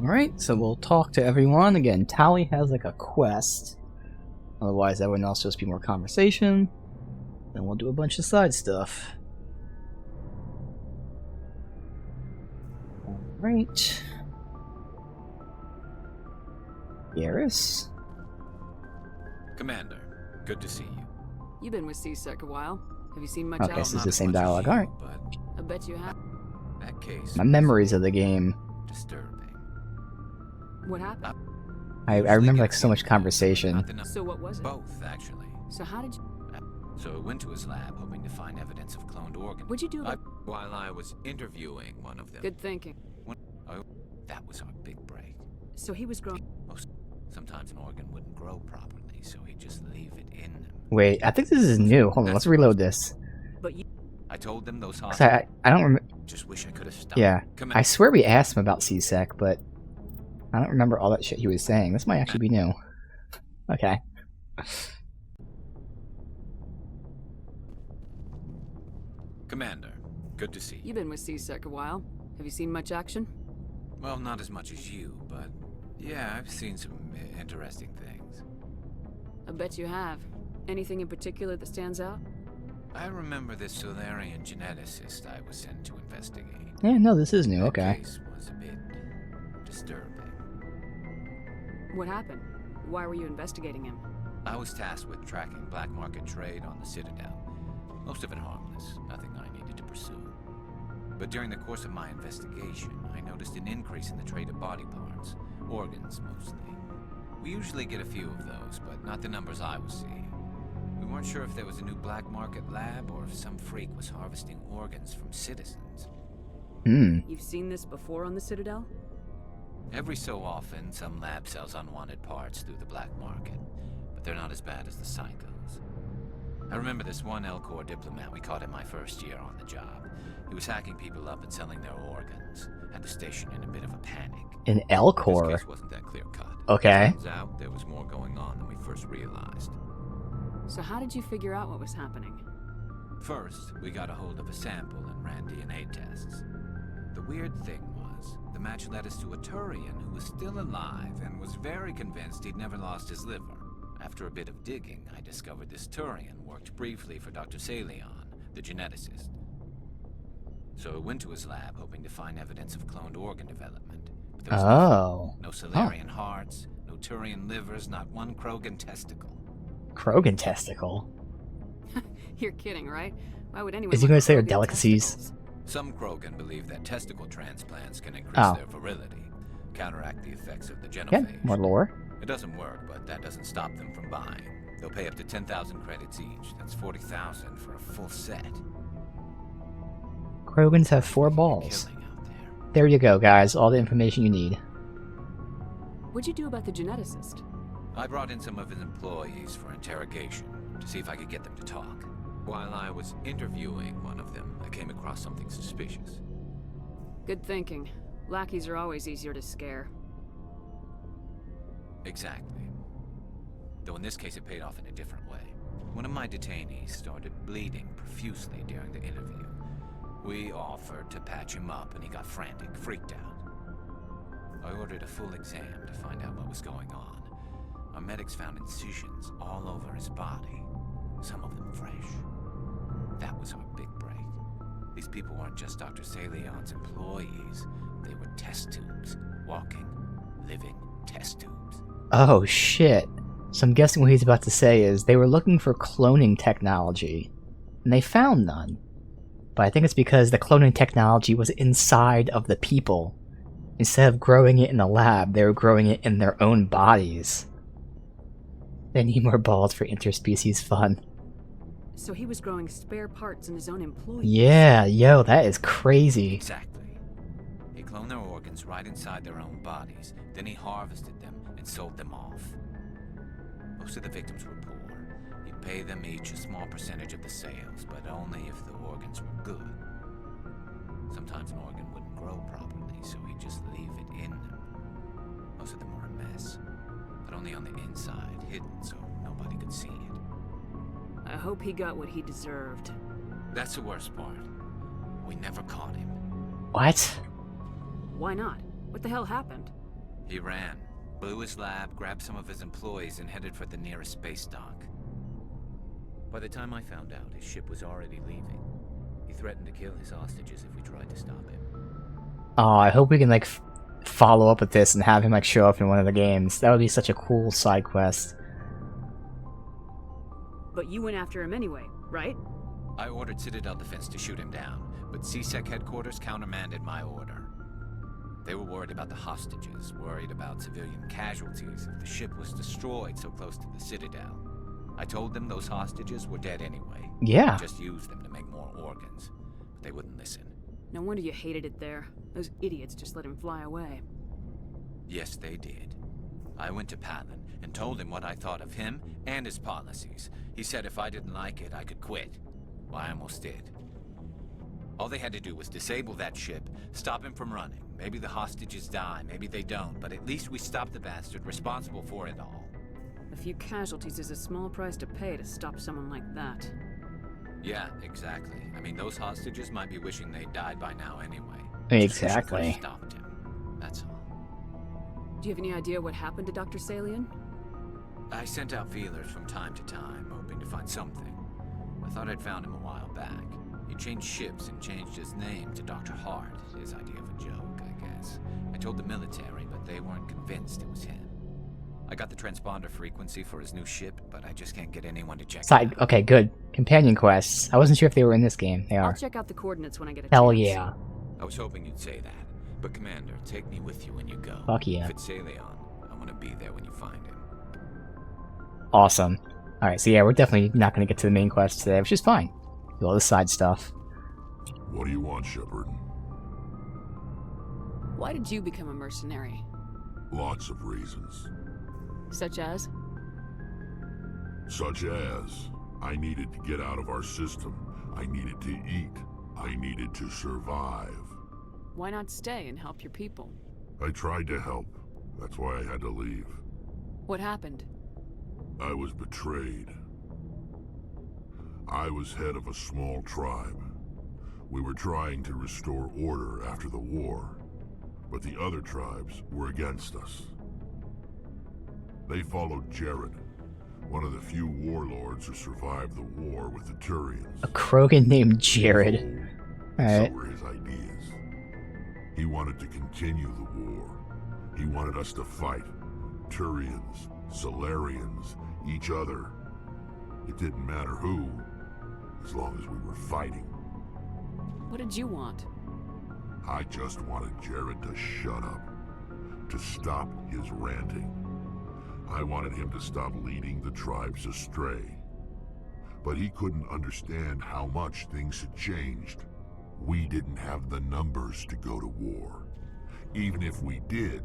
Alright, so we'll talk to everyone. Again, Tally has like a quest. Otherwise, everyone else will just be more conversation. Then we'll do a bunch of side stuff. Alright. Garrus? Commander, good to see you. You've been with C-Sec a while. Have you seen much Okay, else? so it's the same dialogue. Alright. I bet you have. That case. My memories of the game. Disturbing. What happened? I remember like so much conversation. So what was it? Both, actually. So how did you... So I went to his lab hoping to find evidence of cloned organs. What'd you do about... While I was interviewing one of them. Good thinking. That was our big break. So he was growing... Sometimes an organ wouldn't grow properly, so he'd just leave it in them. Wait, I think this is new. Hold on, let's reload this. But you... I told them those I don't remember. Just wish I could have stopped. Yeah, I swear we asked him about C-Sec, but I don't remember all that shit he was saying. This might actually be new. Okay. Commander, good to see you. You've been with C-Sec a while. Have you seen much action? Well, not as much as you, but yeah, I've seen some interesting things. I bet you have. Anything in particular that stands out? I remember this Solarian geneticist I was sent to investigate. Yeah, no, this is new. That Okay. case was a bit disturbing. What happened? Why were you investigating him? I was tasked with tracking black market trade on the Citadel. Most of it harmless, nothing I needed to pursue. But during the course of my investigation, I noticed an increase in the trade of body parts, organs mostly. We usually get a few of those, but not the numbers I was seeing. We weren't sure if there was a new black market lab or if some freak was harvesting organs from citizens. You've seen this before on the Citadel? Every so often, some lab sells unwanted parts through the black market, but they're not as bad as the psychos. I remember this one Elcor diplomat we caught in my first year on the job. He was hacking people up and selling their organs. Had the station in a bit of a panic. An Elcor? This case wasn't that clear-cut. Okay. Turns out there was more going on than we first realized. So how did you figure out what was happening? First, we got a hold of a sample and ran DNA tests. The weird thing was, the match led us to a Turian who was still alive and was very convinced he'd never lost his liver. After a bit of digging, I discovered this Turian worked briefly for Dr. Salion, the geneticist. So I went to his lab hoping to find evidence of cloned organ development. But there was nothing. No Solarian hearts, no Turian livers, not one Krogan testicle. Krogan testicle? You're kidding, right? Why would anyone... Is he going to say our delicacies? Some Krogan believe that testicle transplants can increase their virility, counteract the effects of the genophage. Yeah, more lore. It doesn't work, but that doesn't stop them from buying. They'll pay up to 10,000 credits each. That's 40,000 for a full set. Krogans have 4 balls. There you go, guys. All the information you need. What'd you do about the geneticist? I brought in some of his employees for interrogation to see if I could get them to talk. While I was interviewing one of them, I came across something suspicious. Good thinking. Lackeys are always easier to scare. Exactly. Though in this case it paid off in a different way. One of my detainees started bleeding profusely during the interview. We offered to patch him up and he got frantic, freaked out. I ordered a full exam to find out what was going on. Our medics found incisions all over his body, some of them fresh. That was our big break. These people weren't just Dr. Salion's employees. They were test tubes. Walking, living test tubes. Oh shit. So I'm guessing what he's about to say is they were looking for cloning technology, and they found none. But I think it's because the cloning technology was inside of the people. Instead of growing it in a lab, they were growing it in their own bodies. They need more balls for interspecies fun. So he was growing spare parts in his own employees. Yeah, yo, that is crazy. Exactly. He cloned their organs right inside their own bodies. Then he harvested them and sold them off. Most of the victims were poor. He'd pay them each a small percentage of the sales, but only if the organs were good. Sometimes an organ wouldn't grow properly, so he'd just leave it in them. Most of them were a mess, but only on the inside, hidden so nobody could see it. I hope he got what he deserved. That's the worst part. We never caught him. What? Why not? What the hell happened? He ran, blew his lab, grabbed some of his employees, and headed for the nearest space dock. By the time I found out, his ship was already leaving. He threatened to kill his hostages if we tried to stop him. Oh, I hope we can like follow up with this and have him like show up in one of the games. That would be such a cool side quest. But you went after him anyway, right? I ordered Citadel Defense to shoot him down, but CSEC headquarters countermanded my order. They were worried about the hostages, worried about civilian casualties if the ship was destroyed so close to the Citadel. I told them those hostages were dead anyway. Yeah. I just used them to make more organs, but they wouldn't listen. No wonder you hated it there. Those idiots just let him fly away. Yes, they did. I went to Patlin and told him what I thought of him and his policies. He said if I didn't like it, I could quit. Well, I almost did. All they had to do was disable that ship, stop him from running. Maybe the hostages die, maybe they don't, but at least we stopped the bastard responsible for it all. A few casualties is a small price to pay to stop someone like that. Yeah, exactly. I mean, those hostages might be wishing they'd died by now anyway. Exactly. Just stopped him. That's all. Do you have any idea what happened to Dr. Salian? I sent out feelers from time to time, hoping to find something. I thought I'd found him a while back. He changed ships and changed his name to Dr. Hart, his idea of a joke, I guess. I told the military, but they weren't convinced it was him. I got the transponder frequency for his new ship, but I just can't get anyone to check it out. Okay, good. Companion quests. I wasn't sure if they were in this game. They are. I'll check out the coordinates when I get a Hell chance. yeah. I was hoping you'd say that. But Commander, take me with you when you go. Fuck yeah. If it's Salion, I want to be there when you find him. Awesome. Alright, so yeah, we're definitely not going to get to the main quest today, which is fine. Do all the side stuff. What do you want, Shepard? Why did you become a mercenary? Lots of reasons. Such as? Such as, I needed to get out of our system. I needed to eat. I needed to survive. Why not stay and help your people? I tried to help. That's why I had to leave. What happened? I was betrayed. I was head of a small tribe. We were trying to restore order after the war, but the other tribes were against us. They followed Jared, one of the few warlords who survived the war with the Turians. A Krogan named Jared. Alright. So were his ideas. He wanted to continue the war. He wanted us to fight. Turians, Solarians, each other. It didn't matter who, as long as we were fighting. What did you want? I just wanted Jared to shut up, to stop his ranting. I wanted him to stop leading the tribes astray. But he couldn't understand how much things had changed. We didn't have the numbers to go to war. Even if we did,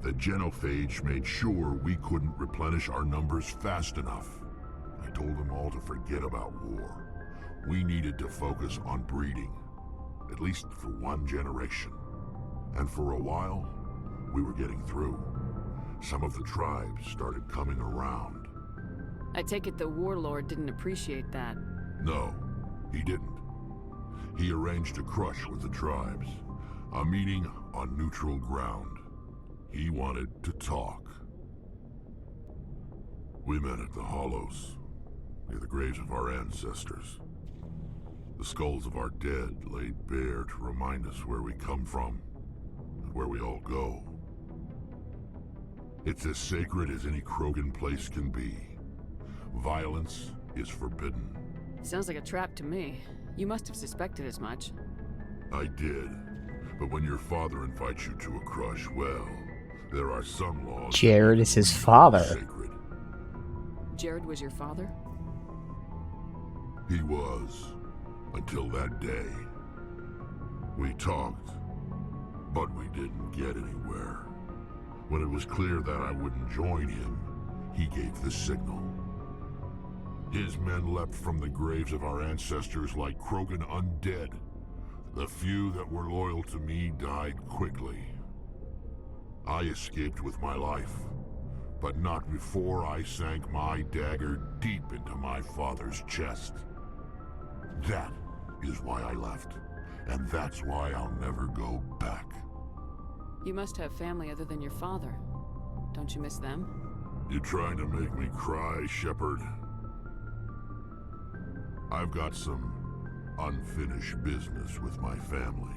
the genophage made sure we couldn't replenish our numbers fast enough. I told them all to forget about war. We needed to focus on breeding, at least for one generation. And for a while, we were getting through. Some of the tribes started coming around. I take it the warlord didn't appreciate that. No, he didn't. He arranged a crush with the tribes, a meeting on neutral ground. He wanted to talk. We met at the Hollows, near the graves of our ancestors. The skulls of our dead laid bare to remind us where we come from, and where we all go. It's as sacred as any Krogan place can be. Violence is forbidden. Sounds like a trap to me. You must have suspected as much. I did. But when your father invites you to a crush, well, there are some laws. Jared is his father. Sacred. Jared was your father? He was. Until that day. We talked, but we didn't get anywhere. When it was clear that I wouldn't join him, he gave the signal. His men leapt from the graves of our ancestors like Krogan undead. The few that were loyal to me died quickly. I escaped with my life, but not before I sank my dagger deep into my father's chest. That is why I left, and that's why I'll never go back. You must have family other than your father. Don't you miss them? You trying to make me cry, Shepard? I've got some unfinished business with my family,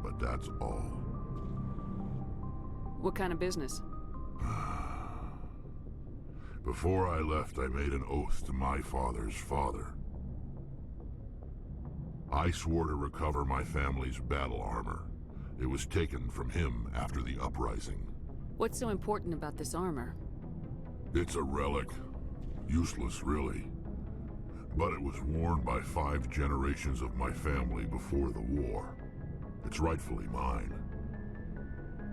but that's all. What kind of business? Before I left, I made an oath to my father's father. I swore to recover my family's battle armor. It was taken from him after the uprising. What's so important about this armor? It's a relic. Useless, really. But it was worn by 5 generations of my family before the war. It's rightfully mine.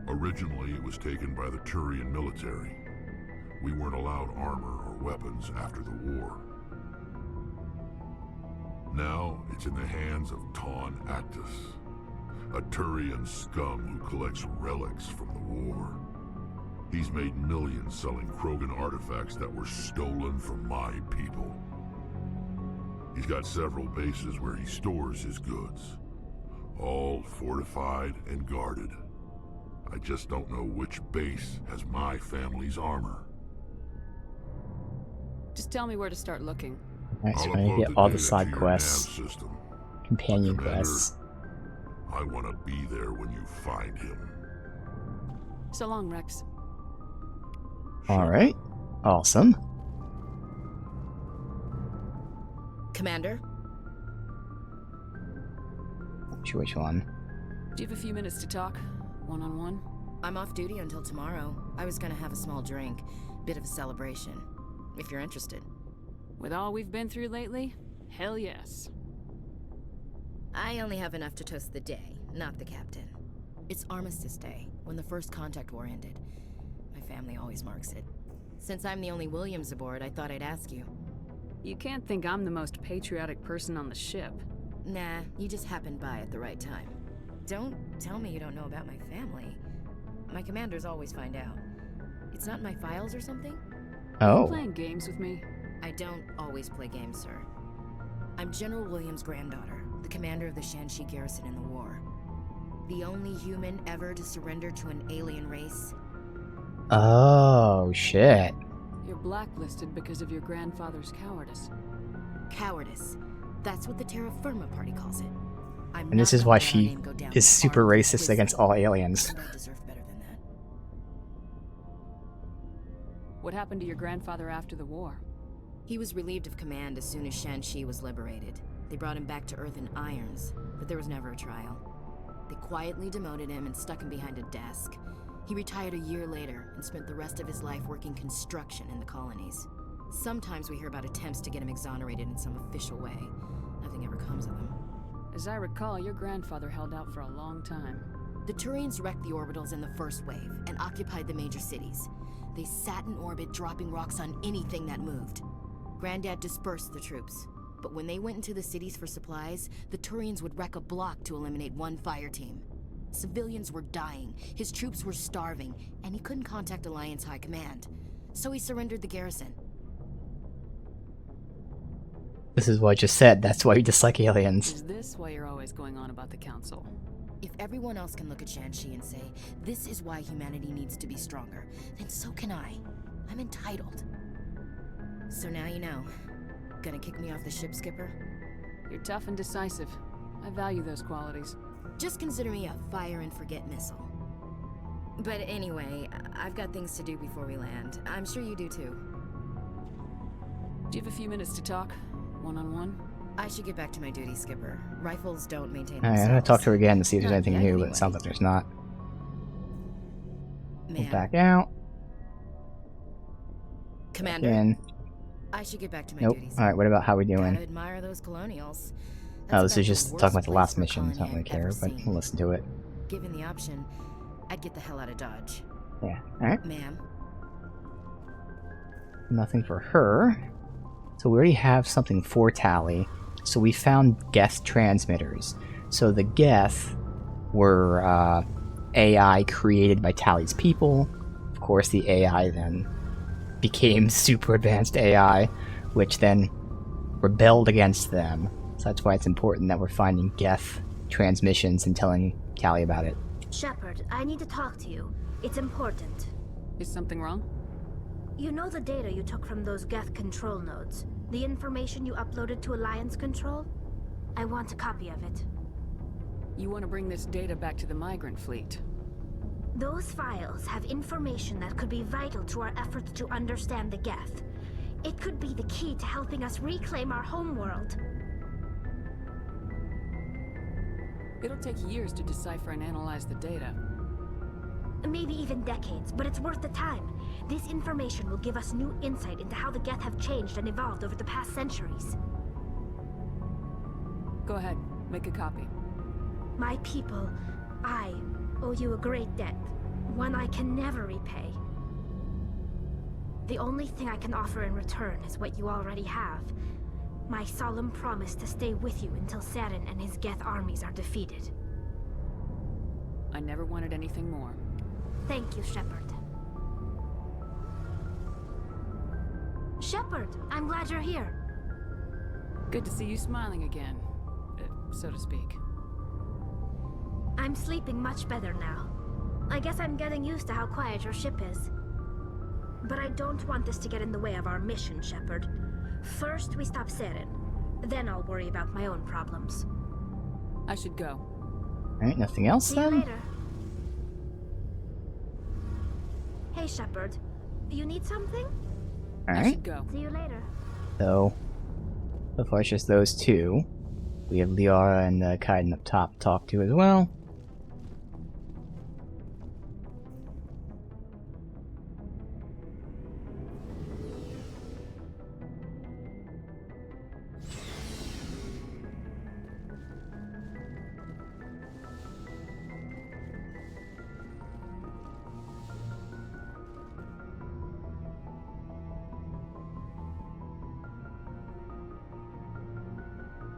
Originally, it was taken by the Turian military. We weren't allowed armor or weapons after the war. Now, it's in the hands of Ton Actus, a Turian scum who collects relics from the war. He's made millions selling Krogan artifacts that were stolen from my people. He's got several bases where he stores his goods, all fortified and guarded. I just don't know which base has my family's armor. Just tell me where to start looking. Nice, trying to get all the side quests, companion quests. I want to be there when you find him. So long, Rex. Alright, awesome. Commander? Which one? Do you have a few minutes to talk? One-on-one? I'm off duty until tomorrow. I was gonna have a small drink. Bit of a celebration. If you're interested. With all we've been through lately? Hell yes. I only have enough to toast the day, not the captain. It's Armistice Day, when the First Contact War ended. My family always marks it. Since I'm the only Williams aboard, I thought I'd ask you. You can't think I'm the most patriotic person on the ship. Nah, you just happened by at the right time. Don't tell me you don't know about my family. My commanders always find out. It's not in my files or something? Oh. Are you playing games with me? I don't always play games, sir. I'm General Williams' granddaughter, the commander of the Shanxi garrison in the war. The only human ever to surrender to an alien race. Oh, shit. You're blacklisted because of your grandfather's cowardice. Cowardice. That's what the Terra Firma Party calls it. And this is why she is super racist against all aliens. I deserve better than that. What happened to your grandfather after the war? He was relieved of command as soon as Shanxi was liberated. They brought him back to Earth in irons, but there was never a trial. They quietly demoted him and stuck him behind a desk. He retired a year later and spent the rest of his life working construction in the colonies. Sometimes we hear about attempts to get him exonerated in some official way. Nothing ever comes of them. As I recall, your grandfather held out for a long time. The Turians wrecked the orbitals in the first wave and occupied the major cities. They sat in orbit, dropping rocks on anything that moved. Granddad dispersed the troops, but when they went into the cities for supplies, the Turians would wreck a block to eliminate one fire team. Civilians were dying, his troops were starving, and he couldn't contact Alliance High Command. So he surrendered the garrison. This is what I just said, that's why you dislike aliens. Is this why you're always going on about the Council? If everyone else can look at Shanxi and say, this is why humanity needs to be stronger, then so can I. I'm entitled. So now you know. Gonna kick me off the ship, Skipper? You're tough and decisive. I value those qualities. Just consider me a fire-and-forget missile. But anyway, I've got things to do before we land. I'm sure you do too. Do you have a few minutes to talk? One-on-one? I should get back to my duty, Skipper. Rifles don't maintain Alright, themselves. I'm gonna talk to her again to see if there's Not anything yet, new, anyway. but it sounds like there's not. Man. Back out. Commander. In. I should get back to my Nope. duties. Alright, what about how we Gotta doing? admire those colonials. Oh, That's this is about just the talking worst about the place last for a mission, so I don't colony really I've care, ever but seen. we'll listen to it. Given the option, I'd get the hell out of Dodge. Yeah, alright. Ma'am. Nothing for her. So we already have something for Tali. So we found Geth transmitters. So the Geth were AI created by Tali's people. Of course, the AI then became super advanced AI, which then rebelled against them. So that's why it's important that we're finding Geth transmissions and telling Tali about it. Shepard, I need to talk to you. It's important. Is something wrong? You know the data you took from those Geth control nodes? The information you uploaded to Alliance Control? I want a copy of it. You want to bring this data back to the migrant fleet? Those files have information that could be vital to our efforts to understand the Geth. It could be the key to helping us reclaim our homeworld. It'll take years to decipher and analyze the data. Maybe even decades, but it's worth the time. This information will give us new insight into how the Geth have changed and evolved over the past centuries. Go ahead, make a copy. My people, I owe you a great debt, one I can never repay. The only thing I can offer in return is what you already have. My solemn promise to stay with you until Saren and his Geth armies are defeated. I never wanted anything more. Thank you, Shepard. Shepard, I'm glad you're here. Good to see you smiling again, so to speak. I'm sleeping much better now. I guess I'm getting used to how quiet your ship is. But I don't want this to get in the way of our mission, Shepard. First, we stop Saren. Then I'll worry about my own problems. I should go. Alright, nothing else See then? you later. Hey, Shepard. You need something? Alright. I should go. See you later. So far it's just those two. We have Liara and Kaiden up top to talk to as well.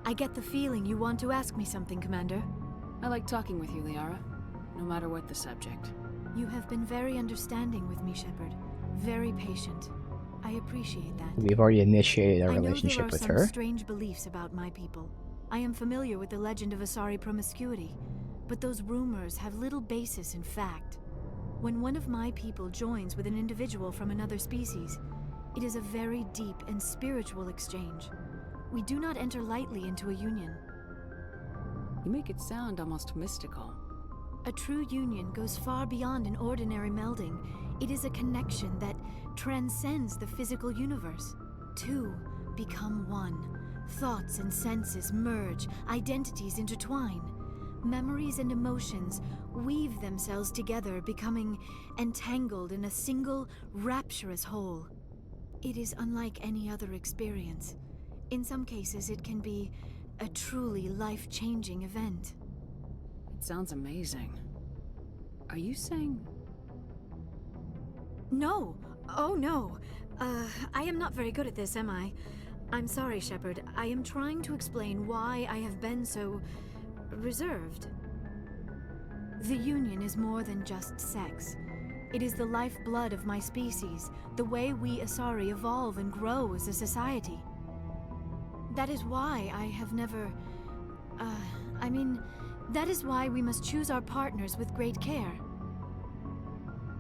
I get the feeling you want to ask me something, Commander. I like talking with you, Liara, no matter what the subject. You have been very understanding with me, Shepard. Very patient. I appreciate that. We've already initiated a I know relationship there with are her. some strange beliefs about my people. I am familiar with the legend of Asari promiscuity, but those rumors have little basis in fact. When one of my people joins with an individual from another species, it is a very deep and spiritual exchange. We do not enter lightly into a union. You make it sound almost mystical. A true union goes far beyond an ordinary melding. It is a connection that transcends the physical universe. Two become one. Thoughts and senses merge, identities intertwine. Memories and emotions weave themselves together, becoming entangled in a single, rapturous whole. It is unlike any other experience. In some cases, it can be a truly life-changing event. It sounds amazing. Are you saying... No! Oh no! I am not very good at this, am I? I'm sorry, Shepard. I am trying to explain why I have been so... reserved. The Union is more than just sex. It is the lifeblood of my species, the way we Asari evolve and grow as a society. That is why I have never... that is why we must choose our partners with great care.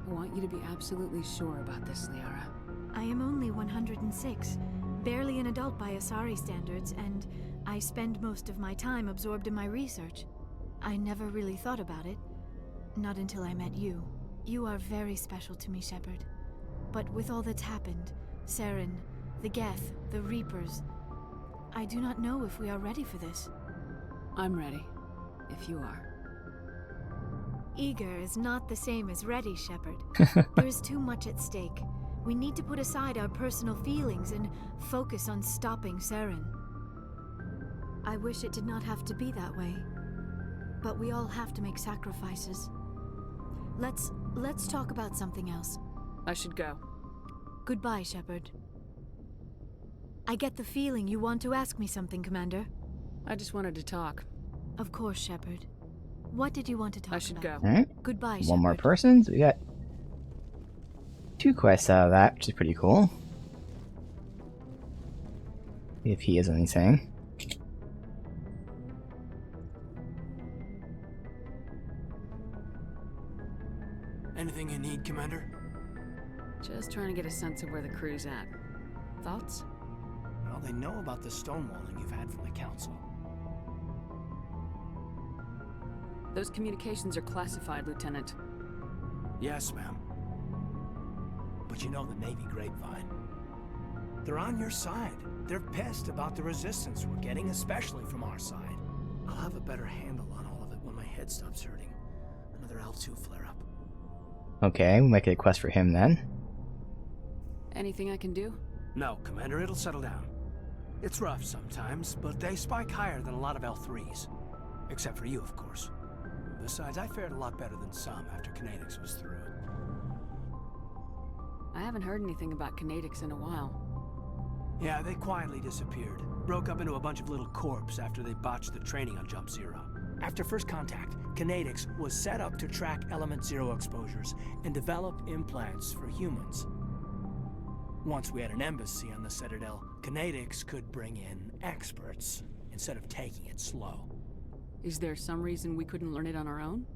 I want you to be absolutely sure about this, Liara. I am only 106, barely an adult by Asari standards, and I spend most of my time absorbed in my research. I never really thought about it. Not until I met you. You are very special to me, Shepard. But with all that's happened, Saren, the Geth, the Reapers, I do not know if we are ready for this. I'm ready, if you are. Eager is not the same as ready, Shepard. There is too much at stake. We need to put aside our personal feelings and focus on stopping Saren. I wish it did not have to be that way. But we all have to make sacrifices. Let's talk about something else. I should go. Goodbye, Shepard. I get the feeling you want to ask me something, Commander. I just wanted to talk. Of course, Shepard. What did you want to talk about? I should go. Alright. Goodbye, Shepard. One more person. So we got 2 quests out of that, which is pretty cool. If he has anything. Commander? Just trying to get a sense of where the crew's at. Thoughts? Well, they know about the stonewalling you've had from the Council. Those communications are classified, Lieutenant. Yes, ma'am. But you know the Navy grapevine. They're on your side. They're pissed about the resistance we're getting, especially from our side. I'll have a better handle on all of it when my head stops hurting. Another L2 flare-up. Okay, we'll make it a quest for him then. Anything I can do? No, Commander, it'll settle down. It's rough sometimes, but they spike higher than a lot of L3s. Except for you, of course. Besides, I fared a lot better than some after Kinetics was through. I haven't heard anything about Kinetics in a while. Yeah, they quietly disappeared. Broke up into a bunch of little corps after they botched the training on Jump Zero. After first contact, Kinetics was set up to track Element Zero exposures and develop implants for humans. Once we had an embassy on the Citadel, Kinetics could bring in experts instead of taking it slow. Is there some reason we couldn't learn it on our own?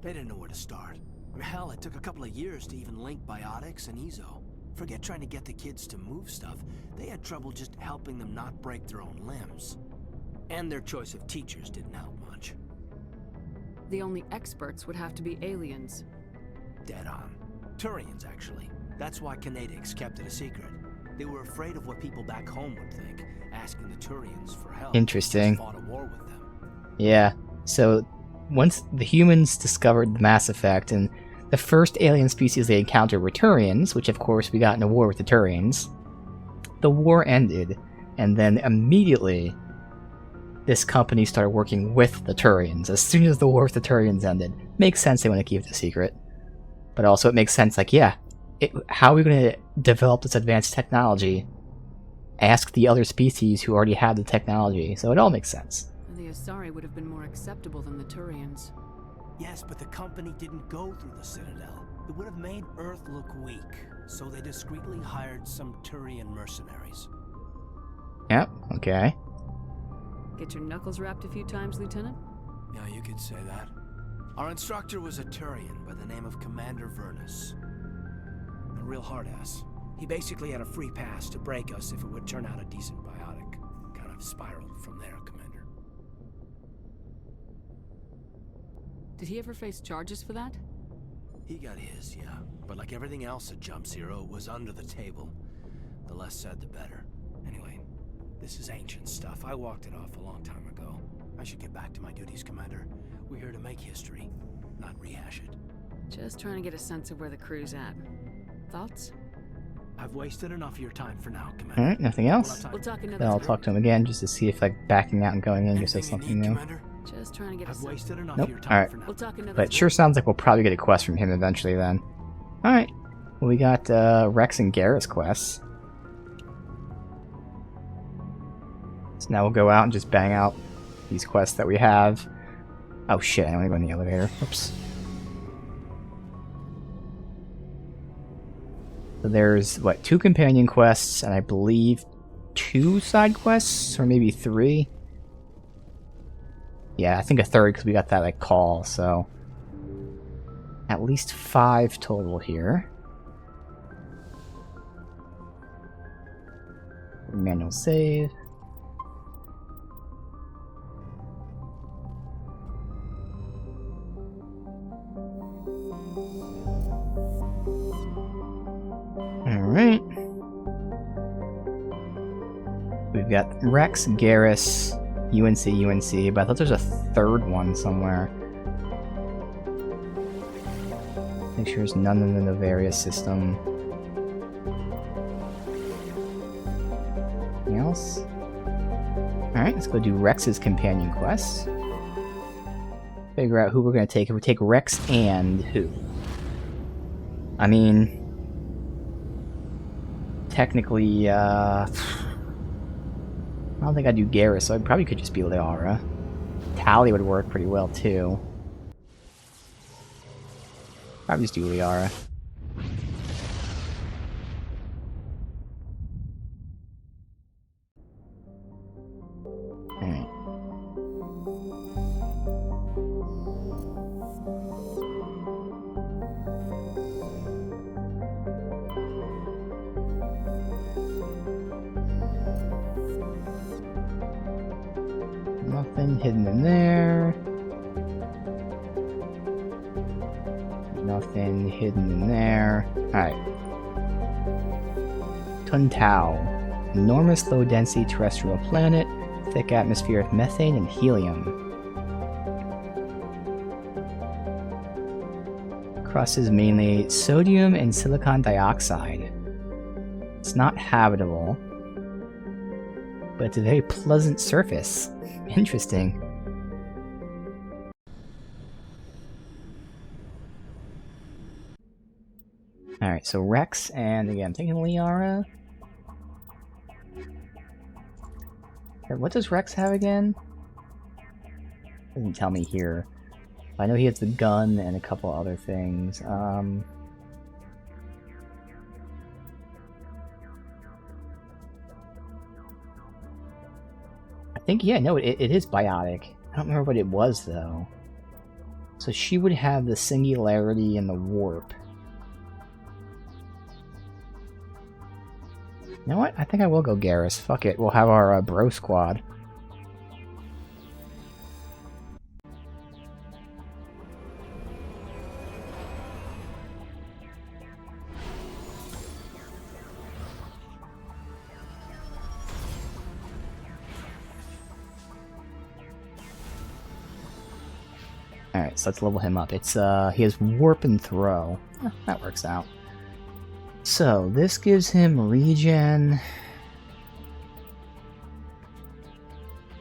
They didn't know where to start. Hell, it took a couple of years to even link biotics and EZO. Forget trying to get the kids to move stuff. They had trouble just helping them not break their own limbs. And their choice of teachers didn't help much. The only experts would have to be aliens. Dead on. Turians, actually. That's why Kinetics kept it a secret. They were afraid of what people back home would think, asking the Turians for help. Interesting. Fought a war with them. Yeah, so once the humans discovered the Mass Effect, and the first alien species they encountered were Turians, which of course we got in a war with the Turians, the war ended, and then immediately this company started working with the Turians. As soon as the war with the Turians ended. Makes sense they want to keep it a secret. But also it makes sense, like, yeah, how are we going to develop this advanced technology? Ask the other species who already have the technology, so it all makes sense. The Asari would have been more acceptable than the Turians. Yes, but the company didn't go through the Citadel. It would have made Earth look weak, so they discreetly hired some Turian mercenaries. Yep, okay. Get your knuckles rapped a few times, Lieutenant? Yeah, you could say that. Our instructor was a Turian by the name of Commander Vernus. A real hard-ass. He basically had a free pass to break us if it would turn out a decent biotic. Kind of spiraled from there, Commander. Did he ever face charges for that? He got his, yeah. But like everything else at Jump Zero, it was under the table. The less said, the better. Anyway, this is ancient stuff. I walked it off a long time ago. I should get back to my duties, Commander. We're here to make history, not rehash it. Just trying to get a sense of where the crew's at. Thoughts? I've wasted enough of your time for now, Commander. Alright, nothing else? We'll talk another Then I'll talk to him again just to see if like backing out and going in just says something new. Just trying to get I've wasted enough Nope. of your time Alright. for now. We'll talk another But it sure sounds like we'll probably get a quest from him eventually then. Alright. Well, we got Rex and Garrus quests. So now we'll go out and just bang out these quests that we have. Oh shit, I want to go in the elevator. Oops. So there's, what, 2 companion quests, and I believe 2 side quests, or maybe 3? Yeah, I think a 3rd, because we got that, like, call, so... At least 5 total here. Manual save. Alright. We've got Rex, Garrus, UNC, but I thought there's a 3rd one somewhere. Make sure there's none in the Novaria system. Anything else? Alright, let's go do Rex's companion quest. Figure out who we're gonna take. If we take Rex and who? I mean... Technically, I don't think I'd do Garrus, so I probably could just be Liara. Tali would work pretty well, too. Probably just do Liara. Alright. Nothing hidden in there. Nothing hidden in there. Alright. Tuntao. Enormous low-density terrestrial planet. Thick atmosphere of methane and helium. Crust is mainly sodium and silicon dioxide. It's not habitable, but it's a very pleasant surface. Interesting. Alright, so Rex, and again, I'm thinking Liara. What does Rex have again? Doesn't tell me here. I know he has the gun and a couple other things. I think, yeah, no, it is biotic. I don't remember what it was, though. So she would have the singularity and the warp. You know what? I think I will go Garrus. Fuck it, we'll have our bro squad. Alright, so let's level him up. It's he has warp and throw. That works out. So this gives him regen.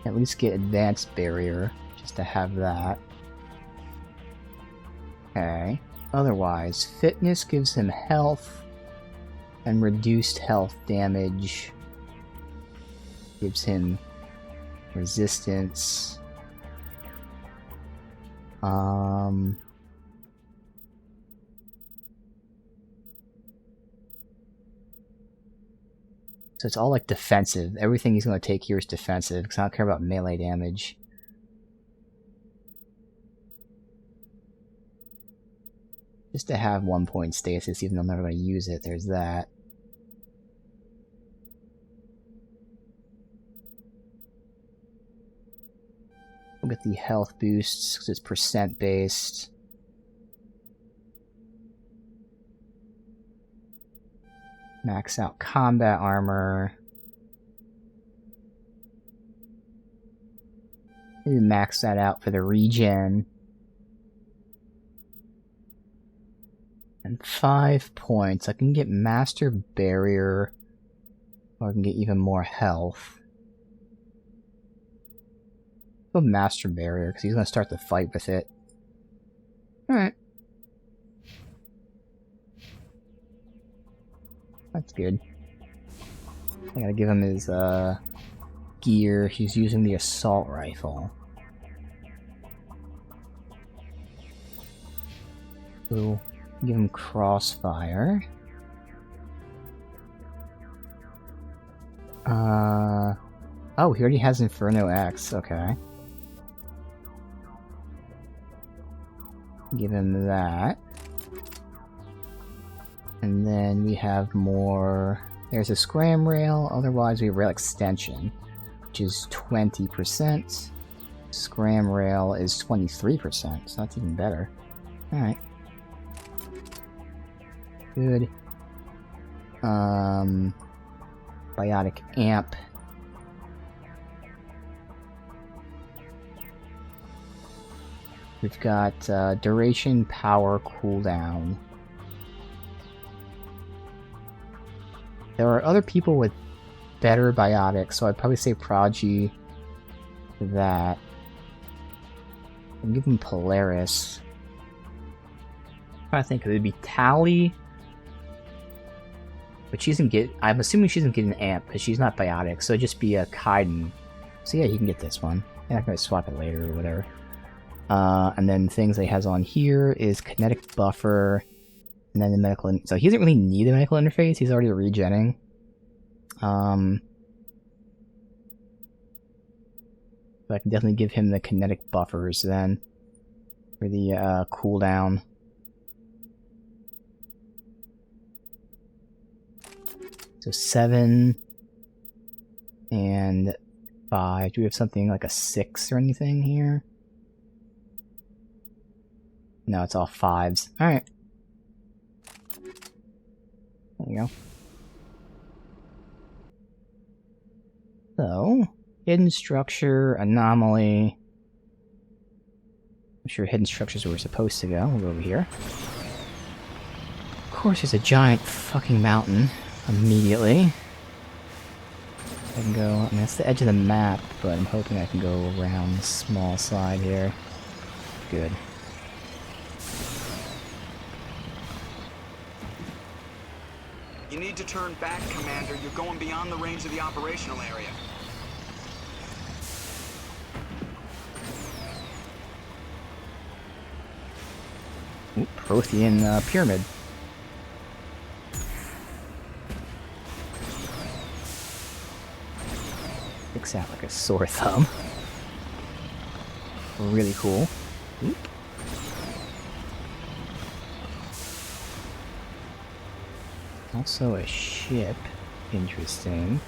At least get advanced barrier, just to have that. Okay. Otherwise, fitness gives him health and reduced health damage. Gives him resistance. So it's all like defensive. Everything he's going to take here is defensive because I don't care about melee damage. Just to have 1 point stasis, even though I'm never going to use it, there's that. We'll get the health boosts because it's percent based. Max out combat armor. Maybe max that out for the regen. And 5 points. I can get Master Barrier, or I can get even more health. Go Master Barrier, because he's going to start the fight with it. Alright. That's good. I gotta give him his gear. He's using the assault rifle. So, give him crossfire. Oh, he already has Inferno X, okay. Give him that. And then we have more... There's a scram rail, otherwise we have rail extension, which is 20%. Scram rail is 23%, so that's even better. Alright. Good. Biotic amp. We've got duration, power, cooldown. There are other people with better biotics, so I'd probably say Prodigy for that. I'll give him Polaris. I think it would be Tally. But she doesn't get... I'm assuming she doesn't get an amp, because she's not biotic, so it'd just be a Kaiden. So yeah, you can get this one. And I can swap it later or whatever. And then things that he has on here is kinetic buffer, and then the medical... So he doesn't really need a medical interface, he's already regenning. But I can definitely give him the kinetic buffers then, for the cooldown. So 7 and 5. Do we have something like a 6 or anything here? No, it's all 5s. Alright. There you go. So, hidden structure, anomaly. I'm sure hidden structures were supposed to go. We'll go over here. Of course, there's a giant fucking mountain immediately. I can go, I mean, that's the edge of the map, but I'm hoping I can go around the small side here. Good. You need to turn back, Commander. You're going beyond the range of the operational area. Ooh, Prothean pyramid. Sticks out like a sore thumb. Really cool. Oop. Also a ship. Interesting.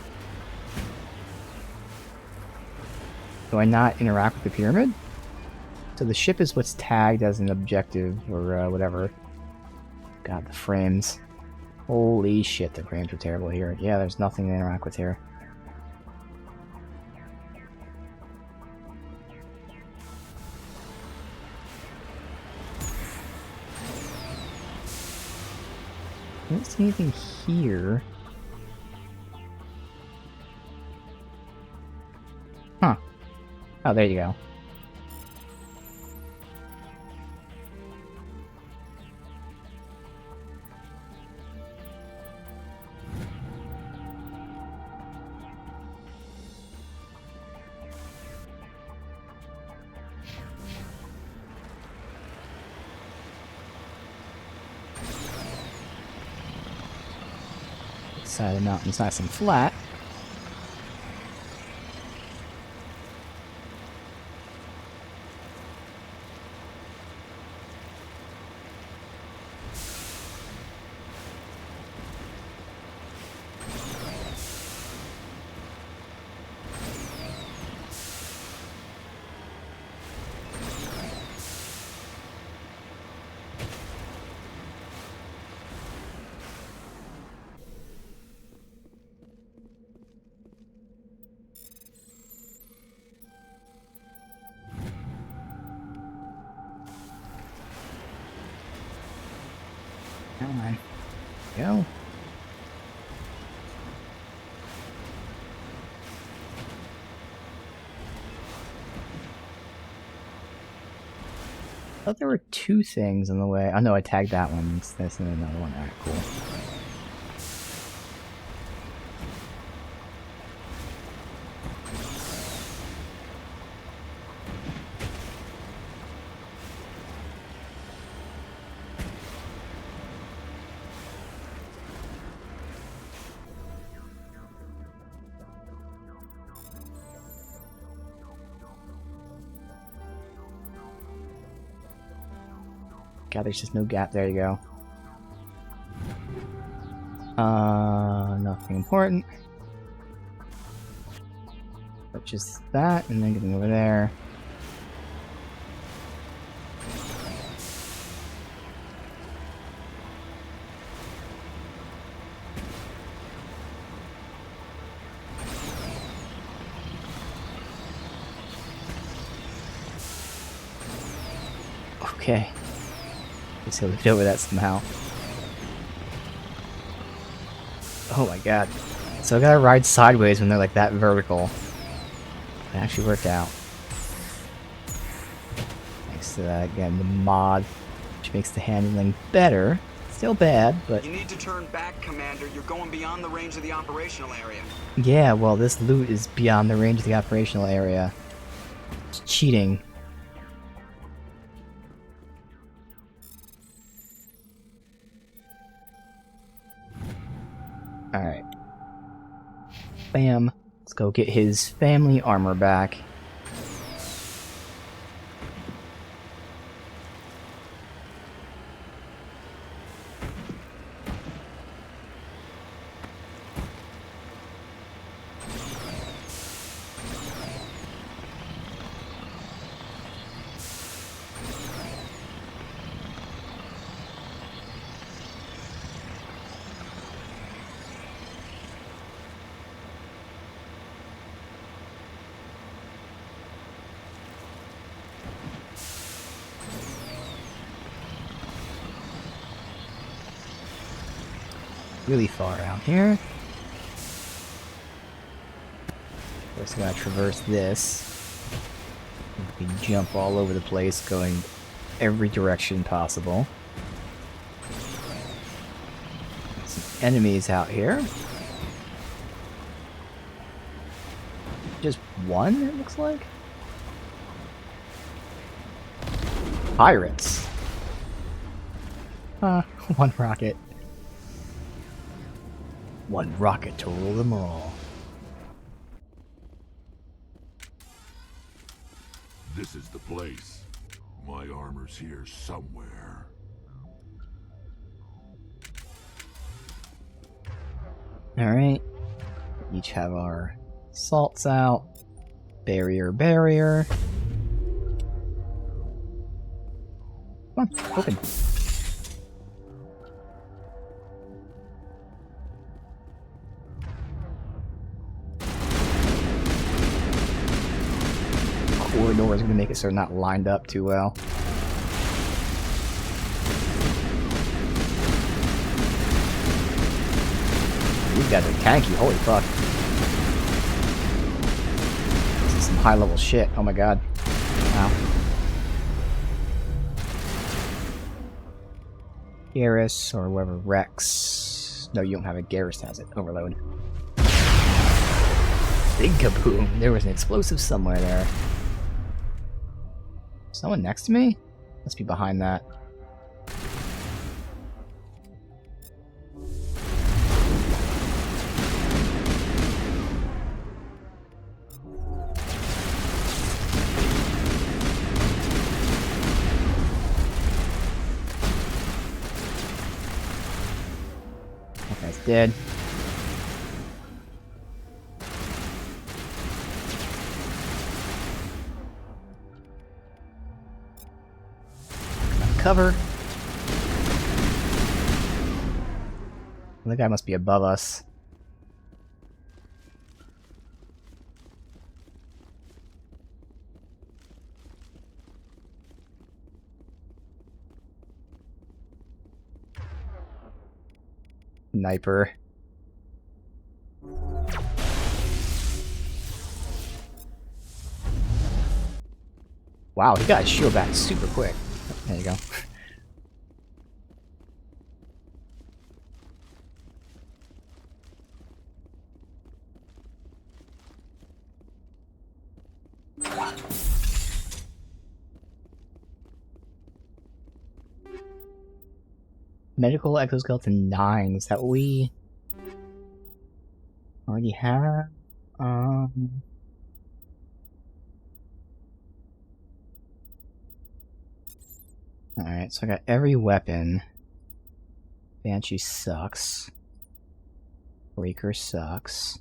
Do I not interact with the pyramid? So the ship is what's tagged as an objective, or whatever. God, the frames. Holy shit, the frames are terrible here. Yeah, there's nothing to interact with here. I don't see anything here. Huh. Oh, there you go. Side of the mountain's nice and flat. Come on. Go. I thought there were 2 things in the way. Oh no, I tagged that one. That's another one. Alright, cool. God, there's just no gap. There you go. Nothing important. But just that, and then getting over there. Okay. Let's see if we get over that somehow. Oh my god. So I gotta ride sideways when they're like that vertical. It actually worked out. Thanks to that, again, the mod, which makes the handling better. Still bad, but... You need to turn back, Commander. You're going beyond the range of the operational area. Yeah, well, this loot is beyond the range of the operational area. It's cheating. Alright. Bam. Let's go get his family armor back. really far out here. First, I gotta traverse this. We can jump all over the place, going every direction possible. Some enemies out here. Just one, it looks like? Pirates. One rocket. One rocket to rule them all. This is the place. My armor's here somewhere. Alright. Each have our salts out. Barrier. Come on, open. Corridor is going to make it so they're not lined up too well. These guys are tanky, holy fuck. This is some high level shit, oh my god. Wow. Garrus, or whoever, Rex. No, you don't have it, Garrus has it. Overload. Big kaboom! There was an explosive somewhere there. Someone next to me? Must be behind that. That guy's dead. Cover. The guy must be above us. Sniper. Wow, he got his shield back super quick. There you go. Medical exoskeleton 9. Is that what we already have? Alright, so I got every weapon. Banshee sucks. Breaker sucks.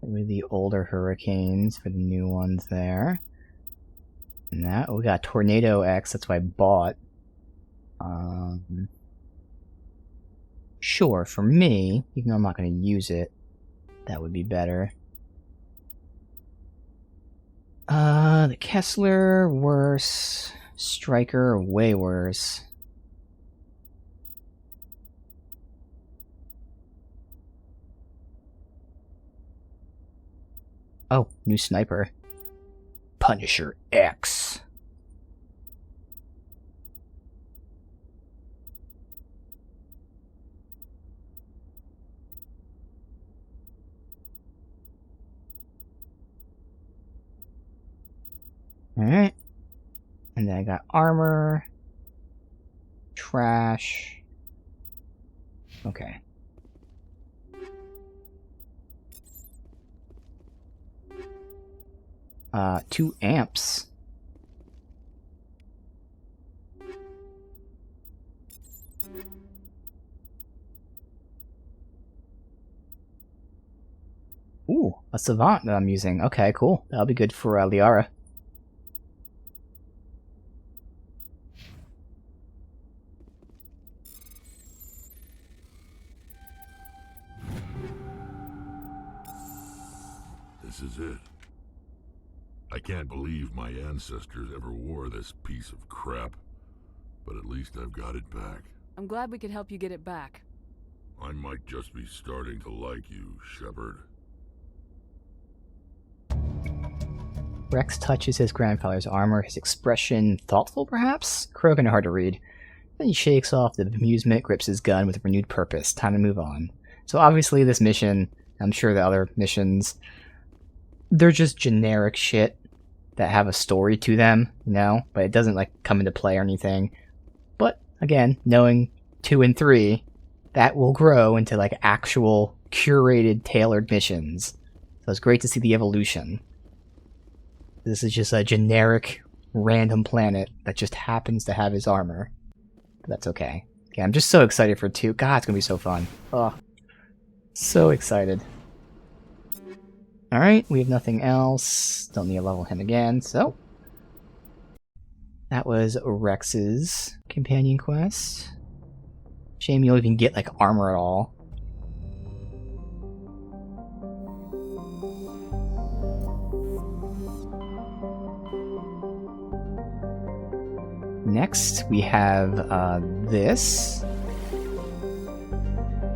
With the older Hurricanes for the new ones there. And that, we got Tornado X, that's what I bought. Sure, for me, even though I'm not going to use it, that would be better. The Kessler, worse. Striker, way worse. Oh, new sniper. Punisher X. Alright. And then I got armor. Trash. Okay. Uh, 2 amps. Ooh, a Savant that I'm using. Okay, cool. That'll be good for Liara. This is it. I can't believe my ancestors ever wore this piece of crap. but at least I've got it back. I'm glad we could help you get it back. I might just be starting to like you, Shepard. Rex touches his grandfather's armor, his expression thoughtful, perhaps? Krogan hard to read. Then he shakes off the amusement, grips his gun with renewed purpose. Time to move on. So obviously this mission, I'm sure the other missions, they're just generic shit that have a story to them, you know? But it doesn't, like, come into play or anything. But, again, knowing 2 and 3, that will grow into, like, actual, curated, tailored missions. So it's great to see the evolution. This is just a generic, random planet that just happens to have his armor. But that's okay. Okay, I'm just so excited for 2. God, it's gonna be so fun. Oh, so excited. Alright, we have nothing else. Don't need to level him again, so... That was Rex's companion quest. Shame you don't even get, like, armor at all. Next, we have this.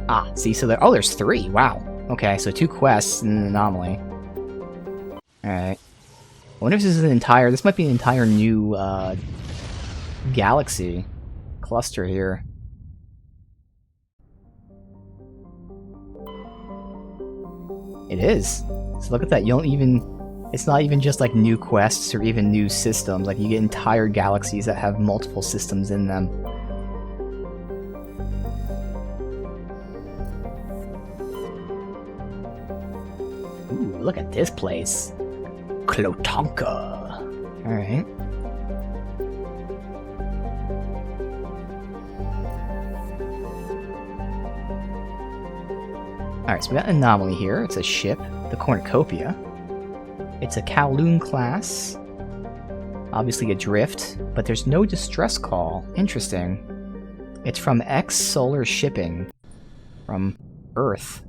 Ah, see, so there. Oh, there's 3. Wow. Okay, so 2 quests and an anomaly. Alright. I wonder if this is an entire. This might be an entire new galaxy cluster here. It is. So look at that. You don't even. It's not even just like new quests or even new systems. Like you get entire galaxies that have multiple systems in them. Ooh, look at this place. Klotanka. Alright. Alright, so we got an anomaly here. It's a ship, the Cornucopia. It's a Kowloon class. Obviously adrift, but there's no distress call. Interesting. It's from X Solar Shipping. From Earth.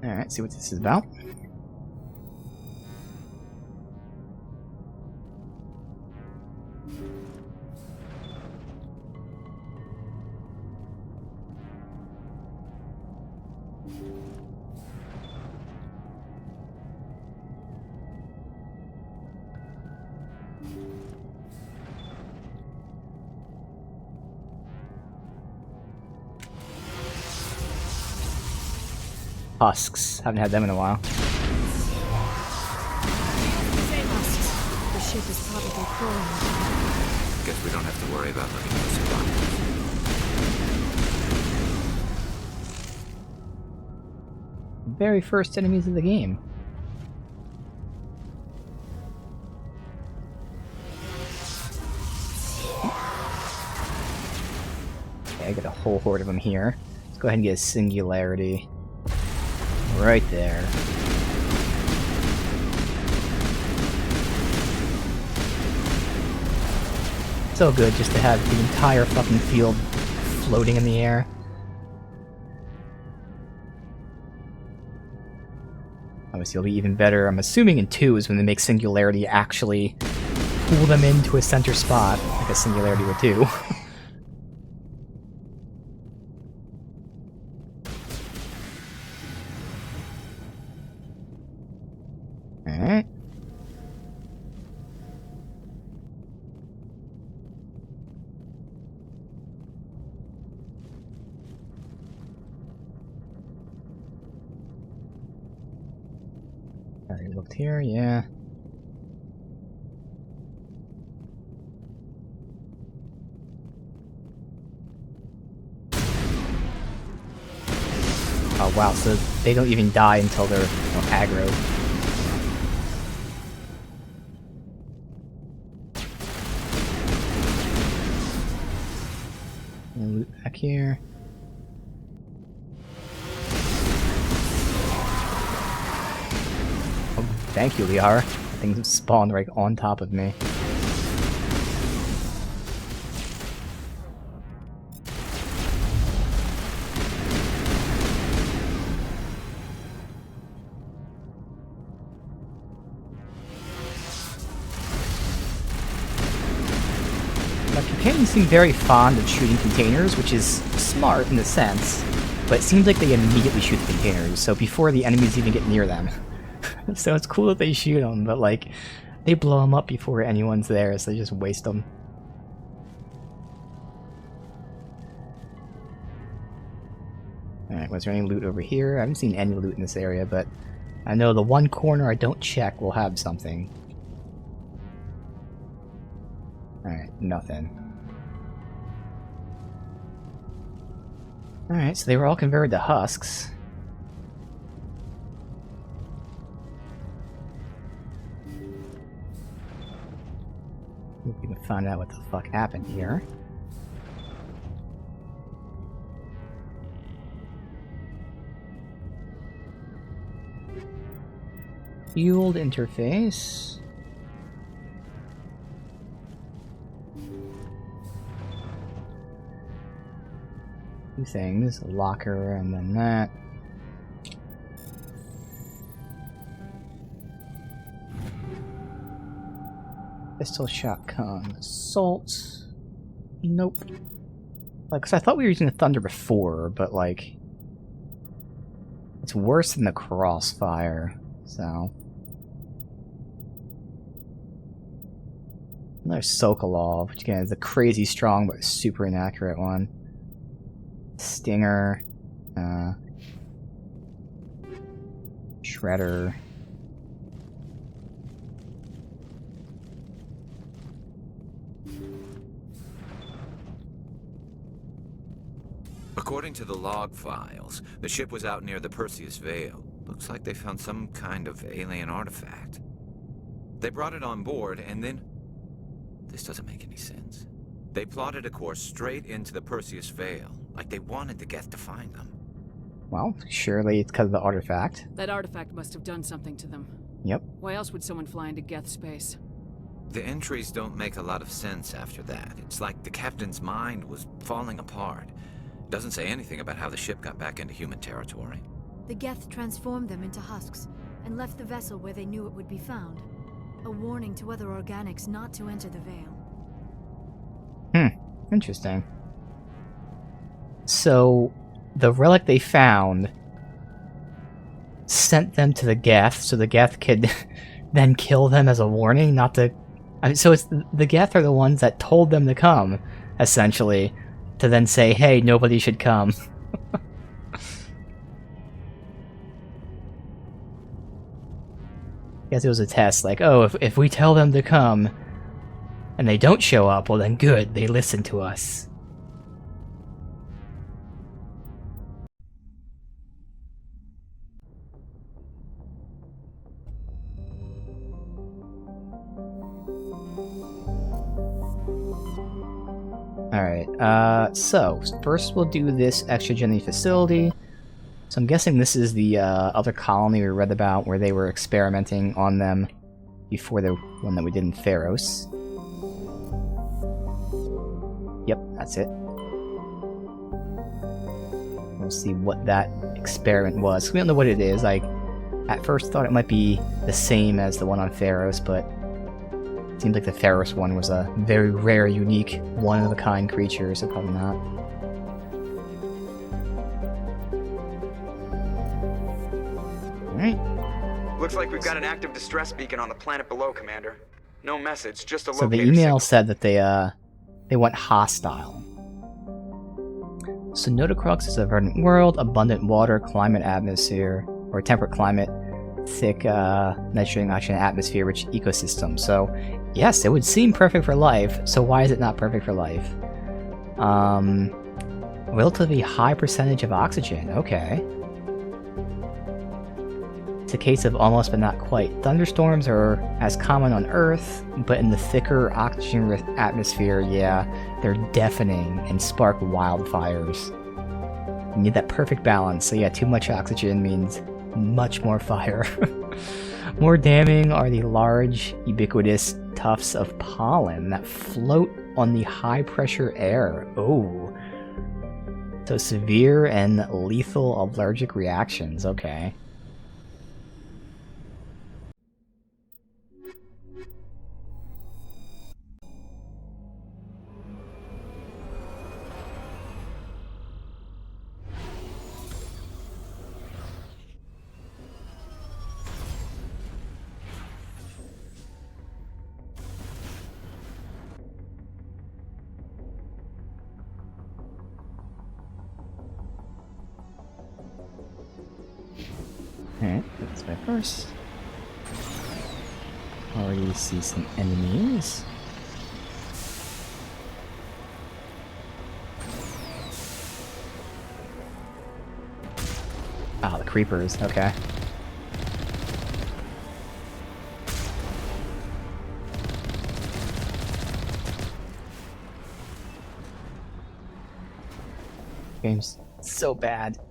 Alright, see what this is about. Husks. Haven't had them in a while. The ship is probably crawling. Guess we don't have to worry about looking for supplies. Very first enemies of the game. Okay, I got a whole horde of them here. Let's go ahead and get a singularity. Right there. So good just to have the entire fucking field floating in the air. Obviously it'll be even better. I'm assuming in 2 is when they make Singularity actually pull them into a center spot, like a Singularity would do. Alright. Already looked here, yeah. Oh wow, so they don't even die until they're aggro. Loot back here. Oh, thank you, Liara. Things spawned right on top of me. Like, Companions seem very fond of shooting containers, which is smart in a sense, but it seems like they immediately shoot the containers, so before the enemies even get near them. So it's cool that they shoot them, but like, they blow them up before anyone's there, so they just waste them. Alright, was there any loot over here? I haven't seen any loot in this area, but I know the one corner I don't check will have something. Alright, nothing. Alright, so they were all converted to husks. We can find out what the fuck happened here. Fueled interface. Two things, a locker and then that. Pistol, shotgun, assault. Nope. Like, 'cause I thought we were using the Thunder before, but like, it's worse than the Crossfire, so. Another Sokolov, which again is a crazy strong but super inaccurate one. Stinger, Shredder. According to the log files, the ship was out near the Perseus Veil. Looks like they found some kind of alien artifact. They brought it on board, and then... This doesn't make any sense. They plotted a course straight into the Perseus Veil, like they wanted the Geth to find them. Well, surely it's because of the artifact. That artifact must have done something to them. Yep. Why else would someone fly into Geth space? The entries don't make a lot of sense after that. It's like the captain's mind was falling apart. Doesn't say anything about how the ship got back into human territory. The Geth transformed them into husks and left the vessel where they knew it would be found. A warning to other organics not to enter the Veil. Interesting. So, the relic they found sent them to the Geth, so the Geth could then kill them as a warning, not to... I mean, so it's the Geth are the ones that told them to come, essentially, to then say, hey, nobody should come. I guess it was a test, like, oh, if we tell them to come, and they don't show up, well then good, they listen to us. Alright, so, first we'll do this extra-geny facility. So I'm guessing this is the other colony we read about where they were experimenting on them before the one that we did in Theros. Yep, that's it. We'll see what that experiment was. We don't know what it is. I at first thought it might be the same as the one on Theros, but it seems like the Theros one was a very rare, unique, one-of-a-kind creature, so probably not. Alright. Looks like we've got an active distress beacon on the planet below, Commander. No message, just a So locator the email signal. said that they went hostile. So Notocrux is a verdant world, abundant water, climate, atmosphere, or temperate climate, thick nitrogen oxygen atmosphere, rich ecosystem. So yes, it would seem perfect for life. So why is it not perfect for life? Relatively high percentage of oxygen. Okay. It's a case of almost but not quite. Thunderstorms are as common on Earth, but in the thicker oxygen atmosphere, yeah, they're deafening and spark wildfires. You need that perfect balance, so yeah, too much oxygen means much more fire. More damning are the large, ubiquitous tufts of pollen that float on the high-pressure air. Oh. So severe and lethal allergic reactions, okay. way first. Already see some enemies. Ah, the creepers, okay. Game's so bad. Is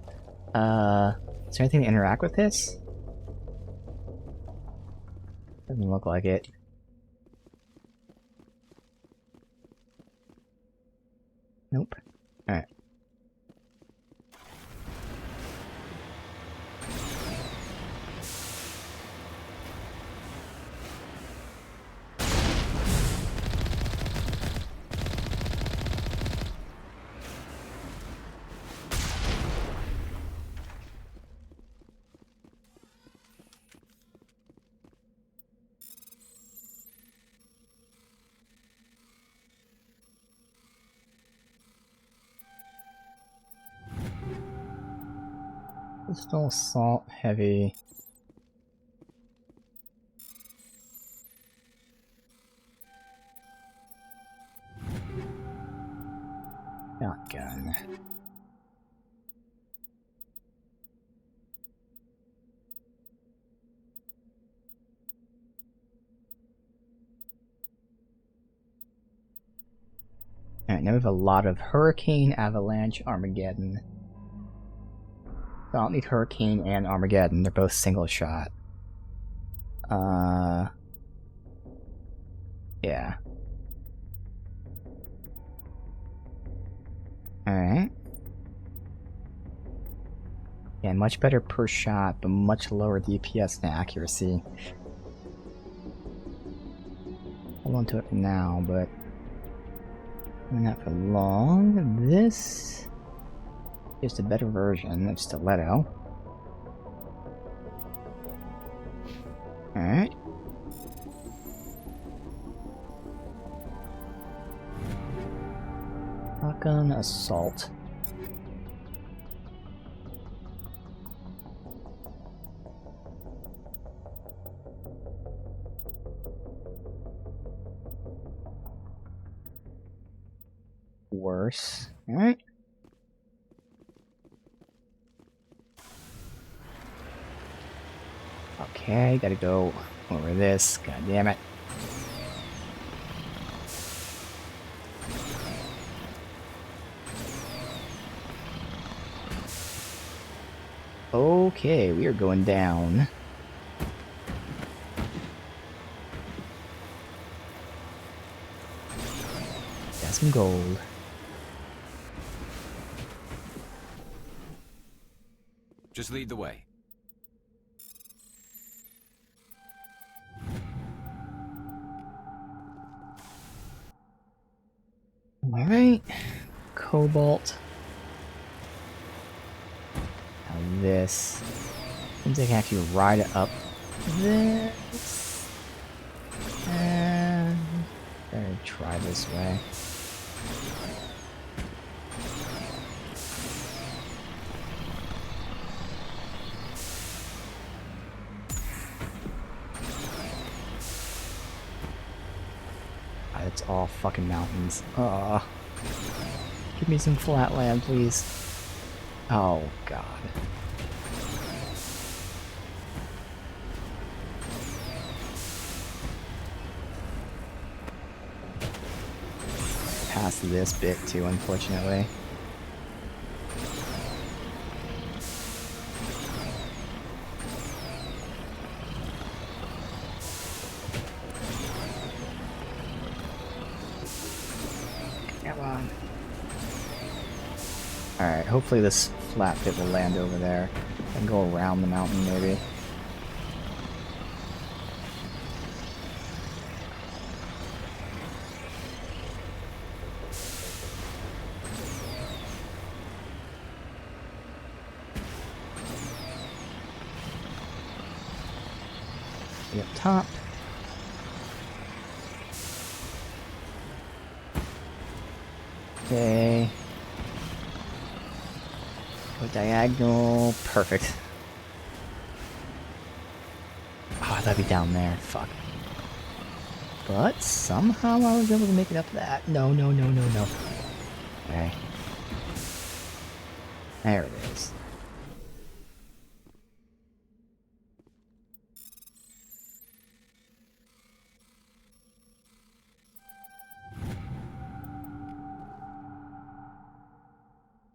there anything to interact with this? Doesn't look like it. Nope. Alright. Pistol, assault, heavy. Shotgun. Alright, now we have a lot of Hurricane, Avalanche, Armageddon. I don't need Hurricane and Armageddon, they're both single shot. Yeah. Alright. Yeah, much better per shot, but much lower DPS and accuracy. Hold on to it for now, but not for long. This is a better version of Stiletto. Alright. Shotgun assault. Worse. Alright. Okay, gotta go over this. God damn it. Okay, we are going down. Got some gold. Just lead the way. Alright. Cobalt. Now this. Seems like I have to ride it up this. And better try this way. It's all fucking mountains. Give me some flat land, please. Oh, God. Past this bit, too, unfortunately. Alright, hopefully this flat bit will land over there and go around the mountain, maybe. Be up top. Okay. Go diagonal. Perfect. That'd be down there. Fuck. But somehow I was able to make it up that. No. Okay. There it is.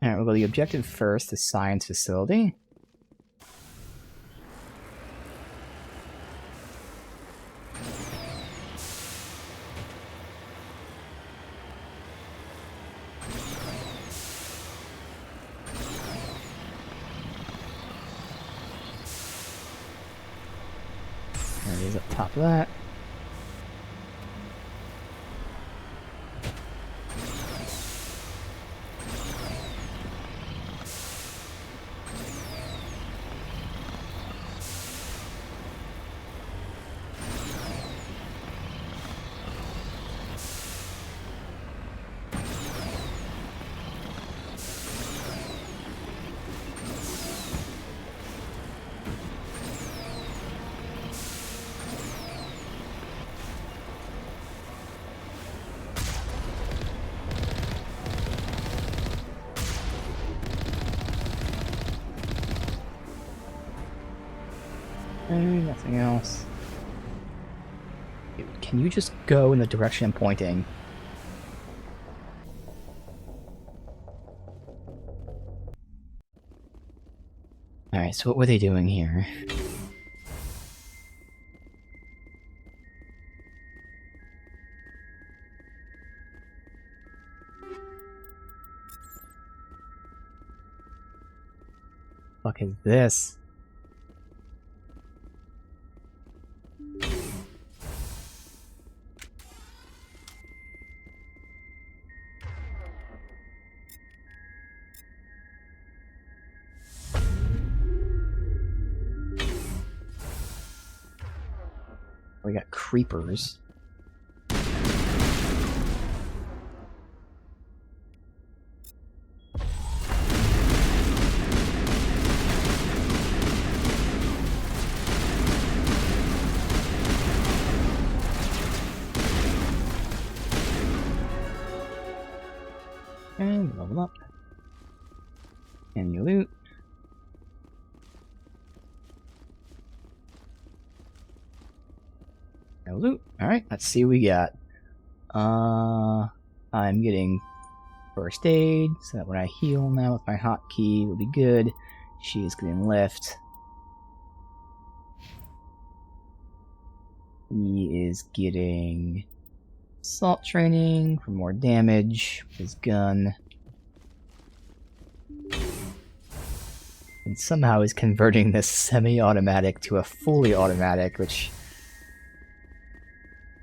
Alright, we'll go to the objective first, the science facility. There it is up top of that. Nothing else. Dude, can you just go in the direction I'm pointing? Alright, so what were they doing here? Fuck is this? We got creepers. And level up. And you loot. No loot. Alright, let's see what we got. I'm getting first aid, so that when I heal now with my hotkey will be good. She is getting lift. He is getting assault training for more damage with his gun. And somehow is converting this semi-automatic to a fully automatic, which,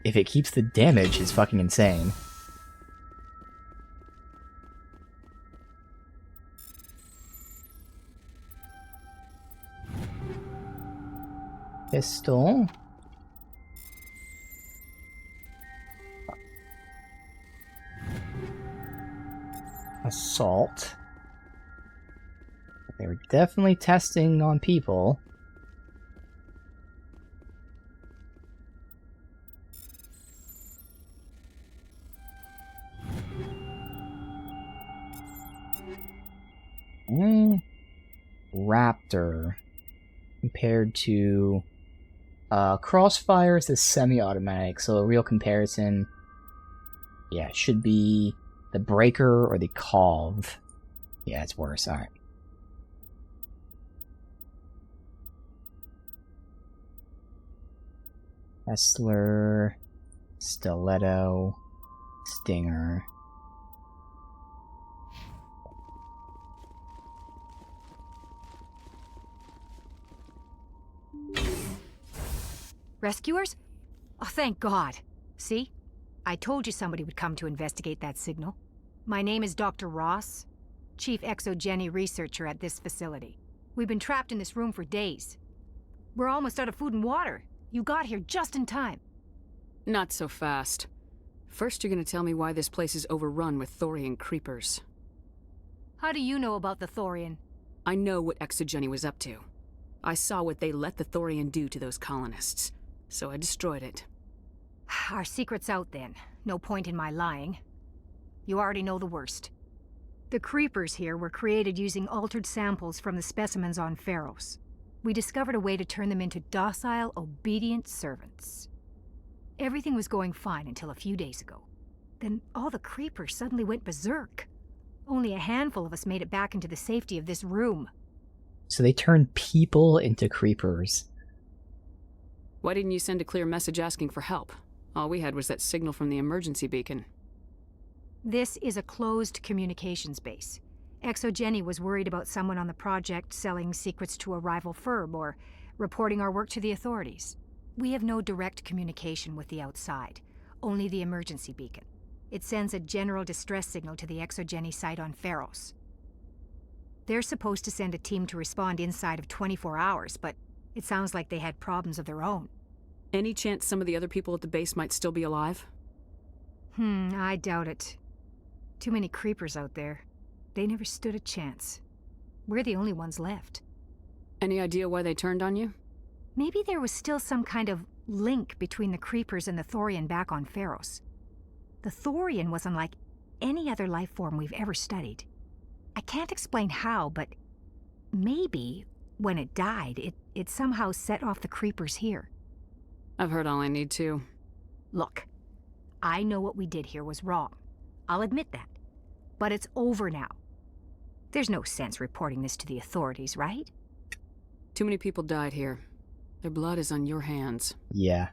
if it keeps the damage, is fucking insane. Pistol. Assault. They were definitely testing on people. Raptor. Compared to Crossfire is the semi-automatic, so a real comparison, yeah, it should be the Breaker or the Cov. Yeah, it's worse. Alright. Hessler, Stiletto, Stinger. Rescuers? Oh, thank God. See? I told you somebody would come to investigate that signal. My name is Dr. Ross, Chief Exogeny Researcher at this facility. We've been trapped in this room for days. We're almost out of food and water. You got here just in time. Not so fast. First, you're gonna tell me why this place is overrun with Thorian creepers. How do you know about the Thorian? I know what Exogeny was up to. I saw what they let the Thorian do to those colonists. so I destroyed it. Our secret's out then. No point in my lying. You already know the worst. The creepers here were created using altered samples from the specimens on Pharos. We discovered a way to turn them into docile, obedient servants. Everything was going fine until a few days ago. Then all the creepers suddenly went berserk. Only a handful of us made it back into the safety of this room. So they turned people into creepers. Why didn't you send a clear message asking for help? All we had was that signal from the emergency beacon. This is a closed communications base. ExoGeni was worried about someone on the project selling secrets to a rival firm or reporting our work to the authorities. We have no direct communication with the outside, only the emergency beacon. It sends a general distress signal to the ExoGeni site on Pharos. They're supposed to send a team to respond inside of 24 hours, but it sounds like they had problems of their own. Any chance some of the other people at the base might still be alive? I doubt it. Too many creepers out there. They never stood a chance. We're the only ones left. Any idea why they turned on you? Maybe there was still some kind of link between the creepers and the Thorian back on Pharos. The Thorian was unlike any other life form we've ever studied. I can't explain how, but maybe when it died, it somehow set off the creepers here. I've heard all I need to. Look, I know what we did here was wrong. I'll admit that. But it's over now. There's no sense reporting this to the authorities, right? Too many people died here. Their blood is on your hands. Yeah.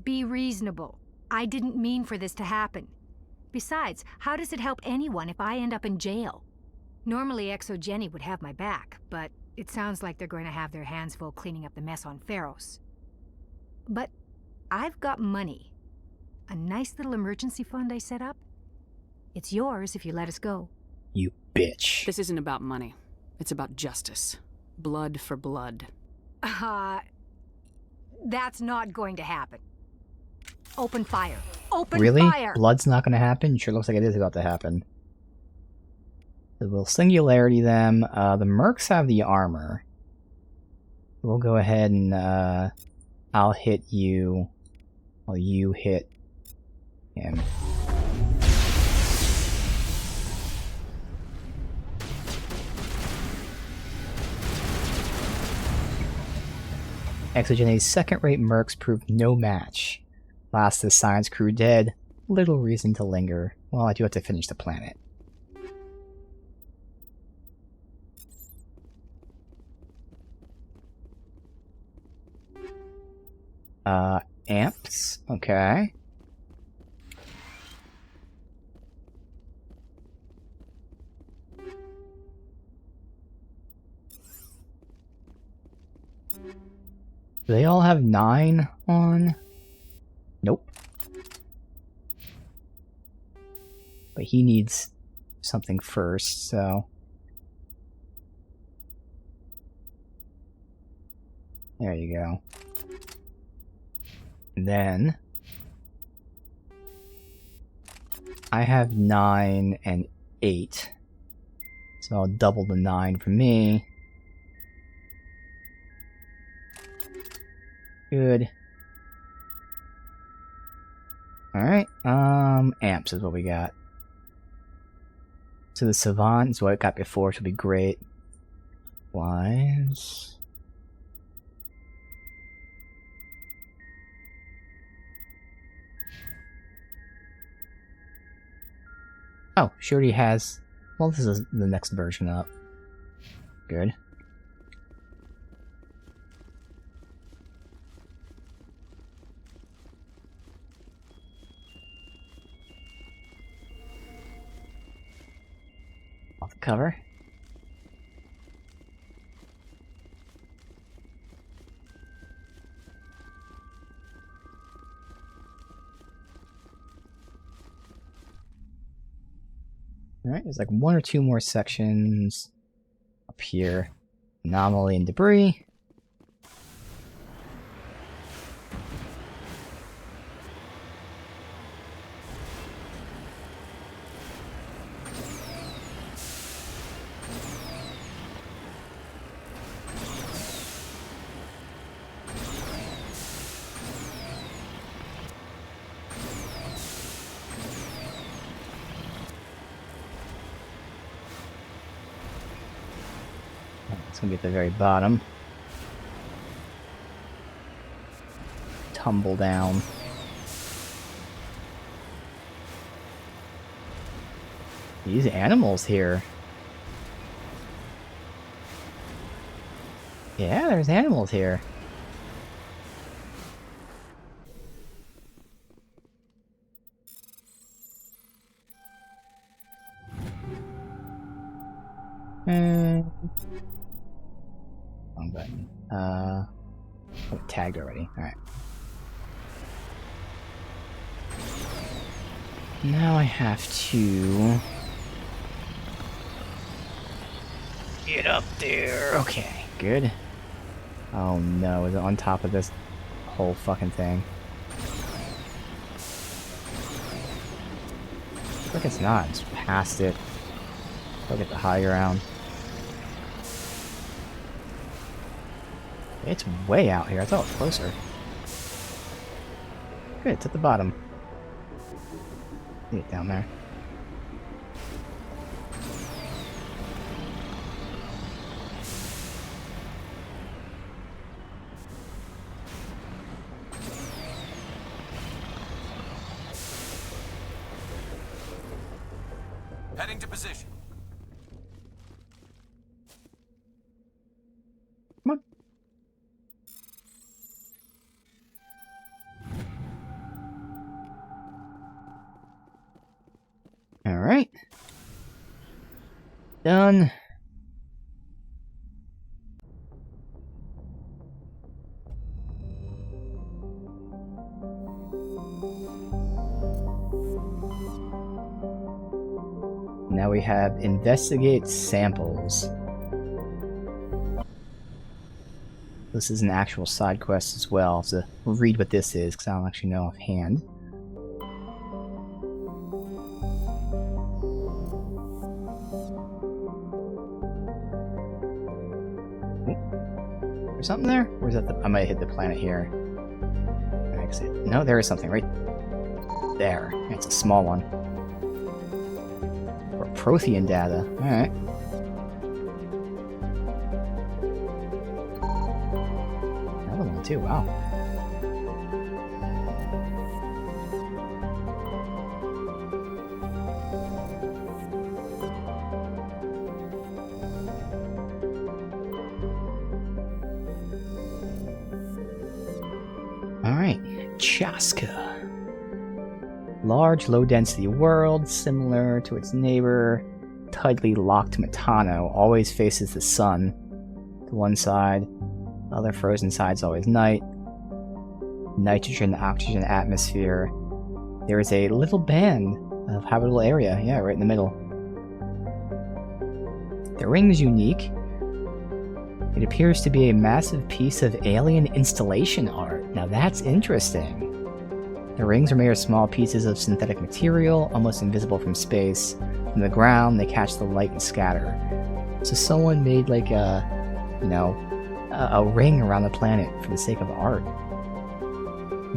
Be reasonable. I didn't mean for this to happen. Besides, how does it help anyone if I end up in jail? Normally ExoGeni would have my back, but it sounds like they're going to have their hands full cleaning up the mess on Pharos. But I've got money. A nice little emergency fund I set up. It's yours if you let us go. You bitch. This isn't about money. It's about justice. Blood for blood. That's not going to happen. Open fire. Open really? fire! Blood's not gonna happen? Sure looks like it is about to happen. So we'll singularity them. The mercs have the armor. We'll go ahead and I'll hit you while you hit him. ExoGeni's second-rate mercs proved no match. Last of the science crew dead, little reason to linger. Well, I do have to finish the planet. Amps? Okay. Do they all have 9 on? Nope. But he needs something first, so... There you go. And then... I have 9 and 8. So I'll double the 9 for me. Good. Alright, amps is what we got. So the Savant is what I got before, which will be great. Wise. Oh, she already has... Well, this is the next version up. Good. Off the cover. Alright, there's like 1 or 2 more sections up here. Anomaly and debris. It's gonna be at the very bottom. Tumble down. These animals here. Yeah, there's animals here. Wrong button. Oh, tagged already. Alright. Now I have to get up there. Okay, good. Oh no, is it on top of this whole fucking thing? I think it's not. It's past it. I'll get the high ground. It's way out here. I thought it was closer. Good, it's at the bottom. See it down there. Heading to position. Come on. All right. Done. Now we have investigate samples. This is an actual side quest as well, so read what this is because I don't actually know offhand. There's something there? Or is that the... I might hit the planet here. No, there is something right there. It's a small one. Or Prothean data. Alright. Another one too, wow. Alright, Chaska. Large, low-density world, similar to its neighbor, tightly locked Metano, always faces the sun. To one side, the other frozen side's always night. Nitrogen, oxygen atmosphere. There is a little band of habitable area, yeah, right in the middle. The ring's unique. It appears to be a massive piece of alien installation art. Now that's interesting. The rings are made of small pieces of synthetic material, almost invisible from space. From the ground, they catch the light and scatter. So someone made like a, you know, a ring around the planet for the sake of art.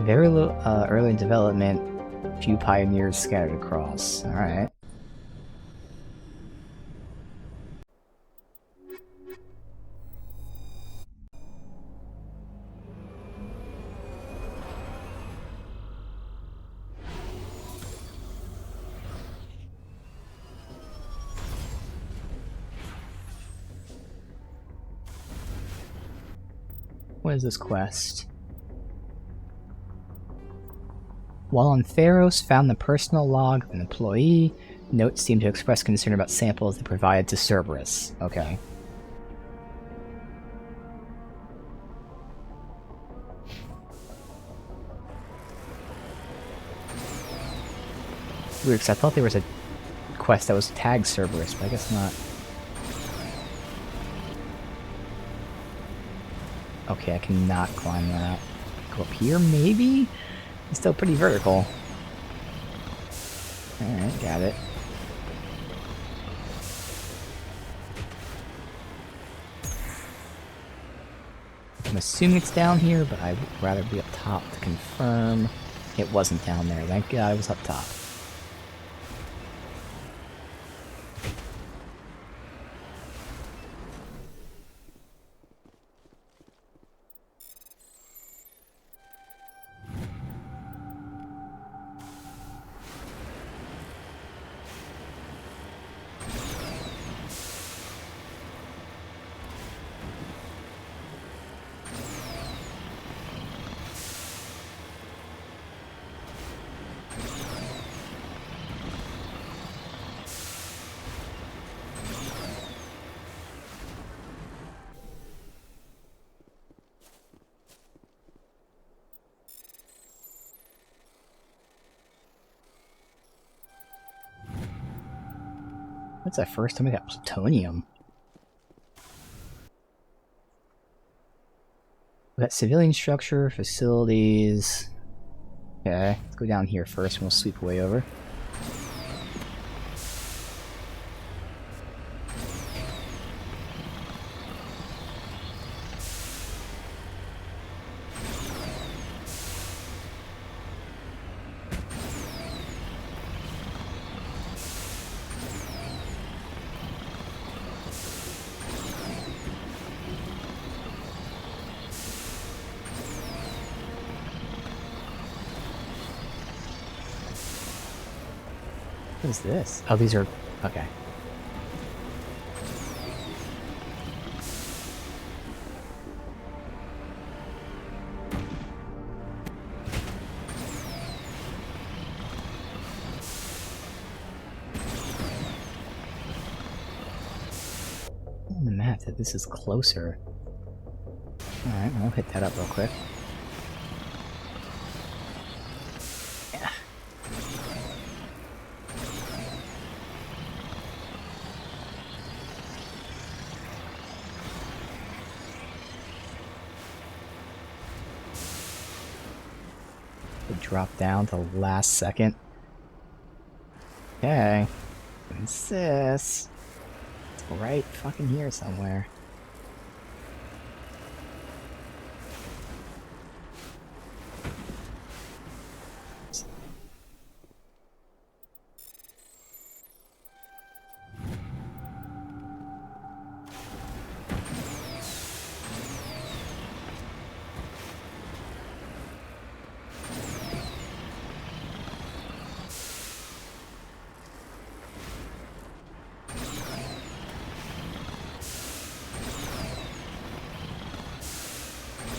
Very early in development, few pioneers scattered across. Alright. What is this quest? While on Theros, found the personal log of an employee. Notes seem to express concern about samples they provided to Cerberus. Okay. Weird, because I thought there was a quest that was tagged Cerberus, but I guess not. Okay, I cannot climb that. Go up here, maybe? It's still pretty vertical. Alright, got it. I'm assuming it's down here, but I would rather be up top to confirm. It wasn't down there. Thank God it was up top. What's that first time we got plutonium? We got civilian structure, facilities. Okay, let's go down here first and we'll sweep way over. What is this? Oh, these are... okay. On the map that this is closer. Alright, I'll hit that up real quick. Drop down to the last second. Okay. What's this? It's right fucking here somewhere.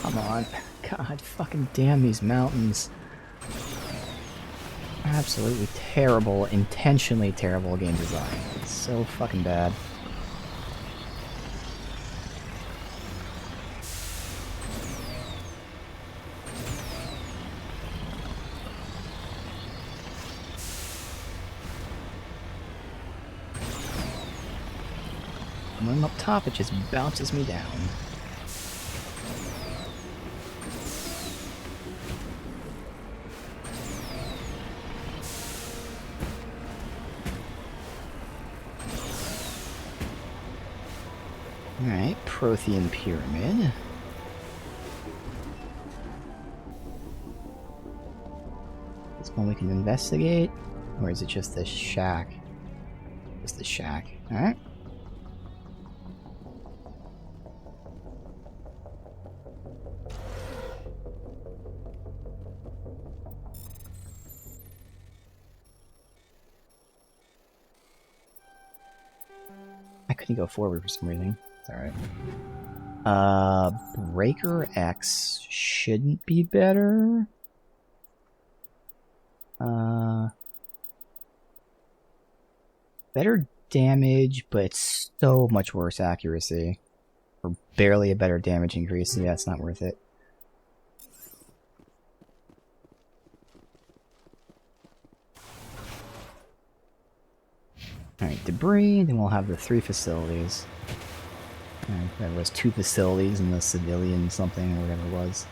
Come on. God fucking damn these mountains. Absolutely terrible, intentionally terrible game design. It's so fucking bad. When I'm up top, it just bounces me down. Alright, Prothean Pyramid. This one we can investigate? Or is it just this shack? Just the shack. Alright. I couldn't go forward for some reason. It's alright. Breaker X shouldn't be better. Better damage, but so much worse accuracy. Or barely a better damage increase, so yeah, it's not worth it. Alright, debris, then we'll have the 3 facilities. There was 2 facilities and the civilian something or whatever it was.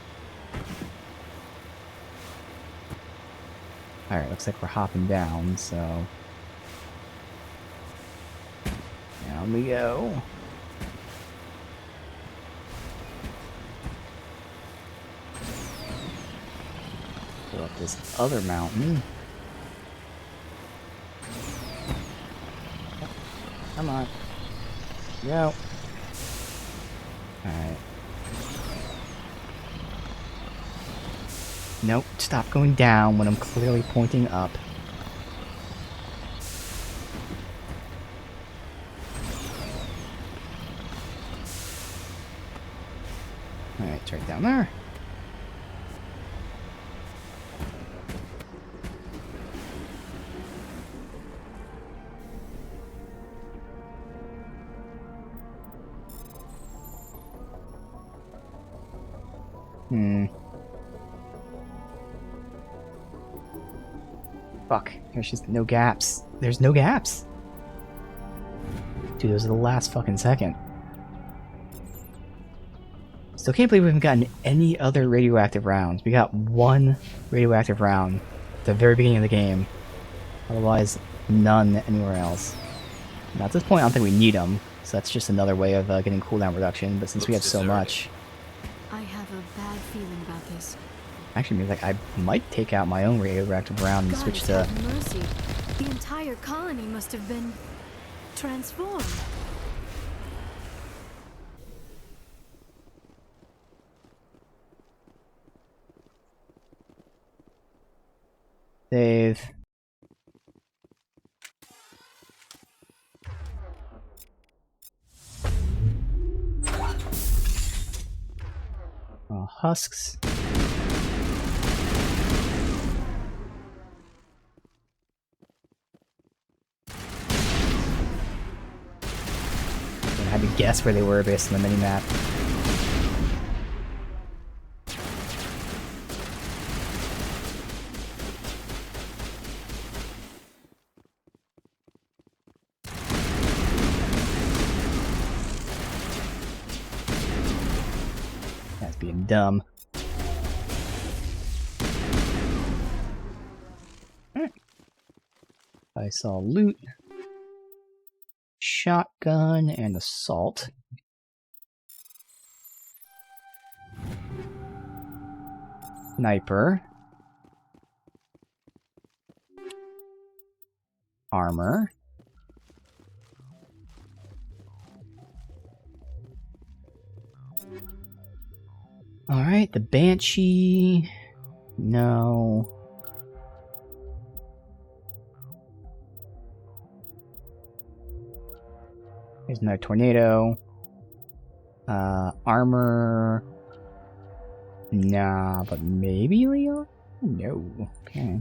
Alright, looks like we're hopping down, so... down we go. Go up this other mountain. Come on. Go. Alright. Nope, stop going down when I'm clearly pointing up. Alright, it's right down there. Fuck, there's just no gaps. There's no gaps. Dude, those are the last fucking second. Still can't believe we haven't gotten any other radioactive rounds. We got one radioactive round at the very beginning of the game. Otherwise, none anywhere else. Now at this point, I don't think we need them, so that's just another way of getting cooldown reduction, but since we have so much... I have a bad feeling about this. Actually, maybe like I might take out my own radioactive round and switch to... mercy. The entire colony must have been... transformed. Save. Husks. I had to guess where they were based on the minimap. That's being dumb. I saw loot, shotgun, and assault. Sniper. Armor. Alright, the Banshee. No. There's another tornado. Armor. Nah, but maybe Leo? No. Okay.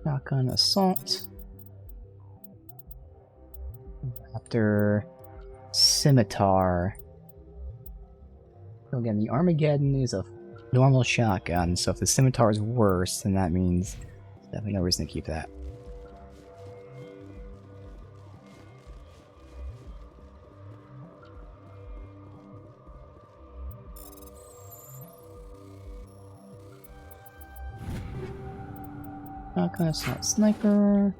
Shotgun assault. After scimitar. So again, the Armageddon is a normal shotgun, so if the scimitar is worse, then that means there's definitely no reason to keep that. Shotgun assault sniper.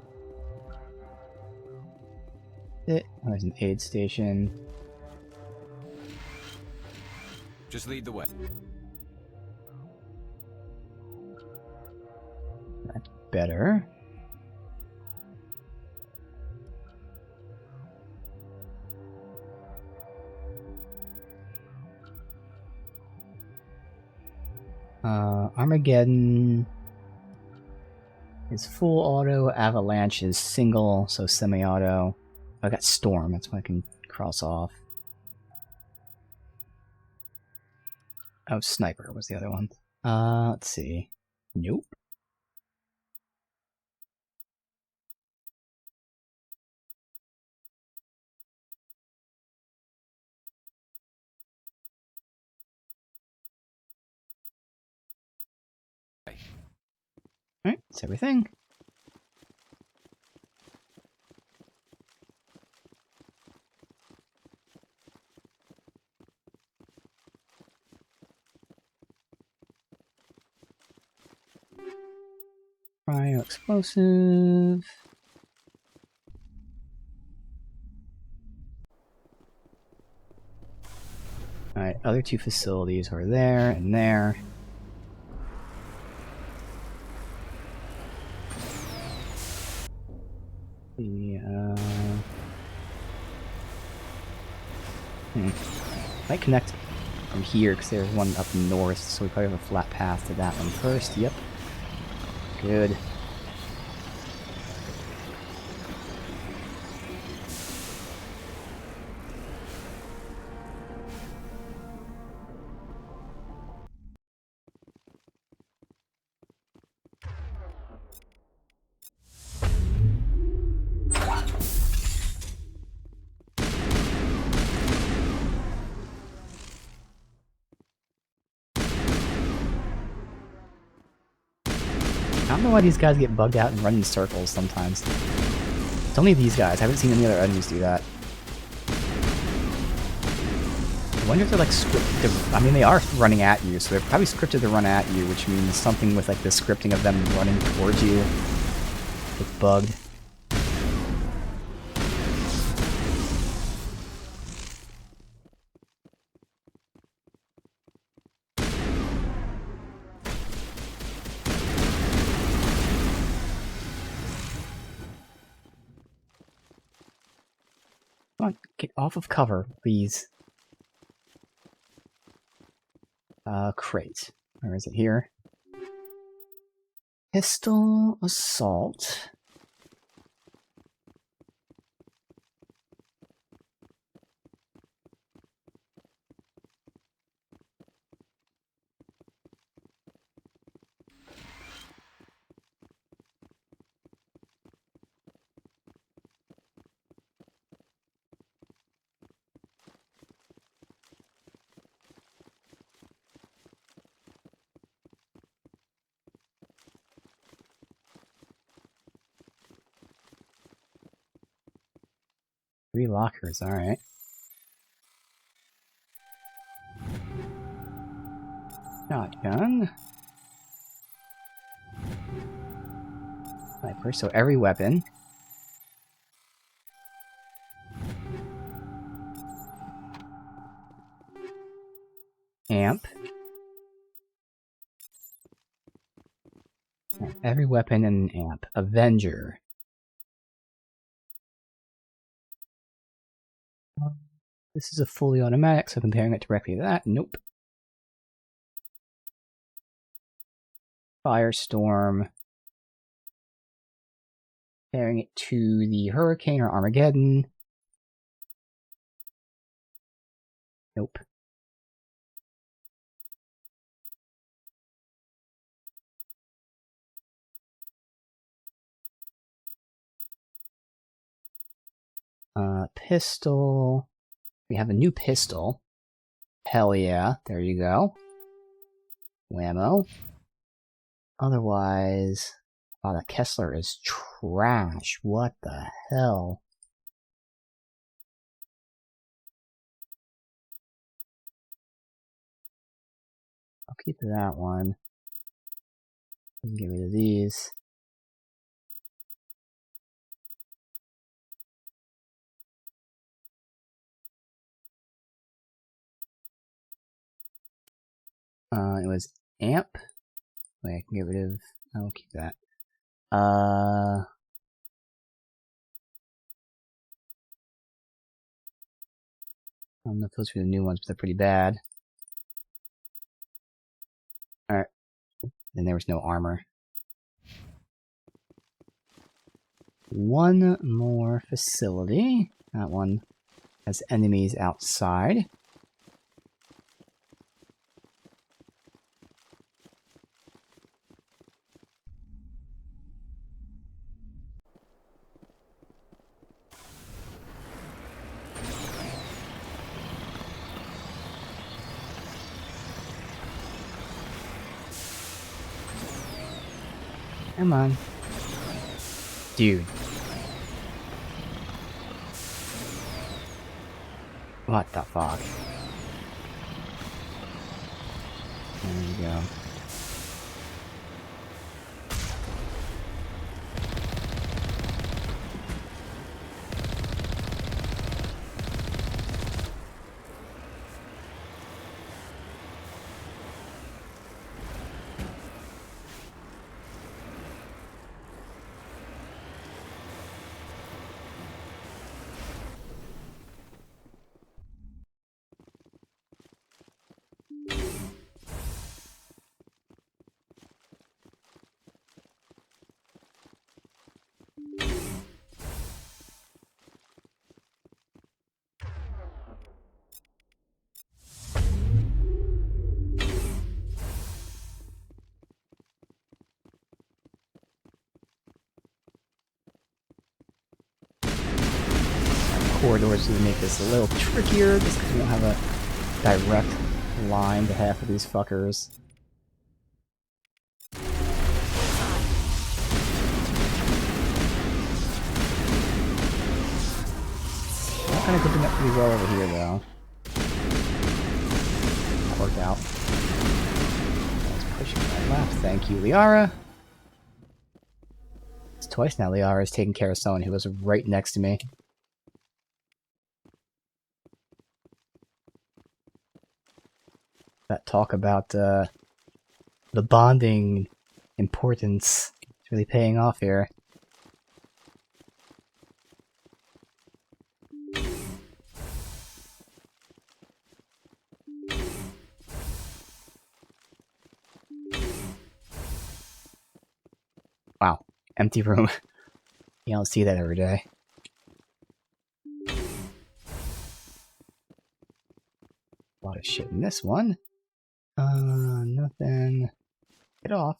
Oh, there's an aid station. Just lead the way. That's better. Armageddon is full auto, Avalanche is single, so semi-auto. I got Storm, that's what I can cross off. Oh, Sniper was the other one. Let's see. Nope. Alright, that's everything. Cryo explosive. Alright, other two facilities are there and there. Might connect from here because there's one up north, so we probably have a flat path to that one first. Yep. Good. I don't know why these guys get bugged out and run in circles sometimes. It's only these guys. I haven't seen any other enemies do that. I wonder if they're like scripted. I mean, they are running at you, so they're probably scripted to run at you, which means something with like the scripting of them running towards you is bugged. Come on, get off of cover, please. Crate. Where is it here? Pistol assault. Three lockers, alright. Shotgun. Sniper, so every weapon. Amp. Every weapon and an amp. Avenger. This is a fully automatic, so comparing it directly to that, nope. Firestorm. Comparing it to the Hurricane or Armageddon. Nope. Pistol. We have a new pistol. Hell yeah, there you go. Whammo. Otherwise, oh, that Kessler is trash. What the hell? I'll keep that one. Get rid of these. It was amp. Wait, I can get rid of. I'll keep that. I don't know if those were the new ones, but they're pretty bad. Alright. Then there was no armor. One more facility. That one has enemies outside. Come on. Dude. What the fuck? There you go. Corridors to make this a little trickier, just because we don't have a direct line to half of these fuckers. kind of dipping up pretty well over here, though. That worked out. Let's push it right left. Thank you, Liara. It's twice now Liara's taking care of someone who was right next to me. That talk about the bonding importance is really paying off here. Wow, empty room. You don't see that every day. A lot of shit in this one. Nothing. Get off.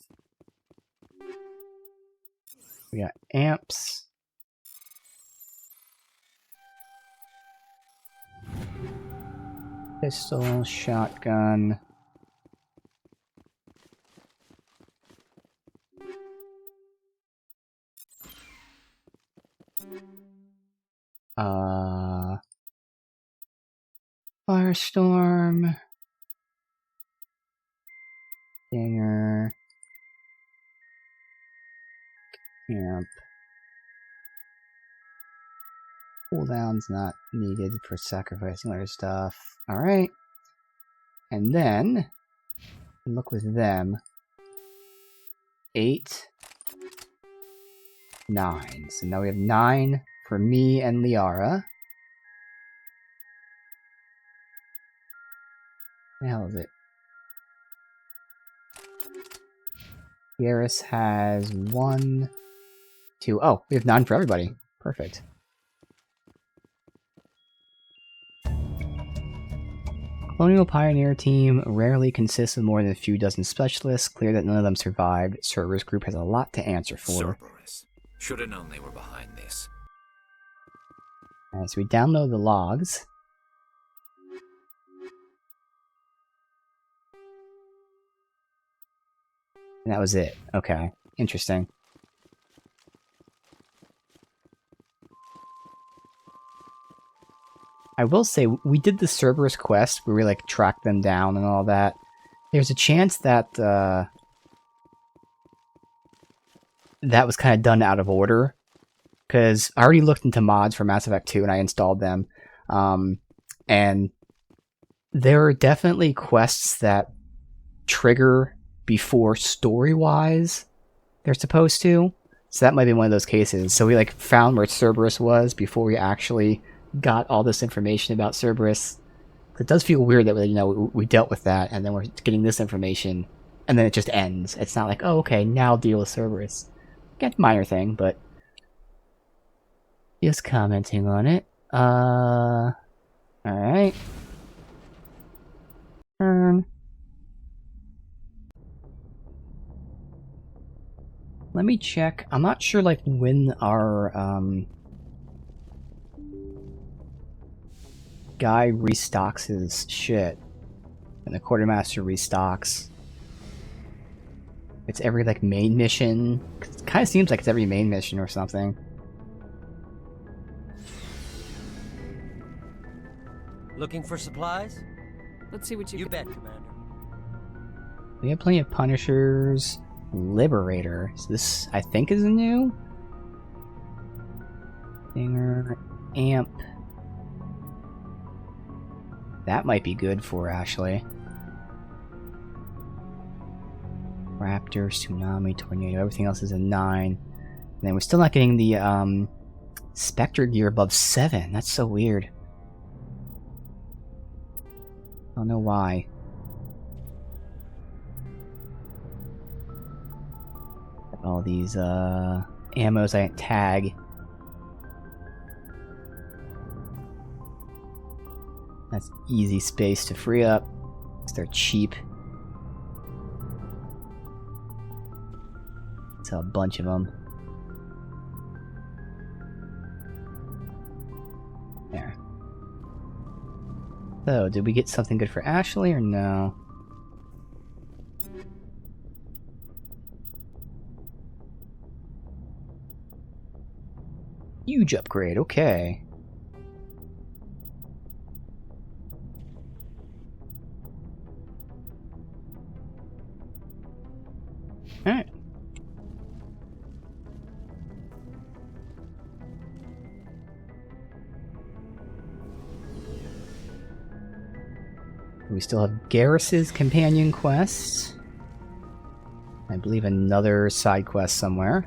We got amps. Pistol, shotgun. Firestorm. Dinger. Camp. Cooldown's not needed for sacrificing other stuff. Alright. And then, look with them. 8. 9. So now we have 9 for me and Liara. What the hell is it? Garrus has 1, 2. Oh, we have 9 for everybody. Perfect. Colonial Pioneer team rarely consists of more than a few dozen specialists. Clear that none of them survived. Cerberus Group has a lot to answer for. Cerberus. Should have known they were behind this. Alright, so we download the logs. And that was it. Okay. Interesting. I will say, we did the Cerberus quest where we, like, tracked them down and all that. There's a chance that, that was kind of done out of order. Because I already looked into mods for Mass Effect 2 and I installed them. And there are definitely quests that trigger before story-wise they're supposed to. So that might be one of those cases. So we, like, found where Cerberus was before we actually got all this information about Cerberus. It does feel weird that, you know, we dealt with that and then we're getting this information and then it just ends. It's not like, oh, okay, now deal with Cerberus. Again, minor thing, but just commenting on it. Alright. Turn. Let me check. I'm not sure, like, when our, guy restocks his shit. And the Quartermaster restocks. It's every, like, main mission. It kind of seems like it's every main mission or something. Looking for supplies? Let's see what you bet, Commander. We have plenty of Punishers. Liberator. So this, I think, is new. Dinger. Amp. That might be good for Ashley. Raptor, Tsunami, Tornado. Everything else is a 9. And then we're still not getting the Spectre gear above 7. That's so weird. I don't know why. All these ammos I didn't tag. That's easy space to free up. They're cheap. It's a bunch of them. There. So, did we get something good for Ashley or no? Huge upgrade, okay. We still have Garrus's companion quest. I believe another side quest somewhere.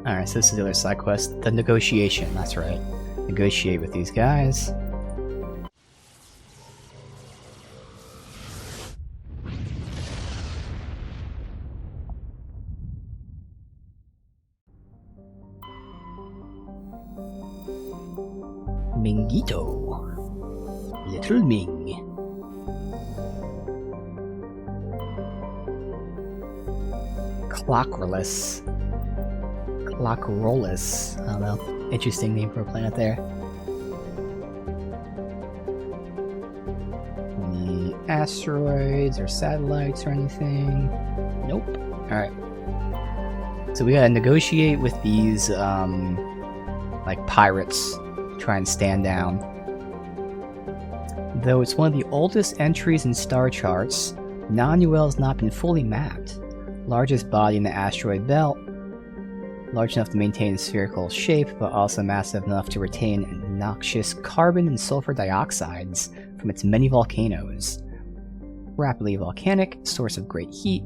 Alright, so this is the other side quest. The negotiation, that's right. Negotiate with these guys. Mingito. Little Ming. Clockrolus. Clockrolus. I don't know. Interesting name for a planet there. Any asteroids or satellites or anything? Nope. Alright. So we gotta negotiate with these, like pirates. Try and stand down. Though it's one of the oldest entries in star charts, Nanuel has not been fully mapped. Largest body in the asteroid belt, large enough to maintain a spherical shape, but also massive enough to retain noxious carbon and sulfur dioxides from its many volcanoes. Rapidly volcanic, source of great heat.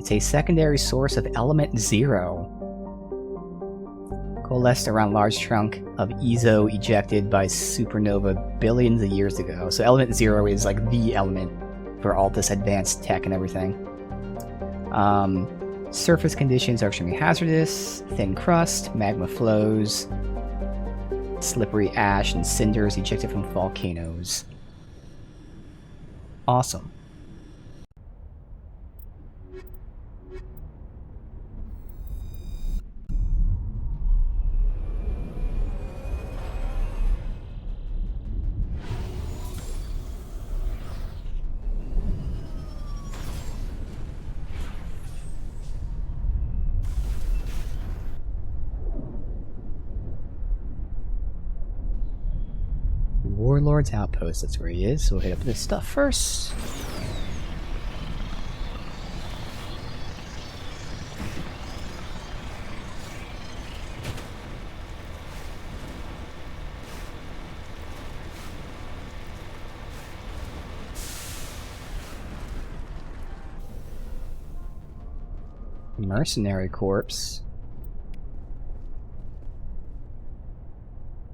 It's a secondary source of element 0. Coalesced around large chunk of Ezo ejected by supernova billions of years ago. So element 0 is like the element for all this advanced tech and everything. Surface conditions are extremely hazardous. Thin crust, magma flows, slippery ash and cinders ejected from volcanoes. Awesome. Warlord's Outpost, that's where he is, so we'll hit up this stuff first. Mercenary Corps.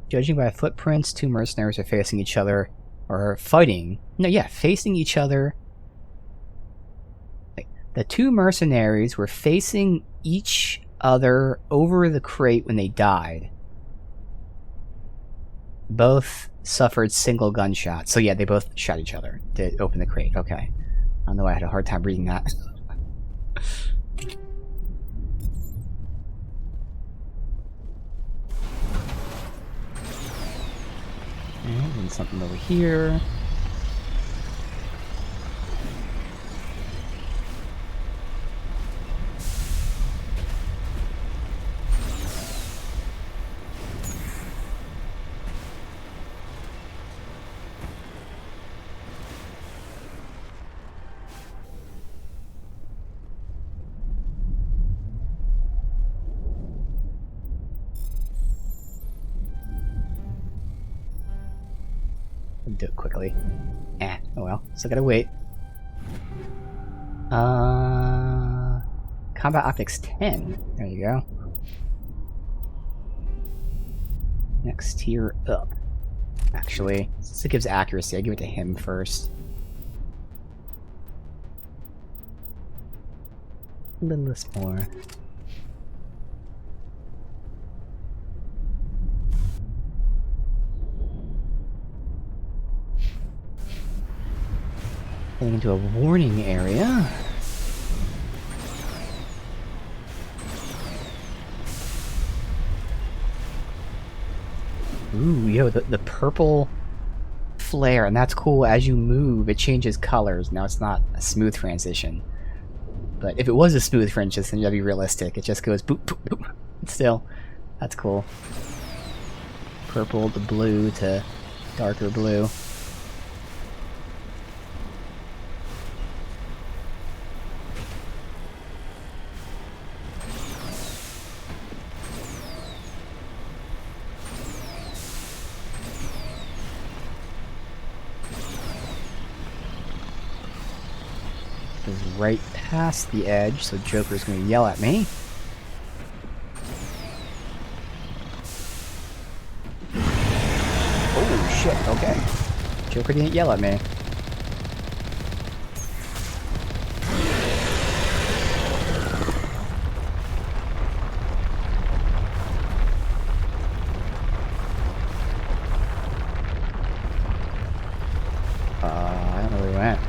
Judging by footprints, two mercenaries are facing each other, or fighting. No, yeah, facing each other. The two mercenaries were facing each other over the crate when they died. Both suffered single gunshots. So yeah, they both shot each other to open the crate. Okay. I don't know why I had a hard time reading that. And something over here. Do it quickly. Oh well, still gotta wait. Combat Optics 10. There you go. Next tier up. Actually, since it gives accuracy, I give it to him first. A little less more. Getting into a warning area. Ooh, yo, the purple flare, and that's cool. As you move, it changes colors. Now it's not a smooth transition. But if it was a smooth transition, that'd be realistic. It just goes boop, boop, boop. Still, that's cool. purple to blue to darker blue. Is right past the edge, so Joker's gonna yell at me. Oh shit, okay. Joker didn't yell at me. I don't know where he went.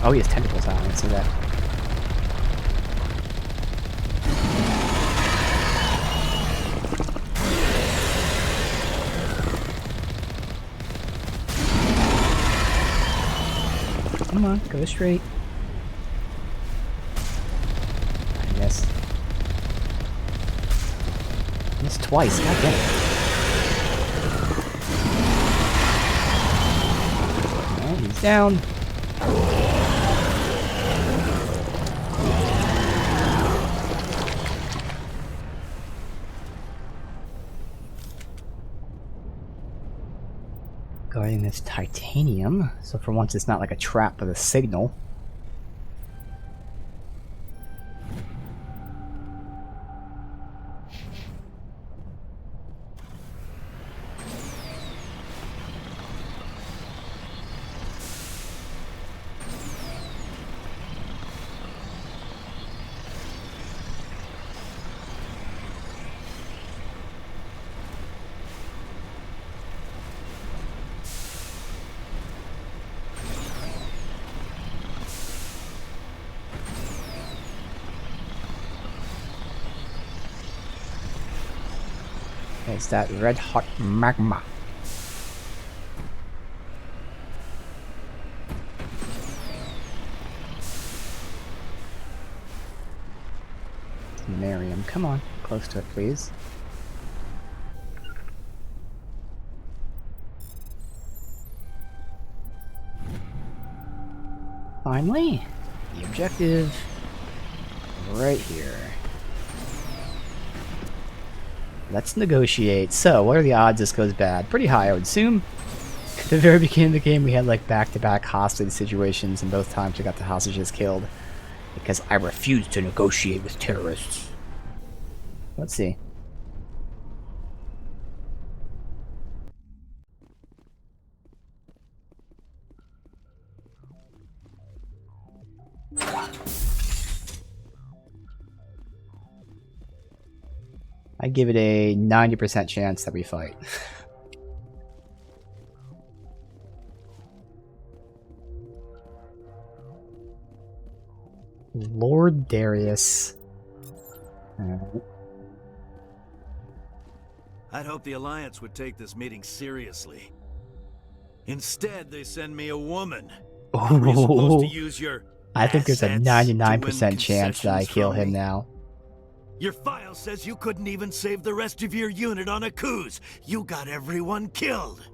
Oh, he has tentacles on, I didn't see that. Come on, go straight. I missed. Missed twice, god damn it. Oh, he's down. Guarding this titanium, so for once it's not like a trap with a signal. It's that red hot magma. Miriam, come on, close to it, please. Finally, the objective right here. Let's negotiate. So, what are the odds this goes bad? Pretty high, I would assume. At the very beginning of the game, we had like back-to-back hostage situations, and both times we got the hostages killed. Because I refuse to negotiate with terrorists. Let's see. I give it a 90% chance that we fight. Lord Darius. I'd hope the Alliance would take this meeting seriously. Instead, they send me a woman. Are you supposed to use your I think there's a 99% chance that I kill him now. Your file says you couldn't even save the rest of your unit on Akuz. You got everyone killed.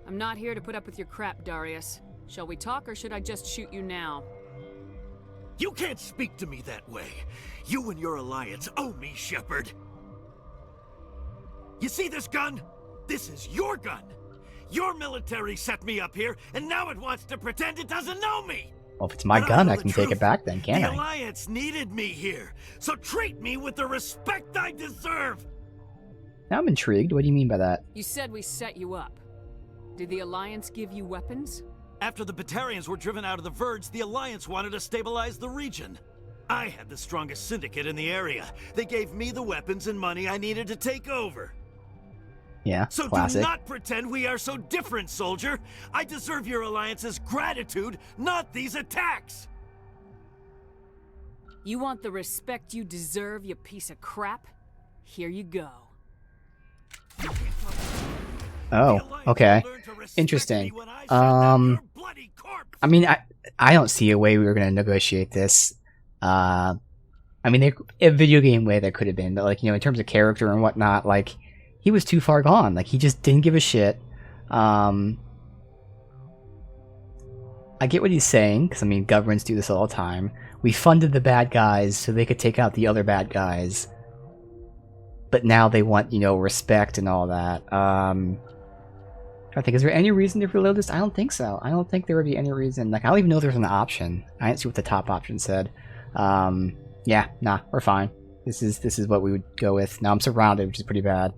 I'm not here to put up with your crap, Darius. Shall we talk, or should I just shoot you now? You can't speak to me that way. You and your Alliance owe me, Shepard. You see this gun? This is your gun. Your military set me up here, and now it wants to pretend it doesn't know me. Well, if it's my gun, I can take it back then, can't I? The Alliance needed me here, so treat me with the respect I deserve. Now I'm intrigued. What do you mean by that? You said we set you up. Did the Alliance give you weapons? After the Batarians were driven out of the Verge, the Alliance wanted to stabilize the region. I had the strongest syndicate in the area. They gave me the weapons and money I needed to take over. Yeah, So classic. do not pretend we are so different, soldier. I deserve your alliance's gratitude, not these attacks. You want the respect you deserve, you piece of crap? Here you go. Oh, okay. Interesting. I mean, I don't see a way we were going to negotiate this. I mean, a video game way there could have been, but like, you know, in terms of character and whatnot, like, he was too far gone. Like, he just didn't give a shit. I get what he's saying, because, I mean, governments do this all the time. We funded the bad guys so they could take out the other bad guys. But now they want, you know, respect and all that. I think, is there any reason to reload this? I don't think so. I don't think there would be any reason. Like, I don't even know if there's an option. I didn't see what the top option said. Yeah, nah, we're fine. This is what we would go with. Now I'm surrounded, which is pretty bad.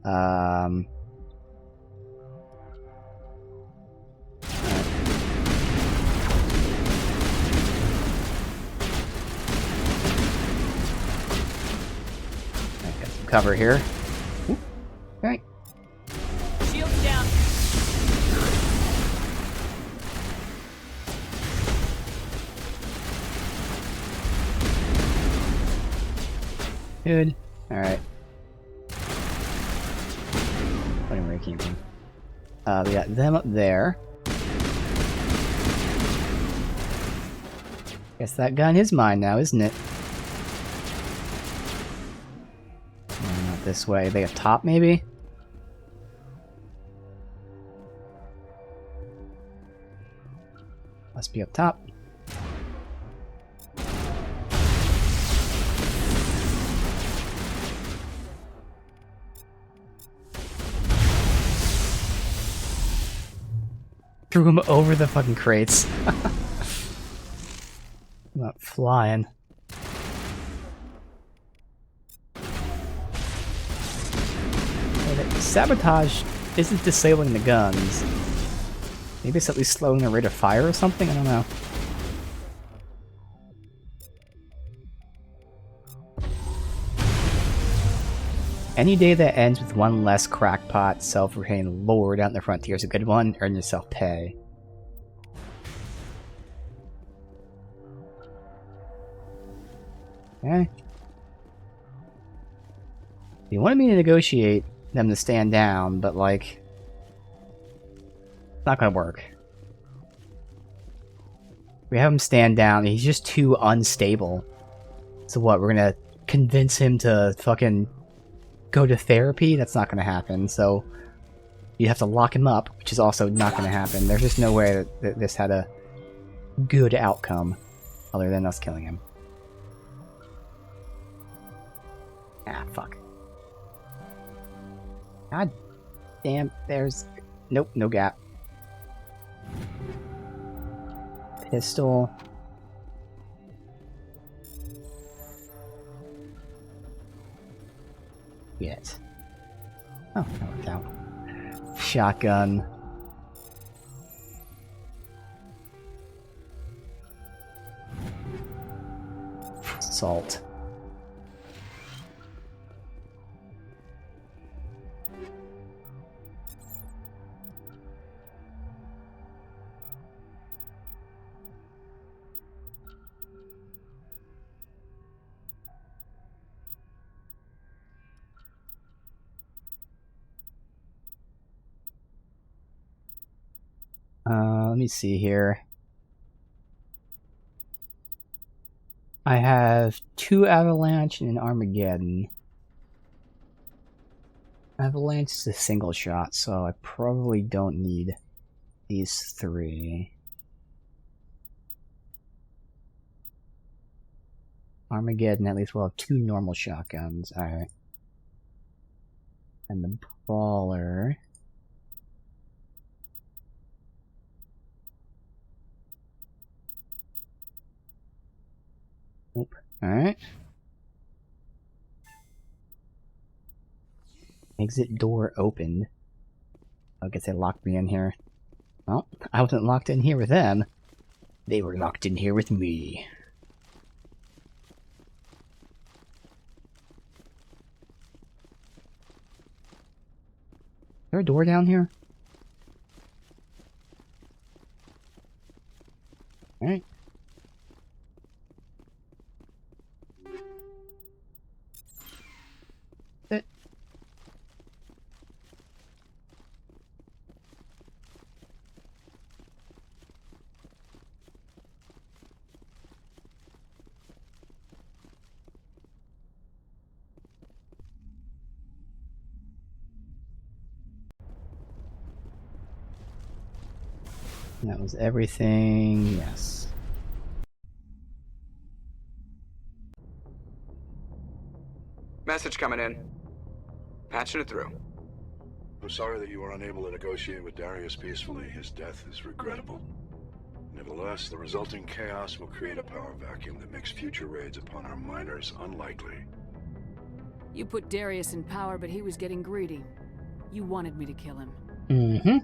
Got some cover here. Ooh, alright. Shields down. Good. Alright. What am I came from? We got them up there. Guess that gun is mine now, isn't it? No, not this way. They up top, maybe? Must be up top. Threw him over the fucking crates. Not flying. Sabotage isn't disabling the guns. Maybe it's at least slowing the rate of fire or something? I don't know. Any day that ends with one less crackpot, self-proclaimed lord out in the frontier is a good one. Earn yourself pay. Okay. He wanted me to negotiate them to stand down, but like, it's not gonna work. We have him stand down, he's just too unstable. So what, we're gonna convince him to fucking go to therapy? That's not gonna happen, so you have to lock him up, which is also not gonna happen. There's just no way that this had a good outcome other than us killing him. Ah, fuck. God damn, there's... Nope, no gap. Pistol. Yet. Oh, that worked out. Shotgun. Salt. Let me see here. I have 2 Avalanche and an Armageddon. Avalanche is a single shot, so I probably don't need these 3. Armageddon, at least we'll have 2 normal shotguns. Alright. And the Brawler... Nope. Alright. Exit door opened. I guess they locked me in here. Well, I wasn't locked in here with them. They were locked in here with me. there a door down here? Alright. That was everything, yes. Message coming in. Patching it through. I'm sorry that you were unable to negotiate with Darius peacefully. His death is regrettable. Nevertheless, the resulting chaos will create a power vacuum that makes future raids upon our miners unlikely. You put Darius in power, but he was getting greedy. You wanted me to kill him. Mm-hmm.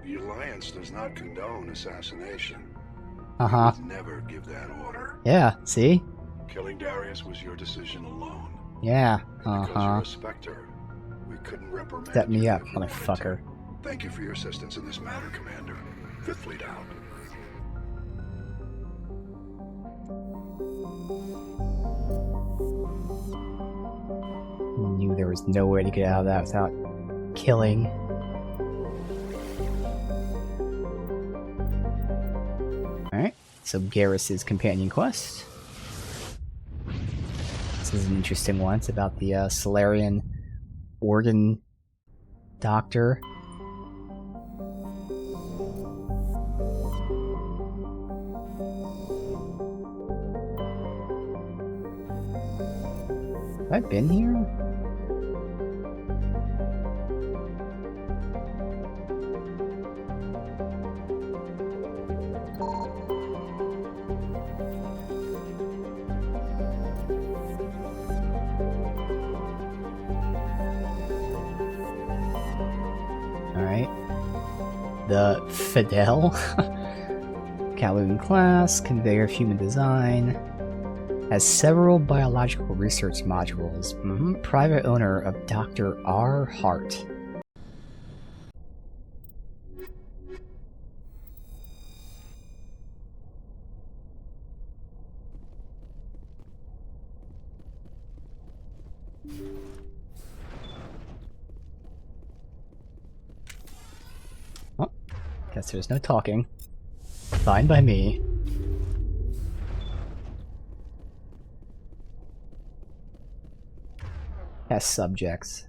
The Alliance does not condone assassination. Uh-huh. We would never give that order. Yeah, see? Killing Darius was your decision alone. Yeah, Because you're a Spectre, we couldn't reprimand Set me you up, if we wanted motherfucker. to. Thank you for your assistance in this matter, Commander. Fifth Fleet out. Knew there was no way to get out of that without killing. Alright, so Garrus's companion quest. This is an interesting one. It's about the Solarian organ doctor. Have I been here? Alright. The Fidel. Kowloon class, conveyor of human design. Has several biological research modules. Private owner of Dr. R. Hart. Oh, guess there's no talking. Fine by me. Test subjects.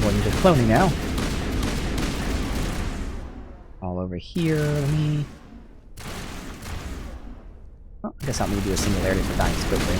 More than just cloning now. All over here, me. Oh, I guess I'm gonna do a singularity for dying so quickly.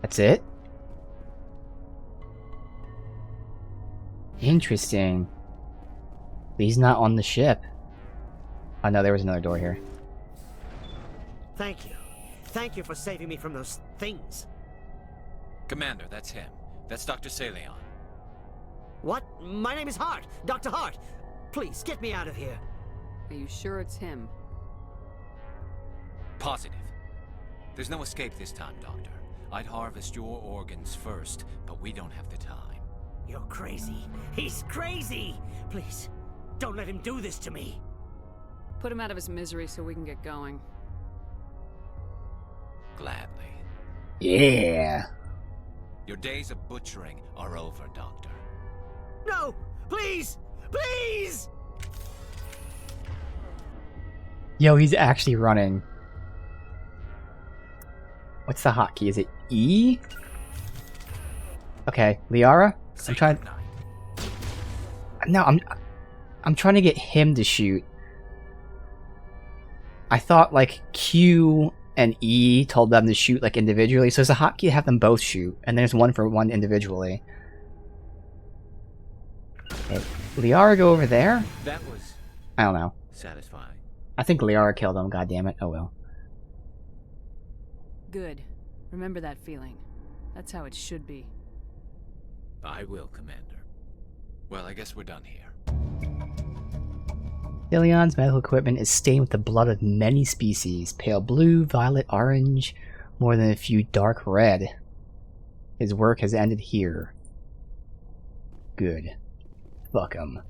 That's it? Interesting. But he's not on the ship. Oh no, there was another door here. Thank you. Thank you for saving me from those things. Commander, that's him. That's Dr. Saleon. What? My name is Hart. Dr. Hart. Please, get me out of here. Are you sure it's him? Positive. There's no escape this time, Doctor. I'd harvest your organs first, but we don't have the time. You're crazy. He's crazy! Please, don't let him do this to me. Put him out of his misery so we can get going. Gladly. Yeah. Your days of butchering are over, Doctor. No! Please! Please! Yo, he's actually running. What's the hotkey? Is it E? Okay, Liara? I'm trying. No, I'm trying to get him to shoot. I thought like Q and E told them to shoot like individually. So there's a hotkey to have them both shoot, and there's one for one individually. Okay, Liara go over there? That was I don't know. satisfying. I think Liara killed him, god damn it. Oh well. Good. Remember that feeling. That's how it should be. I will, Commander. Well, I guess we're done here. Ilion's medical equipment is stained with the blood of many species. Pale blue, violet, orange, more than a few dark red. His work has ended here. Good. Fuck him.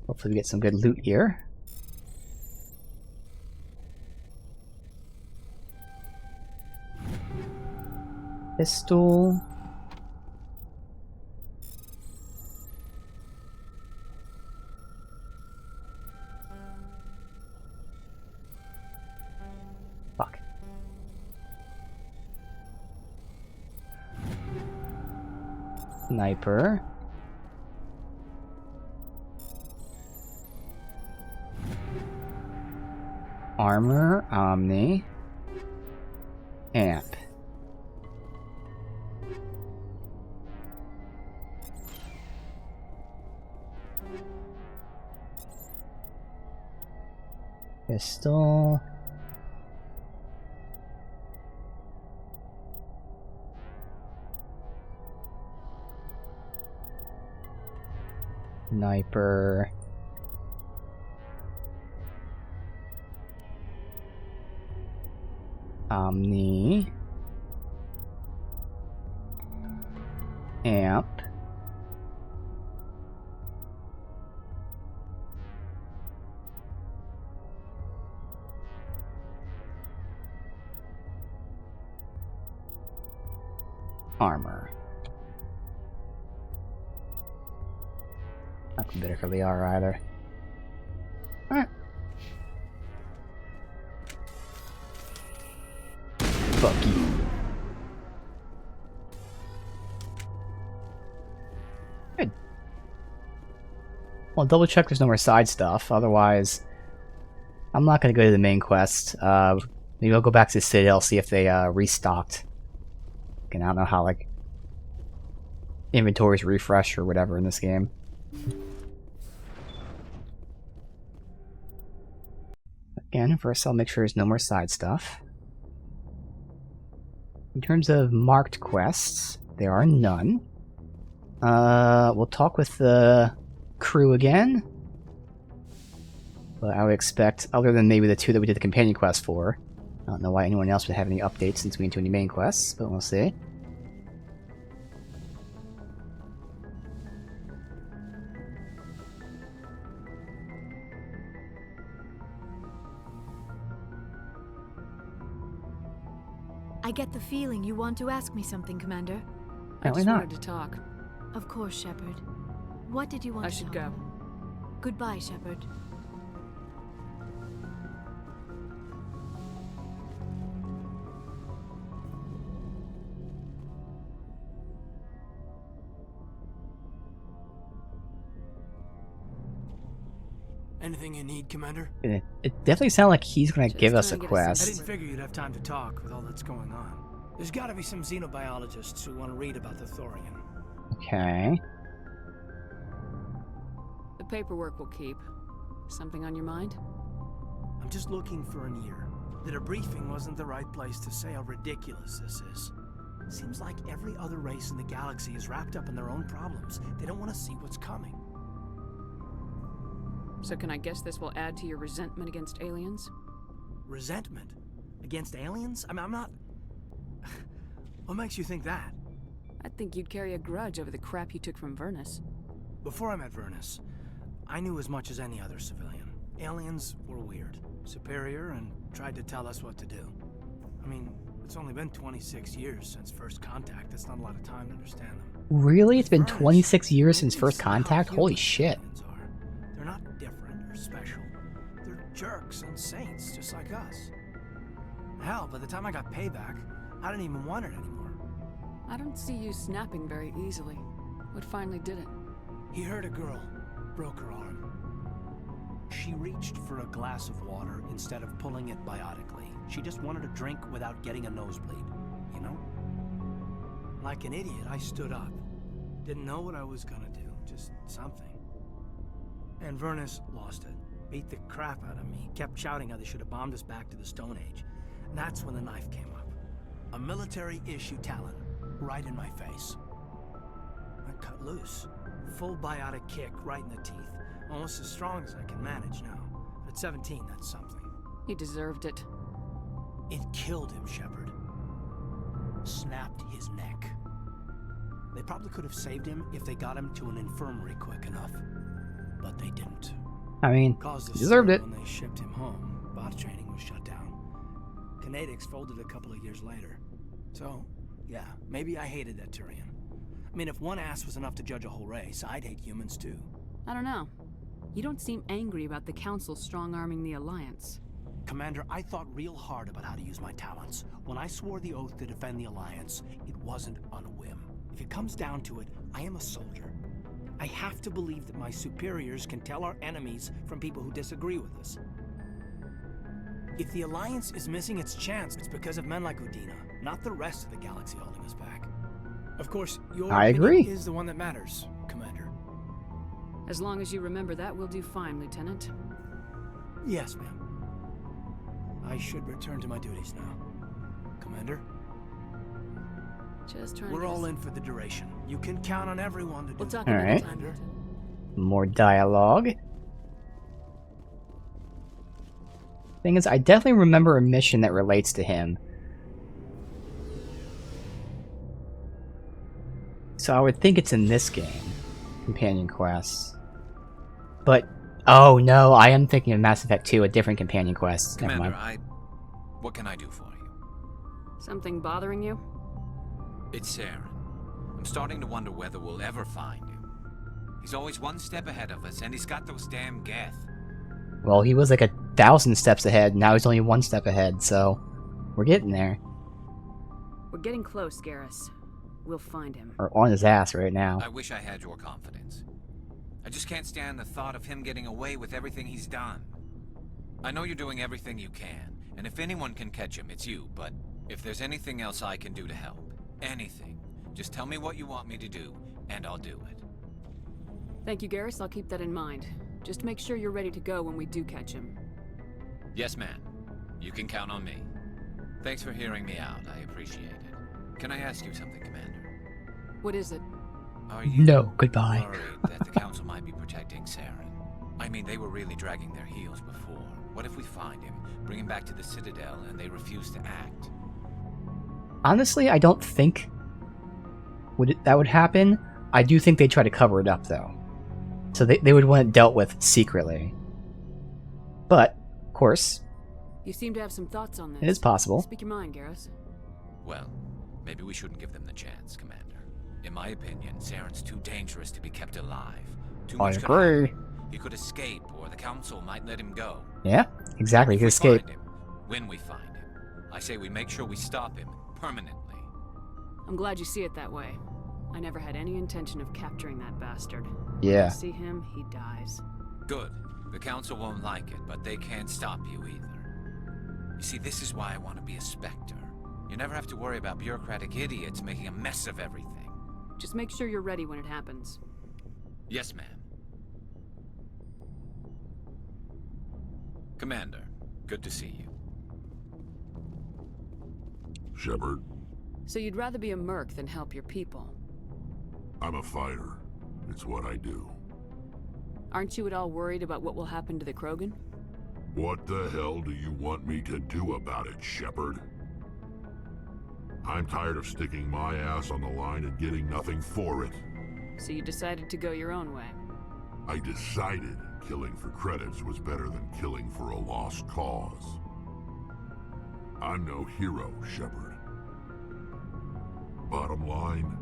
Hopefully we get some good loot here. Pistol. Fuck. Sniper. Armor, Omni. Amp. Pistol. Sniper. Omni. Amp. Armor. Not better for Liara either. Alright. Fuck you. Good. Well, double check there's no more side stuff, otherwise I'm not gonna go to the main quest. Maybe I'll go back to the Citadel, see if they restocked. And I don't know how, like, inventories refresh or whatever in this game. Again, first I'll make sure there's no more side stuff. In terms of marked quests, there are none. We'll talk with the crew again. But I would expect, other than maybe the two that we did the companion quest for, I don't know why anyone else would have any updates since we didn't do any main quests, but we'll see. I get the feeling you want to ask me something, Commander. I just wanted to talk. Of course, Shepard. What did you want I to should tell go. me? Goodbye, Shepard. Anything you need, Commander? It definitely sounds like he's gonna give us a I quest. didn't figure you'd have time to talk with all that's going on. There's gotta be some xenobiologists who want to read about the Thorian. Okay. The paperwork will keep. Something on your mind? I'm just looking for an ear. The debriefing wasn't the right place to say how ridiculous this is. Seems like every other race in the galaxy is wrapped up in their own problems. They don't want to see what's coming. So can I guess this will add to your resentment against aliens? Resentment? Against aliens? I mean, I'm not... What makes you think that? I'd think you'd carry a grudge over the crap you took from Vernus. Before I met Vernus, I knew as much as any other civilian. Aliens were weird, superior, and tried to tell us what to do. I mean, it's only been 26 years since first contact. That's not a lot of time to understand them. Really? It's been 26 years since first contact? Holy shit. They're not different or special. They're jerks and saints, just like us. Hell, by the time I got payback, I didn't even want it anymore. I don't see you snapping very easily. What finally did it? He hurt a girl, broke her arm. She reached for a glass of water instead of pulling it biotically. She just wanted a drink without getting a nosebleed, you know? Like an idiot, I stood up. Didn't know what I was gonna do, just something. And Vernus lost it. Beat the crap out of me. Kept shouting how they should have bombed us back to the Stone Age. And that's when the knife came up. A military-issue talon, right in my face. I cut loose. Full biotic kick right in the teeth. Almost as strong as I can manage now. At 17, that's something. He deserved it. It killed him, Shepard. Snapped his neck. They probably could have saved him if they got him to an infirmary quick enough. But they didn't. I mean, Caused a he deserved stir it. When they shipped him home, bot training was shut down. Kinetics folded a couple of years later. So, yeah, maybe I hated that Turian. I mean, if one ass was enough to judge a whole race, I'd hate humans too. I don't know. You don't seem angry about the Council strong-arming the Alliance. Commander, I thought real hard about how to use my talents. When I swore the oath to defend the Alliance, it wasn't on a whim. If it comes down to it, I am a soldier. I have to believe that my superiors can tell our enemies from people who disagree with us. If the Alliance is missing its chance, it's because of men like Udina, not the rest of the galaxy holding us back. Of course, your I opinion agree. is the one that matters, Commander. As long as you remember that, we'll do fine, Lieutenant. Yes, ma'am. I should return to my duties now. Commander? Just trying We're to all in for the duration. You can count on everyone to do. We'll talk All another right. time, Lieutenant. More dialogue. Thing is, I definitely remember a mission that relates to him. So I would think it's in this game. Companion quests. But, oh no, I am thinking of Mass Effect 2, a different companion quest. Never Commander, mind. what can I do for you? Something bothering you? It's Saren. I'm starting to wonder whether we'll ever find him. He's always one step ahead of us, and he's got those damn Geth. Well, he was like 1,000 steps ahead, now he's only 1 step ahead, so we're getting there. We're getting close, Garrus. We'll find him. Or on his ass right now. I wish I had your confidence. I just can't stand the thought of him getting away with everything he's done. I know you're doing everything you can, and if anyone can catch him, it's you, but if there's anything else I can do to help, anything, just tell me what you want me to do, and I'll do it. Thank you, Garrus. I'll keep that in mind. Just make sure you're ready to go when we do catch him. Yes, ma'am. You can count on me. Thanks for hearing me out. I appreciate it. Can I ask you something, Commander? What is it? Are you No, goodbye. worried that the Council might be protecting Saren? I mean, they were really dragging their heels before. What if we find him, bring him back to the Citadel, and they refuse to act? Honestly, I don't think that would happen. I do think they'd try to cover it up, though. So they would want it dealt with secretly. But, of course, You seem to have some thoughts on this. it is possible. Speak your mind, Garrus. Well, maybe we shouldn't give them the chance, Commander. In my opinion, Saren's too dangerous to be kept alive. Too I much could agree. happen. He could escape, or the Council might let him go. Yeah, exactly. He If could we escape. find him, when we find him, I say we make sure we stop him permanently. I'm glad you see it that way. I never had any intention of capturing that bastard. Yeah. When I see him, he dies. Good. The Council won't like it, but they can't stop you either. You see, this is why I want to be a Spectre. You never have to worry about bureaucratic idiots making a mess of everything. Just make sure you're ready when it happens. Yes, ma'am. Commander, good to see you. Shepard, So you'd rather be a merc than help your people. I'm a fighter. It's what I do. Aren't you at all worried about what will happen to the Krogan? What the hell do you want me to do about it, Shepard? I'm tired of sticking my ass on the line and getting nothing for it. So you decided to go your own way. I decided killing for credits was better than killing for a lost cause. I'm no hero, Shepard. Bottom line,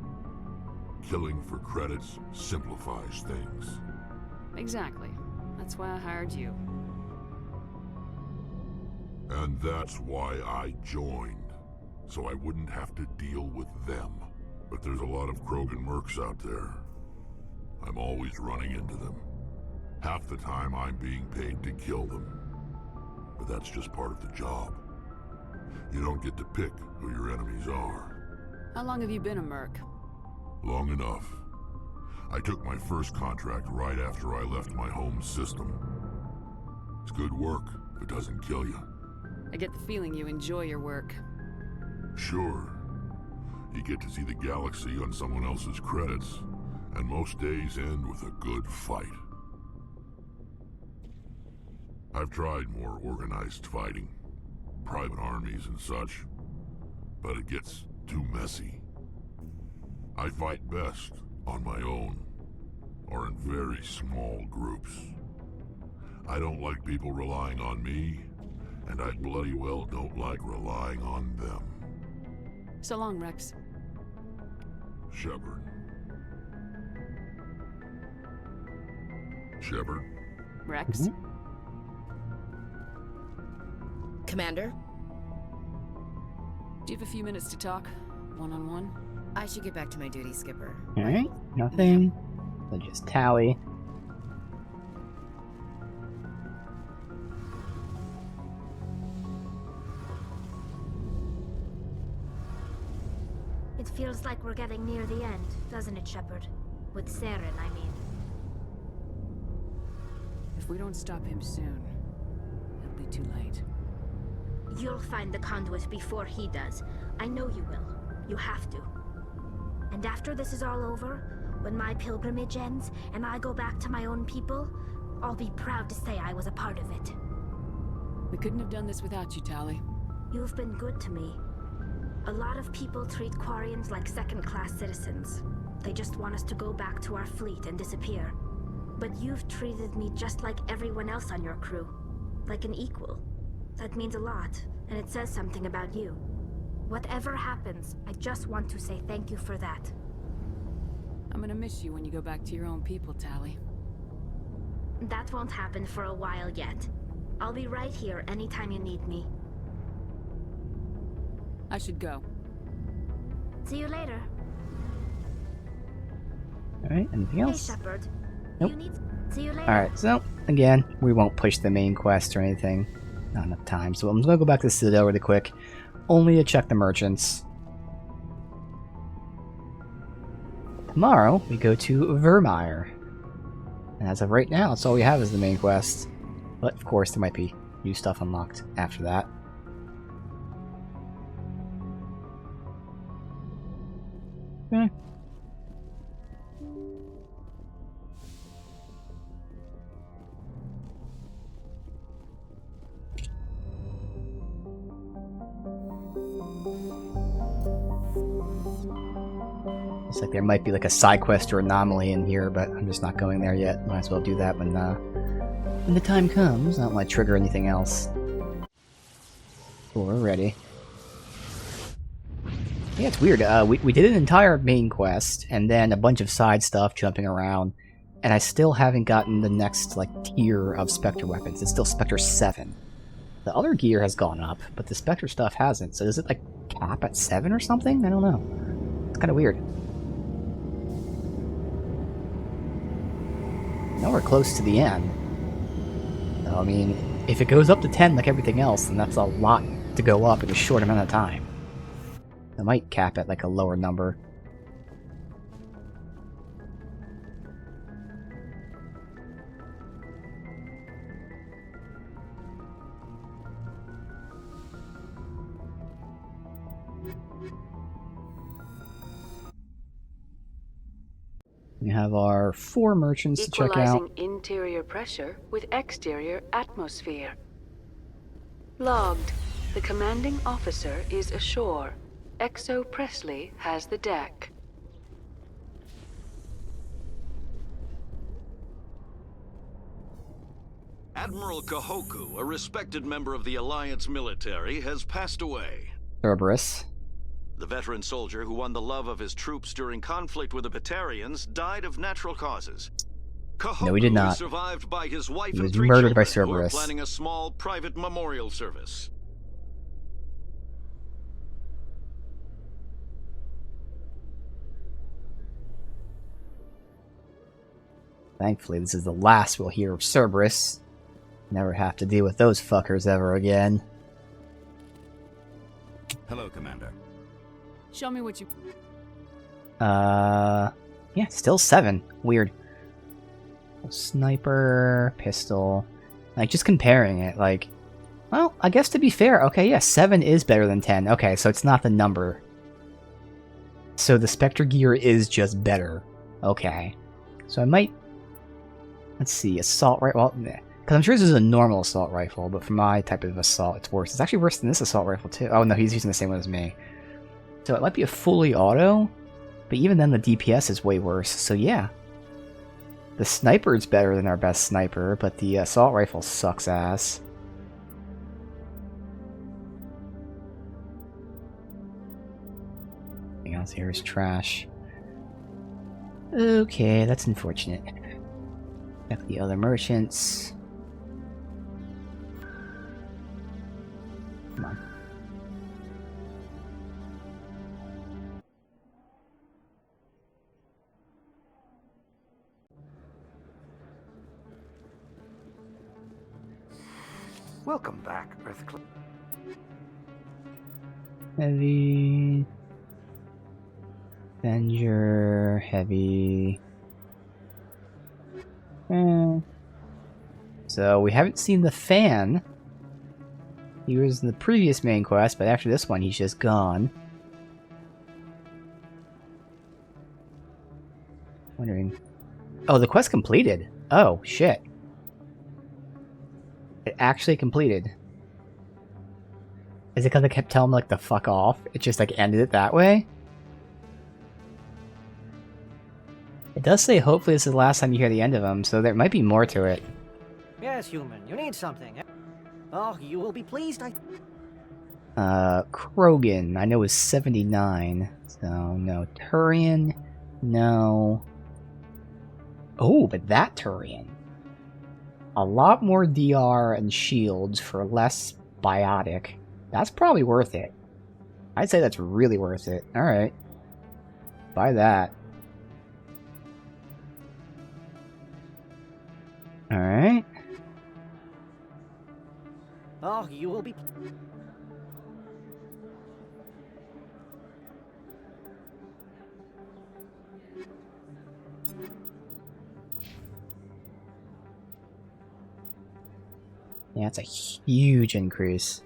killing for credits simplifies things. Exactly. That's why I hired you. And that's why I joined, so I wouldn't have to deal with them. But there's a lot of Krogan mercs out there. I'm always running into them. Half the time I'm being paid to kill them. But that's just part of the job. You don't get to pick who your enemies are. How long have you been a merc? Long enough. I took my first contract right after I left my home system. It's good work if it doesn't kill you. I get the feeling you enjoy your work. Sure. You get to see the galaxy on someone else's credits, and most days end with a good fight. I've tried more organized fighting, private armies and such, but it gets too messy. I fight best on my own, or in very small groups. I don't like people relying on me, and I bloody well don't like relying on them. So long, Rex. Shepard. Shepard? Rex? Commander? Do you have a few minutes to talk? One-on-one? I should get back to my duty, Skipper. Alright, nothing. So just Tally. It feels like we're getting near the end, doesn't it, Shepard? With Saren, I mean. If we don't stop him soon, it'll be too late. You'll find the conduit before he does. I know you will. You have to. And after this is all over, when my pilgrimage ends and I go back to my own people, I'll be proud to say I was a part of it. We couldn't have done this without you, Tally. You've been good to me. A lot of people treat Quarians like second-class citizens. They just want us to go back to our fleet and disappear. But you've treated me just like everyone else on your crew. Like an equal. That means a lot, and it says something about you. Whatever happens, I just want to say thank you for that. I'm gonna miss you when you go back to your own people, Tally. That won't happen for a while yet. I'll be right here anytime you need me. I should go. See you later. Alright, anything else? Hey, Shepard. Nope. See you later. Alright, so, again, we won't push the main quest or anything. Not enough time, so I'm just gonna go back to the Citadel really quick. Only to check the merchants. Tomorrow, we go to Vermeer. And as of right now, that's all we have is the main quest. But, of course, there might be new stuff unlocked after that. Okay. Looks like there might be like a side quest or anomaly in here, but I'm just not going there yet. Might as well do that when the time comes. I don't want to trigger anything else. Cool, we're ready. Yeah, it's weird. We did an entire main quest, and then a bunch of side stuff jumping around, and I still haven't gotten the next, like, tier of Spectre weapons. It's still Spectre 7. The other gear has gone up, but the Spectre stuff hasn't. So does it, like, cap at 7 or something? I don't know. It's kind of weird. Now we're close to the end. So, I mean, if it goes up to 10 like everything else, then that's a lot to go up in a short amount of time. I might cap at like a lower number. We have our 4 merchants to check out. Equalizing interior pressure with exterior atmosphere. Logged. The commanding officer is ashore. Exo Presley has the deck. Admiral Kahoku, a respected member of the Alliance military, has passed away. Cerberus. The veteran soldier who won the love of his troops during conflict with the Batarians died of natural causes. Kahoku No, he did not. is survived by his wife He and was 3 murdered by children who are Cerberus. planning a small private memorial service. Thankfully, this is the last we'll hear of Cerberus. Never have to deal with those fuckers ever again. Hello, Commander. Show me what you... Yeah, still 7. Weird. Sniper, pistol. Like, just comparing it, like... Well, I guess to be fair, okay, yeah, 7 is better than 10. Okay, so it's not the number. So the Spectre gear is just better. Okay. So I might... Let's see, assault rifle... Well, because I'm sure this is a normal assault rifle, but for my type of assault, it's worse. It's actually worse than this assault rifle, too. Oh, no, he's using the same one as me. So it might be a fully auto, but even then the DPS is way worse, so yeah. The sniper is better than our best sniper, but the assault rifle sucks ass. Everything else here is trash. Okay, that's unfortunate. Check the other merchants. Come on. Welcome back, Earthcliffe. Heavy. Avenger. Heavy. So we haven't seen the fan. He was in the previous main quest, but after this one, he's just gone. Wondering. Oh, the quest completed. Oh, shit. It actually completed. Is it because I kept telling him, like, to fuck off? It just, like, ended it that way? It does say hopefully this is the last time you hear the end of him, so there might be more to it. Yes, human, you need something. Oh, you will be pleased, Krogan, I know is 79, so no. Turian, no. Oh, but that Turian. A lot more DR and shields for less biotic. That's probably worth it. I'd say that's really worth it. Alright. Buy that. Alright. Oh, you will be... Yeah, it's a huge increase.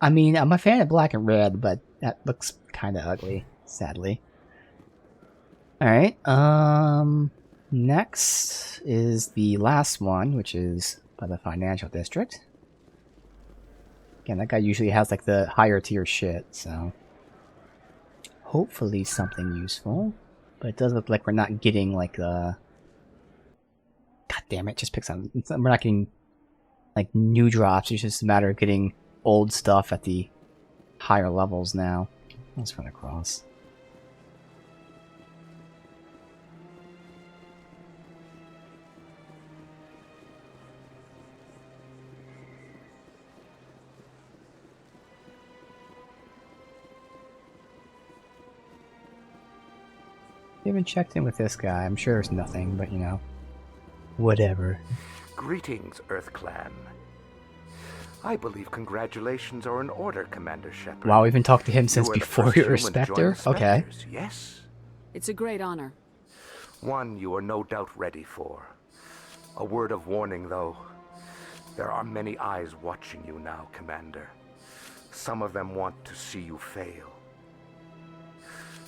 I mean, I'm a fan of black and red, but that looks kind of ugly, sadly. Alright, next is the last one, which is by the financial district. Again, that guy usually has, like, the higher tier shit, so... Hopefully something useful. But it does look like we're not getting, like, the... God damn it, just picks on... We're not getting, like, new drops. It's just a matter of getting old stuff at the higher levels now. Let's run across. I haven't checked in with this guy. I'm sure there's nothing, but you know, whatever. Greetings, Earth Clan. I believe congratulations are in order, Commander Shepard. Wow, we've been talking to him since before you were Spectre? Okay. Yes? It's a great honor. One you are no doubt ready for. A word of warning, though. There are many eyes watching you now, Commander. Some of them want to see you fail.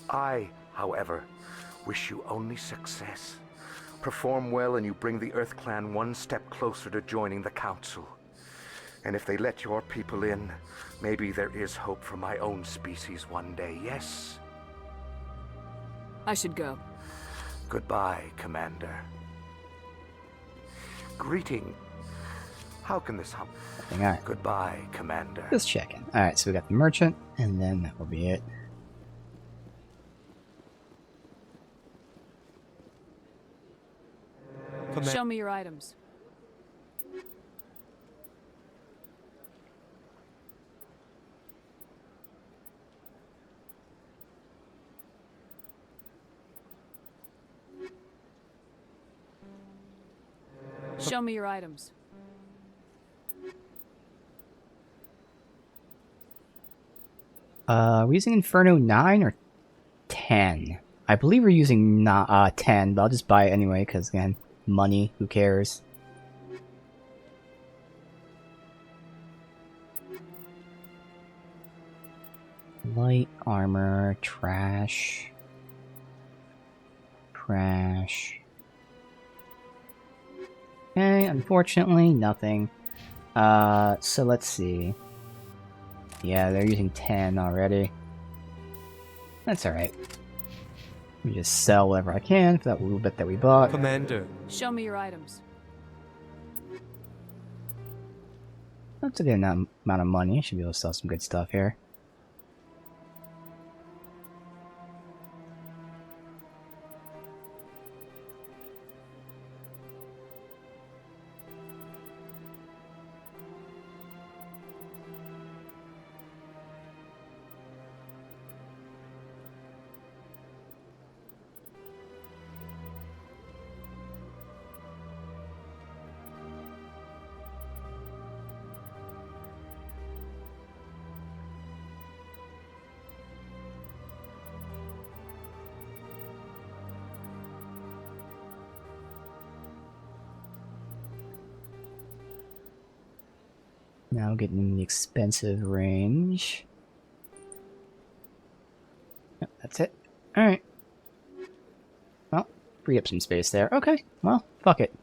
I, however, wish you only success. Perform well and you bring the Earth Clan one step closer to joining the Council. And if they let your people in, maybe there is hope for my own species one day, yes? I should go. Goodbye, Commander. Greeting. How can this help? Right. Goodbye, Commander. Just checking. Alright, so we got the merchant, and then that will be it. Show me your items. Show me your items. Are we using Inferno 9 or 10? I believe we're using 10, but I'll just buy it anyway, because again, money, who cares? Light armor, trash. Trash. Okay, unfortunately, nothing. So let's see. Yeah, they're using 10 already. That's alright. Let me just sell whatever I can for that little bit that we bought. Commander. Show me your items. That's a good amount of money. Should be able to sell some good stuff here. Now getting in the expensive range. Yep, that's it. Alright. Well, free up some space there. Okay, well, fuck it.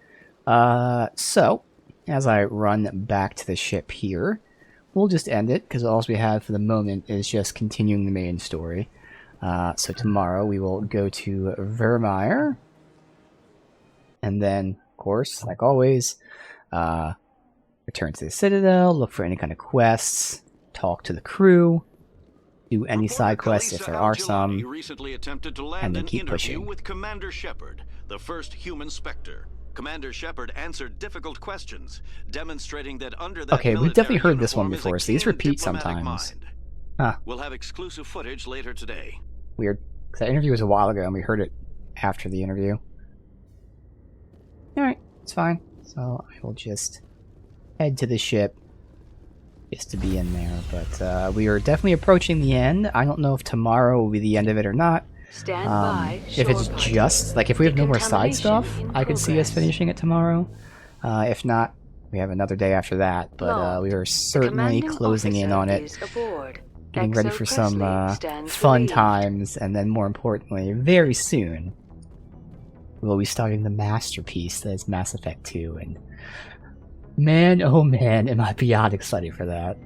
So, as I run back to the ship here, we'll just end it, because all we have for the moment is just continuing the main story. So tomorrow we will go to Vermeer. And then, of course, like always, return to the Citadel, look for any kind of quests, talk to the crew, do any side quests if there are some, recently attempted to land and then an keep interview pushing. with Commander Shepard, the first human Spectre. Commander Shepard answered difficult questions, demonstrating that under that Okay, we've definitely military heard this one uniform is a before, so these keen repeat diplomatic sometimes. mind. Huh, We'll have exclusive footage later today. weird. 'Cause that interview was a while ago, and we heard it after the interview. Alright, it's fine. So I will just head to the ship just to be in there, but we are definitely approaching the end. I don't know if tomorrow will be the end of it or not. Stand by, If it's shore just, like, if we have no more side Decontamination stuff, in I could see us progress. finishing it tomorrow. If not, we have another day after that, but we are certainly commanding closing in on it. is aboard. Getting ready Exo for some Presley stands fun relieved. times, and then more importantly, very soon, we'll be starting the masterpiece that is Mass Effect 2, and man, oh man, am I beyond excited for that.